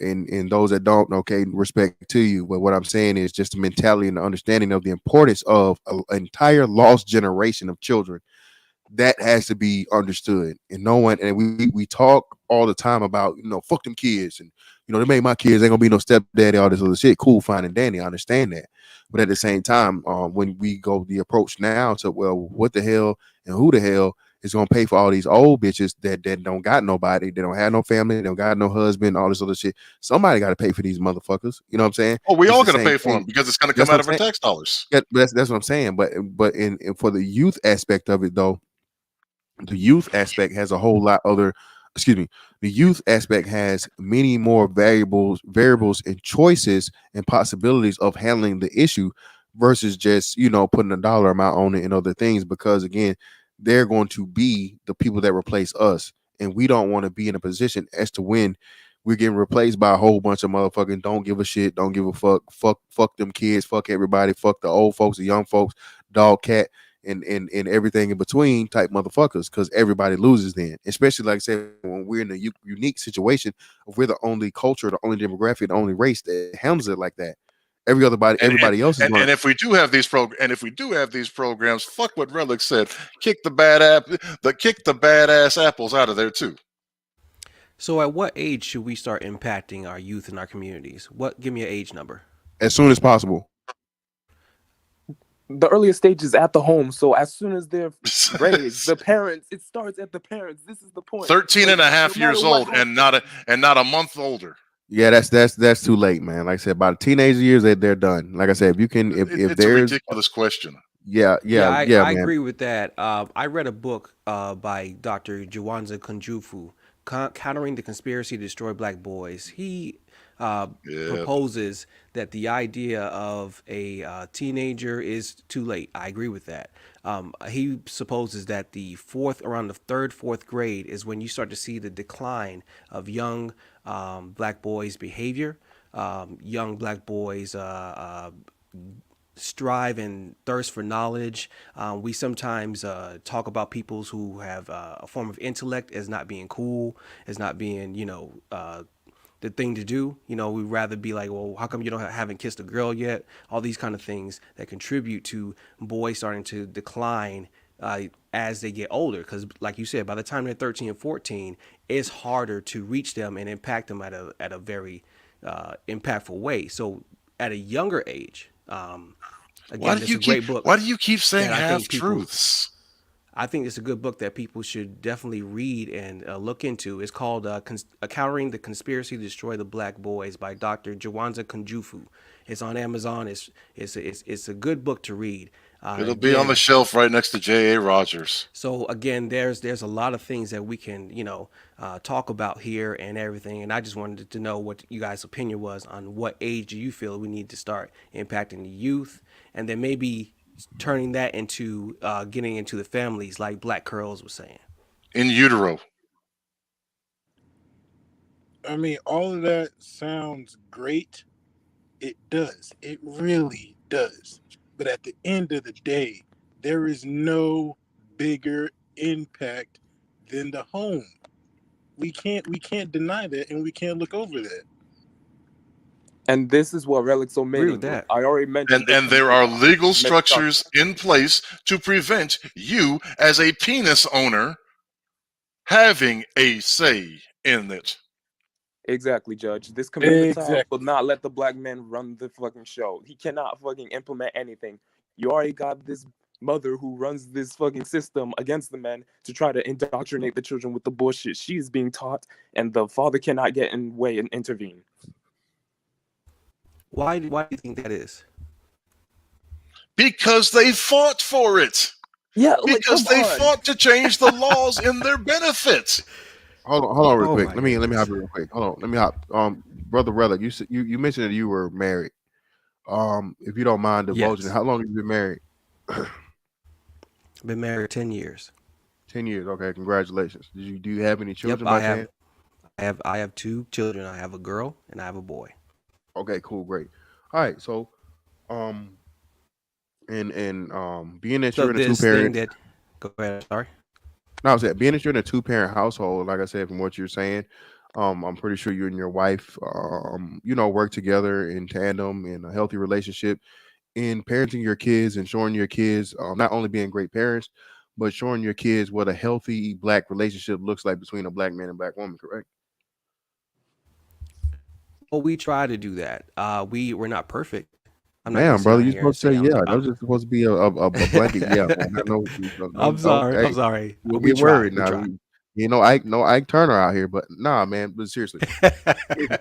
those that don't, okay, respect to you. But what I'm saying is just the mentality and the understanding of the importance of an entire lost generation of children that has to be understood. And no one, and we talk all the time about, fuck them kids, and they made my kids ain't gonna be no stepdaddy, all this other shit. Cool, fine, and dandy, I understand that. But at the same time, when we go the approach now to, well, what the hell and who the hell is gonna pay for all these old bitches that don't got nobody, they don't have no family, they don't got no husband, all this other shit. Somebody got to pay for these motherfuckers. You know what I'm saying? Oh, we It's all the got to same pay for them thing. because it's going to That's come what out I'm of our saying. tax dollars. Yeah, but that's what I'm saying. But in for the youth aspect of it, though, the youth aspect has a whole lot other. Excuse me. The youth aspect has many more variables, and choices and possibilities of handling the issue versus just putting a dollar amount on it and other things. Because again, they're going to be the people that replace us, and we don't want to be in a position as to when we're getting replaced by a whole bunch of motherfucking don't give a shit, don't give a fuck them kids, fuck everybody, fuck the old folks, the young folks, dog, cat, and everything in between type motherfuckers, because everybody loses then. Especially, like I said, when we're in a unique situation of we're the only culture, the only demographic, the only race that handles it like that. Everybody else is going. And if we do have these programs, fuck what Relic said. Kick the badass apples out of there too. So at what age should we start impacting our youth in our communities? Give me an age number. As soon as possible. The earliest stage is at the home. So as soon as they're raised, the parents, it starts at the parents. This is the point. 13 and a half no years old and not a month older. Yeah, that's too late, man. Like I said, by the teenage years, they're done. Like I said, if you can, if It's there's a ridiculous question. Yeah, I man. agree with that. I read a book by Dr. Jawanza Kunjufu, Countering the Conspiracy to Destroy Black Boys. He proposes that the idea of a teenager is too late. I agree with that. He supposes that around the third, fourth grade is when you start to see the decline of young black boys' behavior, young black boys' strive and thirst for knowledge. We sometimes talk about peoples who have a form of intellect as not being cool, as not being, the thing to do. We'd rather be like, well, how come you haven't kissed a girl yet? All these kind of things that contribute to boys starting to decline as they get older. Because like you said, by the time they're 13 and 14, it's harder to reach them and impact them at a very impactful way. So at a younger age, again, it's a great book. Why do you keep saying half truths? I think it's a good book that people should definitely read and look into. It's called Countering the Conspiracy to Destroy the Black Boys by Dr. Jawanza Kunjufu. It's on Amazon. It's a good book to read. It'll be on the shelf right next to J.A. Rogers. So again, there's a lot of things that we can talk about here and everything. And I just wanted to know what you guys' opinion was on what age do you feel we need to start impacting the youth, and then maybe turning that into getting into the families, like Black Curls was saying. In utero. I mean, all of that sounds great. It does. It really does. But at the end of the day, there is no bigger impact than the home. We can't deny that, and we can't look over that. And this is what Relic's omitting. that. I already mentioned. And there are legal structures in place to prevent you as a penis owner having a say in it. Exactly, Judge. This community will not let the black man run the fucking show. He cannot fucking implement anything. You already got this mother who runs this fucking system against the men to try to indoctrinate the children with the bullshit she's being taught, and the father cannot get in the way and intervene. Why do you think that is? Because they fought for it. Yeah, because they fought to change the laws in their benefit. Hold on, real quick. Let me hop real quick. Hold on, let me hop. Brother Relic, you mentioned that you were married. If you don't mind divulging, how long have you been married? Been married 10 years. 10 years. Okay, congratulations. Do you have any children? Yep, I have 2 children. I have a girl and I have a boy. Okay, cool, great. All right, so being that you're in a 2-parent. Go ahead. Sorry. No, I was saying, being that you're in a 2-parent household, like I said, from what you're saying, I'm pretty sure you and your wife, work together in tandem in a healthy relationship in parenting your kids and showing your kids not only being great parents, but showing your kids what a healthy black relationship looks like between a black man and black woman, correct? Well, we try to do that. We're not perfect. I'm not gonna Damn, sit brother, on you're here and supposed to say say yeah. That was just supposed to be a blanket yeah, man. I know. I'm sorry. Hey, I'm sorry. we'll We get try. worried We now. try. You know, Ike Turner out here, but nah, man. But seriously,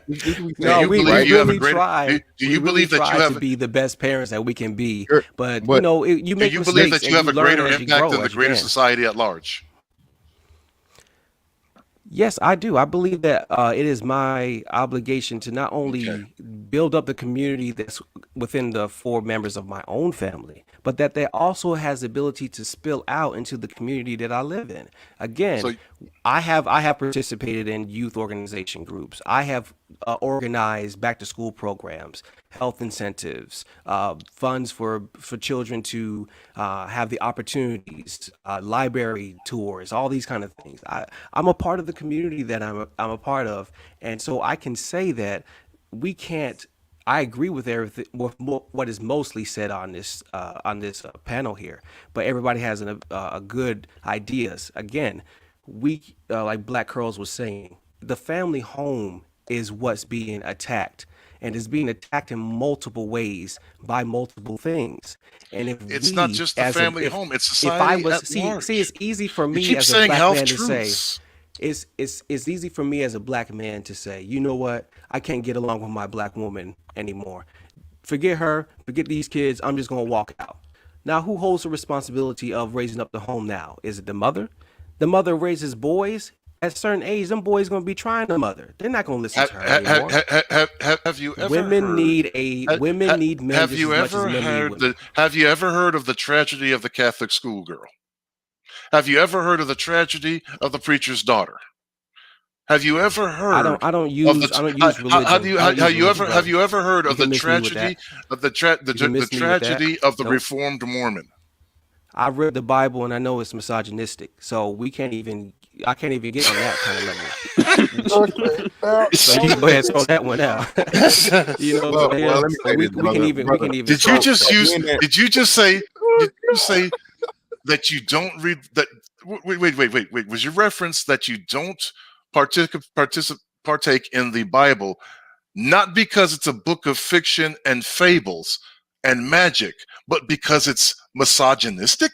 this we Do No, saying, you we believe right? you have a really greater? try. Do We you really believe that you try to have? be the best parents that we can be. Sure, But but you Do make you believe mistakes that and you have you a learn greater as you impact grow than the as you greater can. society at large? Yes, I do. I believe that it is my obligation to not Okay. only build up the community that's within the four members of my own family, but that they also has the ability to spill out into the community that I live in. Again, So I have participated in youth organization groups. I have organized back to school programs, health incentives, funds for children to have the opportunities, library tours, all these kind of things. I'm a part of the community that I'm a part of, and so I can say that we can't. I agree with everything with what is mostly said on this panel here, but everybody has a good ideas. Again, we like Black Curls was saying, the family home is what's being attacked, and is being attacked in multiple ways by multiple things. And if it's not we just the as a family home; it's if I society was at see, it's large. easy for You me keep as a saying black half man to say, truths. it's easy for me as a black man to say, you know what, I can't get along with my black woman anymore. Forget her, forget these kids. I'm just gonna walk out. Now, who holds the responsibility of raising up the home now? Is it the mother? The mother raises boys. At a certain age, them boys gonna be trying the mother. They're not gonna listen Have, to her anymore. have you ever Women heard? need women need men Have just you as much as ever men need heard women. Have you ever heard of the tragedy of the Catholic schoolgirl? Have you ever heard of the tragedy of the preacher's daughter? Have you ever heard I don't of the? use I don't use How do religion. you I don't use religion, have brother. you ever heard You of the can miss me with tragedy that. of You can the miss me with that. tragedy of the Nope. Reformed Mormon? I read the Bible and I know it's misogynistic, so I can't even get on that kind of level. Okay, now, So you can go ahead and throw that one out. You know what I'm well, saying? let me So say this, brother. we can even Did you start with just that. use? Being that, Did you just say? Did you say that you don't read that? Wait. Was your reference that you don't partake in the Bible, not because it's a book of fiction and fables and magic, but because it's misogynistic?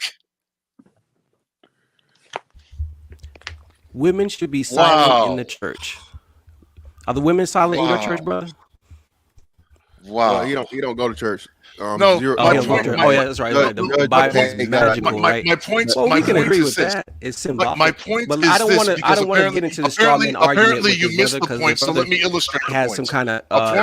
Women should be silent in Wow. the church. Are the women silent in your church, Wow. brother? well, Wow. he don't go to church. No, Zero. Oh, my he don't go to point, church. No, Oh my, yeah, my, that's right. Judge, Right. The Judge Bible okay, is he got magical, right? Well, my we can point agree is with this. that. It's My symbolic, point but is this I because don't want to get into the straw man argument apparently with you this missed brother the because the point, so let brother me illustrate the has some point. kind of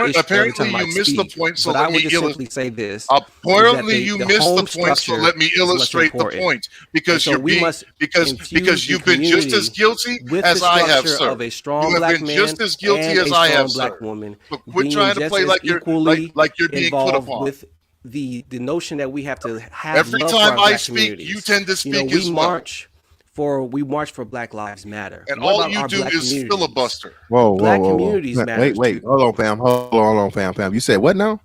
issue every Apparently time I you missed the speak. point, so But I let would me just illustrate. simply say this: is that Apparently you the missed the home point, so structure let me is much illustrate the important, point. and Because so we must infuse because the you've been just as community guilty with the as I have, structure sir. of a You strong have black been man just as guilty and as a I have, strong sir. black woman, So quit being trying to just play as like equally you're being put involved upon. with the notion that we have to have Every love for time our I black speak, you communities. tend to You know, speak as well. we march for Black Lives Matter. And What all about you our do black is communities? filibuster. whoa. Black communities matters Wait. too. Hold on, fam. You said what now?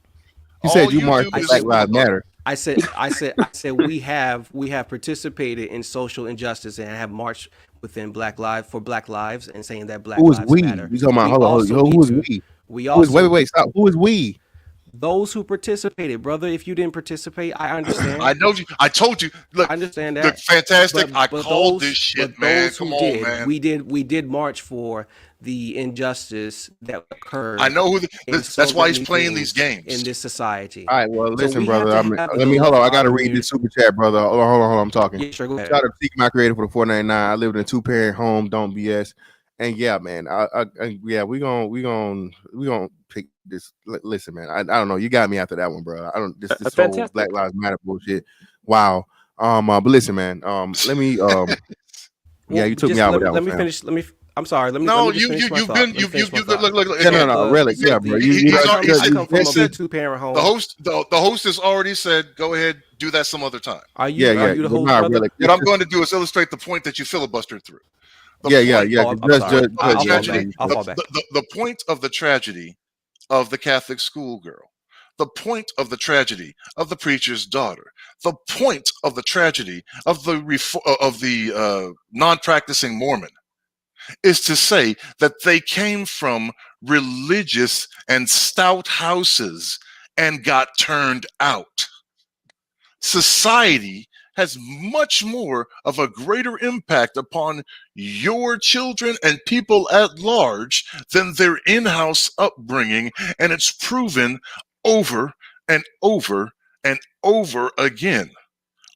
You All said you you marched do for I is Black said Lives filibuster. Matter. I said we have participated in social injustice and have marched within Black Lives and saying that Black Who is Lives we? matter. You talking about? We Hold on. also need Who is to we? we Who is? also Wait. Stop. Who is we? those who participated, brother. If you didn't participate, I I understand. know you. I told you. I understand Look, that. fantastic. I called this shit, But man. those Come who on, did, man. we did march for the injustice that I occurred know in so that's why he's many playing these things in games. this society. All right. Well, So listen, we have brother. to I mean, have let the me love hold on. for I our gotta read community. this super chat, brother. Hold on. I'm talking. Yeah, sure, go ahead. Shout out to Seek My Creator for the 4.99. I lived in a 2-parent home. Don't BS. And yeah, man. Yeah, we gonna pick this. Listen, man. I don't know. You got me after that one, bro. I don't. This whole Fantastic. Black Lives Matter bullshit. Wow. But listen, man. Let me. Yeah, you took me out with that let one, me fam. finish. I'm sorry. Let No, me just finish my you've thought. been Let me you finish my you thought. look Yeah, again. no, really. Yeah, bro. I come from a said, 2-parent home. the host has already said, go ahead, do that some other time. Are you the host, Nah, brother? really. What I'm going to do is illustrate the point that you filibustered through. The Yeah. point Oh, I'm sorry. of the I'll fall tragedy, back. I'll fall back. the point of the tragedy of the Catholic schoolgirl, the point of the tragedy of the preacher's daughter, the point of the tragedy of the non-practicing Mormon, is to say that they came from religious and stout houses and got turned out. Society has much more of a greater impact upon your children and people at large than their in-house upbringing, and it's proven over and over and over again,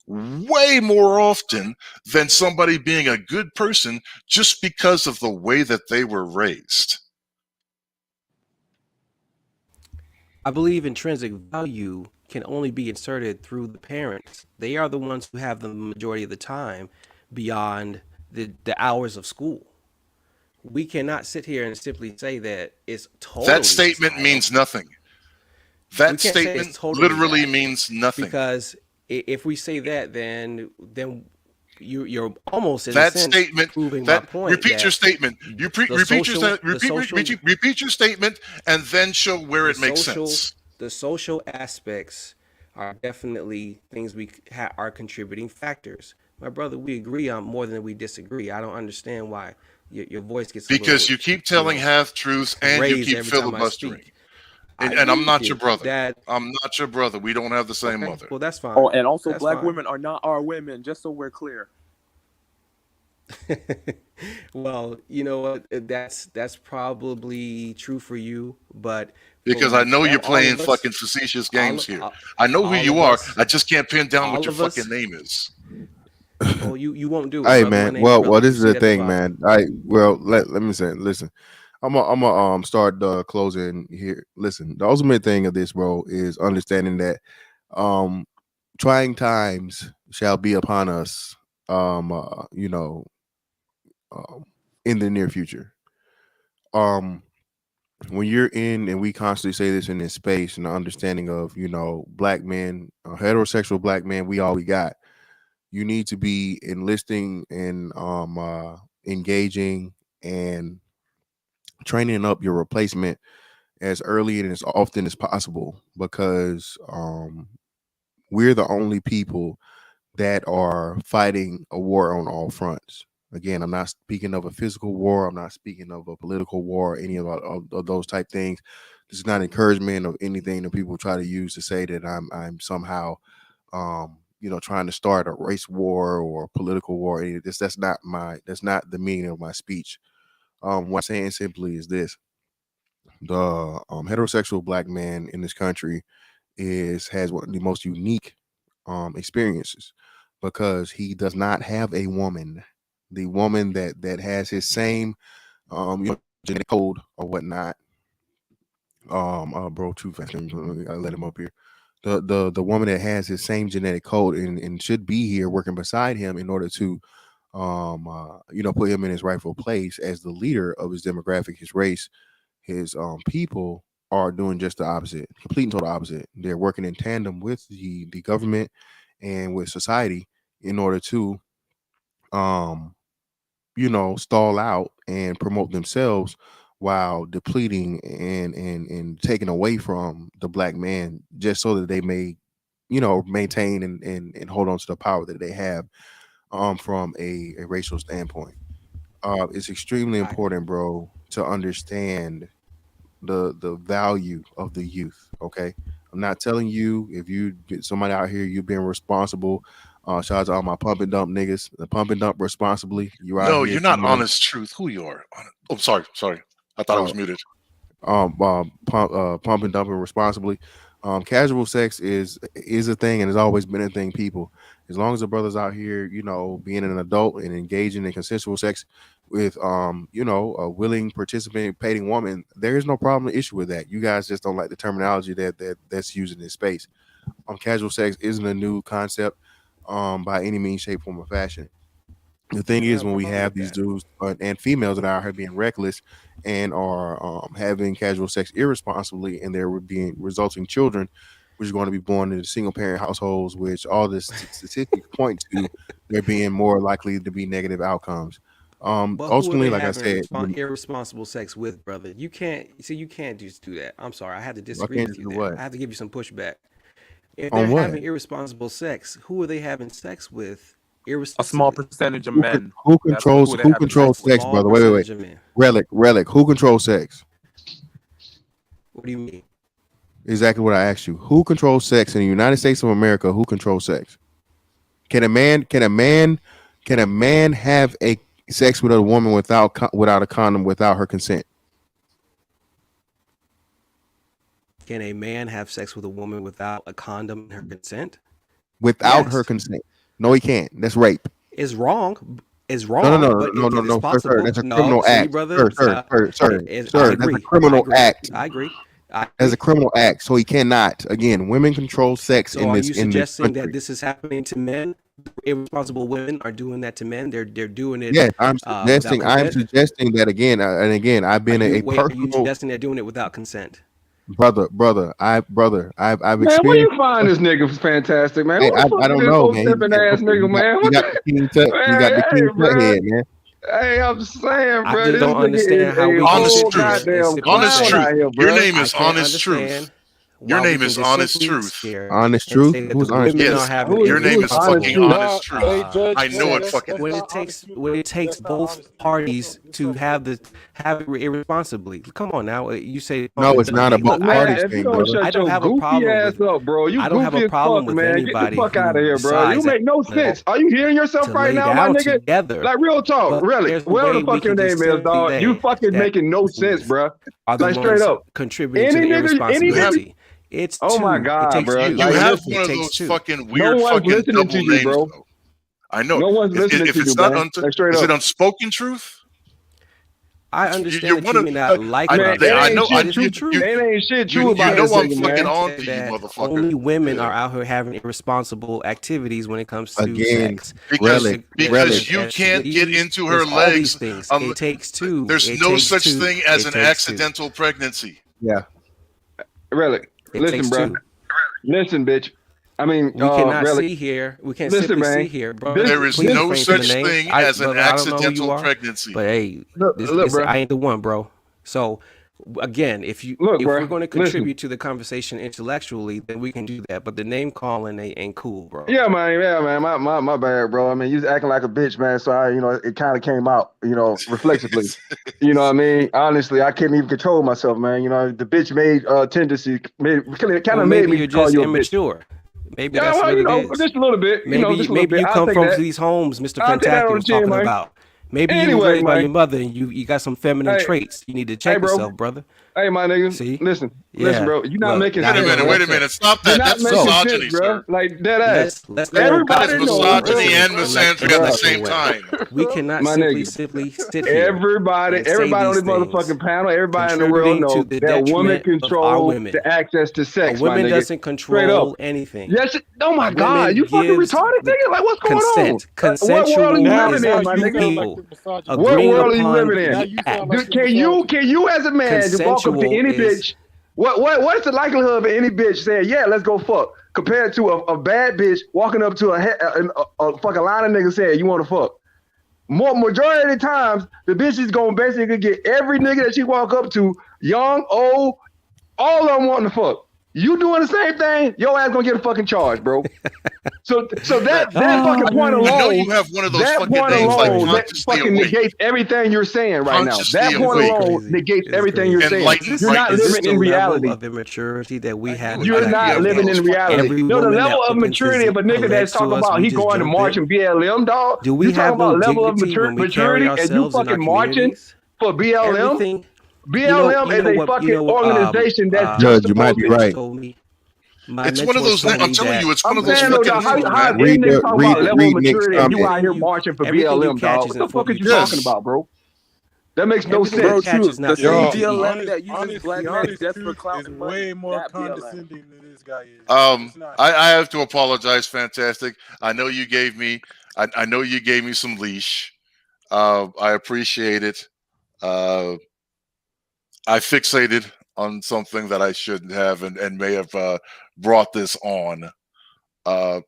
way more often than somebody being a good person just because of the way that they were raised. I believe intrinsic value can only be inserted through the parents. They are the ones who have the majority of the time beyond the hours of school. We cannot sit here and simply say that it's totally That statement societal. means nothing. We That can't say it's statement totally literally that, means nothing. because if we say that, then you're almost in a That sense statement. proving my That point repeat your that statement. Repeat your statement, and then show where the it makes social sense. the social aspects are definitely things we are contributing factors. My brother, we agree on more than we disagree. I don't understand why your voice gets a Because little, you keep you telling know, half truths and you raised keep every time I filibustering. speak. I And agree I'm with not your you brother. that I'm not your brother. We don't have the same okay, mother. well that's fine. Oh, and also, That's black fine. women are not our women, just so we're clear. Well, you know what? That's probably true for you, but Because I know you're all playing of us, fucking facetious games all here. all, I know who all you of are. us, I just can't pin down what all your of us. fucking name is. Oh, you won't do it, Hey brother. My man, name's well, Relly. this You is see the it at the thing, bottom. man. Let me say, listen. I'm start the closing here. Listen, the ultimate thing of this, bro, is understanding that um trying times shall be upon us. Um, uh, you know, in the near future. Um, when you're in, and we constantly say this in this space, and the understanding of black men, heterosexual black men, we all we got. You need to be enlisting and engaging and training up your replacement as early and as often as possible, because we're the only people that are fighting a war on all fronts. Again, I'm not speaking of a physical war. I'm not speaking of a political war, any of those type things. This is not encouragement of anything that people try to use to say that I'm somehow trying to start a race war or a political war. Any of this, that's not the meaning of my speech. What I'm saying simply is this: the heterosexual black man in this country has one of the most unique experiences, because he does not have a woman, the woman that has his same genetic code or whatnot. Bro, too fast. I let him up here. The woman that has his same genetic code and should be here working beside him in order to put him in his rightful place as the leader of his demographic, his race, his people, are doing just the opposite, complete and total opposite. They're working in tandem with the government and with society in order to um stall out and promote themselves, while depleting and taking away from the black man, just so that they may maintain and hold on to the power that they have from a racial standpoint. It's extremely I important, bro, to understand the value of the youth. Okay, I'm not telling you, if you get somebody out here, you being responsible. Shout out to all my pump and dump niggas. The pump and dump responsibly. You out No, here, you're not honest truth. Who you are? Oh, sorry. I thought I uh, was muted. pump and dumping responsibly. Casual sex is a thing and has always been a thing. People, as long as the brothers out here, being an adult and engaging in consensual sex with a willing participating woman, there is no problem or issue with that. You guys just don't like the terminology that's used in this space. Casual sex isn't a new concept by any means, shape, form, or fashion. The thing don't is, have a when we problem have with these that. dudes and females that are out here being reckless and are having casual sex irresponsibly, and there would be resulting children, which are going to be born into single parent households, which all the statistics point to there being more likely to be negative outcomes. But who are Ultimately, they like I having said, irresponsible sex with, brother? You can't just do that. I'm sorry, I had to I disagree can't with just you do there. what? I have to give you some pushback. If they're On what? having irresponsible sex, who are they having sex with? A small percentage of men. Who That's controls who they're who having controls sex with. sex, Small brother? Wait. percentage of men. Relic. Who controls sex? What do you mean? Exactly what I asked you. Who controls sex in the United States of America? Who controls sex? Can a man have a sex with a woman without a condom, without her consent? Can a man have sex with a woman without a condom and her consent? Without her Yes. consent? No, he can't. That's rape. It's wrong. It's No, wrong, but it is sir. possible. That's a No, criminal see, act, brother. sir. I That's a agree. criminal act. I agree. That's a criminal act. So he cannot. Again, women control sex So in are this you suggesting country. that this is happening to men? Irresponsible women are doing that to men. They're doing it. Yes, I'm without consent. suggesting that again, and again, I've been Are a you personal suggesting they're doing it without consent? brother. I've Man, where experienced. you find this nigga fantastic, man? Hey, Who the fuck I is don't this know, old man. stepping ass nigga, man? You What got the the king tut. You got the man? king Hey, tut bro. head, man. Hey, I'm saying, I bro, just this don't nigga is understand how a we can Honest whole sit here truth. and goddamn simply Honest clown say, truth. out here, Your bro. name I is can't Honest Truth. understand Your why we name can is just Honest simply Truth. sit here Honest and truth. say that the Who's honest women truth? are Yes, having your name Who's is honest fucking truth? Honest Nah, Truth. hey, Judge, I know it that's fucking when is. it not honest takes truth. when it takes That's not both honest truth. parties This to something have different. it irresponsibly. Come on now, you say No, it's not a hey, look, both Man, parties if you thing, don't brother. I shut don't your have a goofy problem ass with up, bro. You I don't have a goofy as problem fuck, with man. Get the anybody fuck out of who here, bro. You decides make no to sense. Are you hearing yourself right lay now, my down nigga? together, Like real talk, but really. there's a Whatever way the we fuck your can just name is, simply dog. You say fucking that making no sense, bro. are the Like straight ones up. contributing to Any the nigga, any You have nigga. irresponsibility. It's Oh my two. It god, takes bro. two. you Like have listen, one It of takes those two. fucking no weird one's fucking listening to double you, names bro. though. I know it. No one's listening If to you, it's not man. Like straight is it up. unspoken truth? I You're understand that one you of may not like what Man, I'm it I ain't saying, know but shit it's true. the truth. It ain't shit You true you about can't know this I'm nigga, sit here fucking man. and on say to you, that motherfucker. only women Yeah. are out here having irresponsible activities when it comes to Again, sex. Because relic. you There's can't get leaves, into her there's all these legs. things. It takes two. There's It no takes such two. thing as It an takes two. accidental pregnancy. Yeah. Relic. It Listen, takes bro. two. Listen, bitch. I mean, We cannot Relic. see here. We can't Listen, simply see man. here, bro. There is Please no refrain from the such names. thing as an Brother, I don't know who you accidental are, pregnancy. but hey, Look, bro. I ain't the one, bro. So again, if Look, we're bro. going to Listen. contribute to the conversation intellectually, then we can do that. But the name calling ain't cool, bro. Yeah, man. My bad, bro. I mean, you was acting like a bitch, man. So it kind of came out, reflexively. You know what I mean? Honestly, I couldn't even control myself, man. The bitch made tendency kind of made Maybe me you're call just you a bitch. immature. Maybe Yeah, that's well, what it is. just a little bit. Maybe Just a little bit. you I'll come take from that. these homes Mr. I'll take that Fantastic on was the chin, talking man. about. Maybe you were Anyway, raised by man. your mother and you got some feminine Hey, traits. You need to hey, check bro. yourself, brother. Hey, my nigga. See? Listen, Yeah. bro. You're not Look, making now sense, he bro. Wait a minute. Stop You're that. not That's making So sense, misogyny, bro. sir. Like dead ass. let's go That is Everybody knows, bro. misogyny and misandry at the intellectual same way. time. We cannot My nigga. simply sit here Everybody and say on these this things, motherfucking panel, everybody in the world contributing to know the that women detriment of our control women. the access to A sex, my woman nigga. doesn't Straight up. control anything. Yes. Oh my God, Women you fucking gives retarded, the nigga. Like, what's going on? consent. What world are you Now, living Consensual in, now is my you two nigga? sound like people the misogynist. What agreeing world are you upon living in? Now you sound like the Can you as a man just walk up to consensual any is bitch? What's the likelihood of any bitch saying, yeah, let's go fuck, compared to a bad bitch walking up to a fucking line of niggas saying, you want to fuck? Majority of the times, the bitch is gonna basically get every nigga that she walk up to, young, old, all of them wanting to fuck. You doing the same thing, your ass gonna get a fucking charge, bro. So that fucking point I know alone, you have one of those that fucking point names like alone, that consciously fucking awake. negates everything you're saying right now. Consciously That point awake. alone negates It's everything crazy. you're saying. Enlightened You're not Is this living the in level reality. of immaturity that we have? You're not have one living of in those reality. Every The woman level that of opens maturity of a nigga that's legs to talking us, about we he just going to jump march in. in BLM, dog. Do we You talking have no about level of dignity when we carry maturity and you ourselves in our fucking marching communities? for BLM? Everything. BLM is a fucking organization that's just Judge, you might supposed be to. right. Told me. My It's one of mentor those. told I'm me telling that you, it's one I'm of those saying though, fucking dog, names, how man. any nigga talking about level of Nick's maturity and you comment. out here marching for everything you BLM, catch dog? is What the fuck are you information. talking about, bro? That makes no Everything sense. you catch is not The same for you to eat. BLM that uses honest, black the men honest just for truth clout is and way money. more That BLM. condescending than this guy is. It's not. I have to apologize, Fantastic. I know you gave me some leash. I appreciate it. I fixated on something that I shouldn't have and may have brought this on.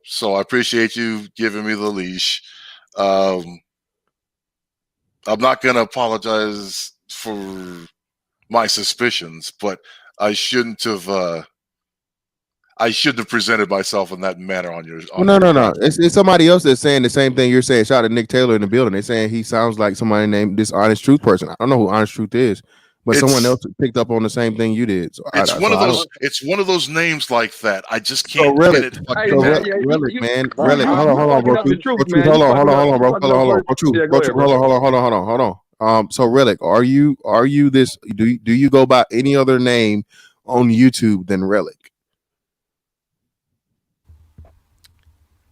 So I appreciate you giving me the leash. I'm not going to apologize for my suspicions, but I shouldn't have. I shouldn't have presented myself in that manner on your. Well, no. It's somebody else that's saying the same thing you're saying. Shout out to Nick Taylor in the building. They're saying he sounds like somebody named this Honest Truth person. I don't know who Honest Truth is, but someone else picked up on the same thing you did. So it's one of those. It's one of those names like that. I just So can't Relic, get it. Relic, man, Relic. you Hold on, bro. fucking up the truth, Truth, man. hold You on, fucking up- bro. you fucking up Hold on, words. bro. Yeah, go ahead, bro. Hold on. So Relic, are you this? Do you go by any other name on YouTube than Relic?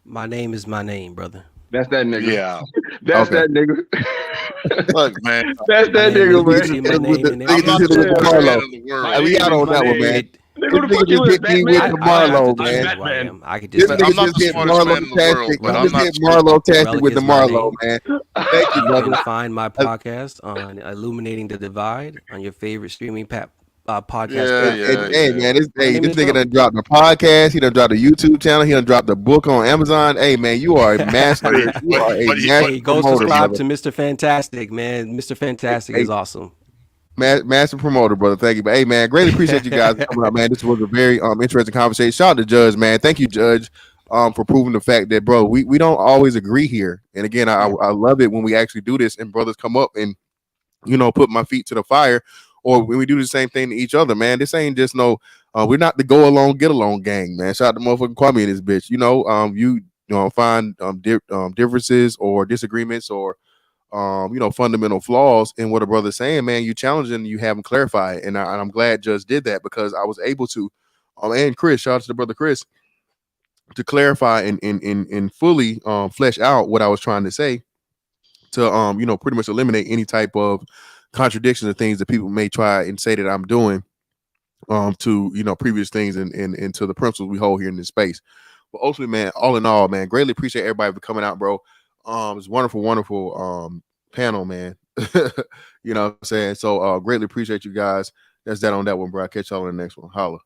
My name is my name, brother. That's that nigga. Yeah. That's Okay. that nigga. Look, man. That's that nigga, You man. see my name in there? I'm not the worst man in the world. We out on that one, man. Nigga, who the fuck you is, Batman? With the Marlo, I man. know who I am. I could This just. nigga I'm not just the hit smartest Marlo man in the world, Tastic. but He I'm just not hit Marlo Tastic Relic with the is my Marlo, man. Thank you, You brother. can find my podcast on Illuminating the Divide on your favorite streaming podcast platform. Hey, man, this name is nigga Relic. done dropped the podcast. He done dropped the YouTube channel. He done dropped the book on Amazon. Hey, man, you are a master. You are a master Hey, go promoter, subscribe brother. to Mr. Fantastic, man. Mr. Fantastic is awesome. Master promoter, brother. Thank you. But hey, man, greatly appreciate you guys coming up, man. This was a very interesting conversation. Shout out to Judge, man. Thank you, Judge, for proving the fact that, bro, we don't always agree here. And again, I love it when we actually do this and brothers come up and put my feet to the fire, or when we do the same thing to each other, man. This ain't just we're not the go along, get along gang, man. Shout out to motherfucking Kwame and this bitch. You find differences or disagreements or fundamental flaws in what a brother's saying, man. You challenge and you have them clarify. And I'm glad Judge did that because I was able to, and Chris, shout out to the brother Chris, to clarify and fully flesh out what I was trying to say to pretty much eliminate any type of contradictions or things that people may try and say that I'm doing to previous things and to the principles we hold here in this space. But ultimately, man, all in all, man, greatly appreciate everybody for coming out, bro. It's wonderful panel, man. You know what I'm saying? So greatly appreciate you guys. That's that on that one, bro. I'll catch y'all on the next one. Holla.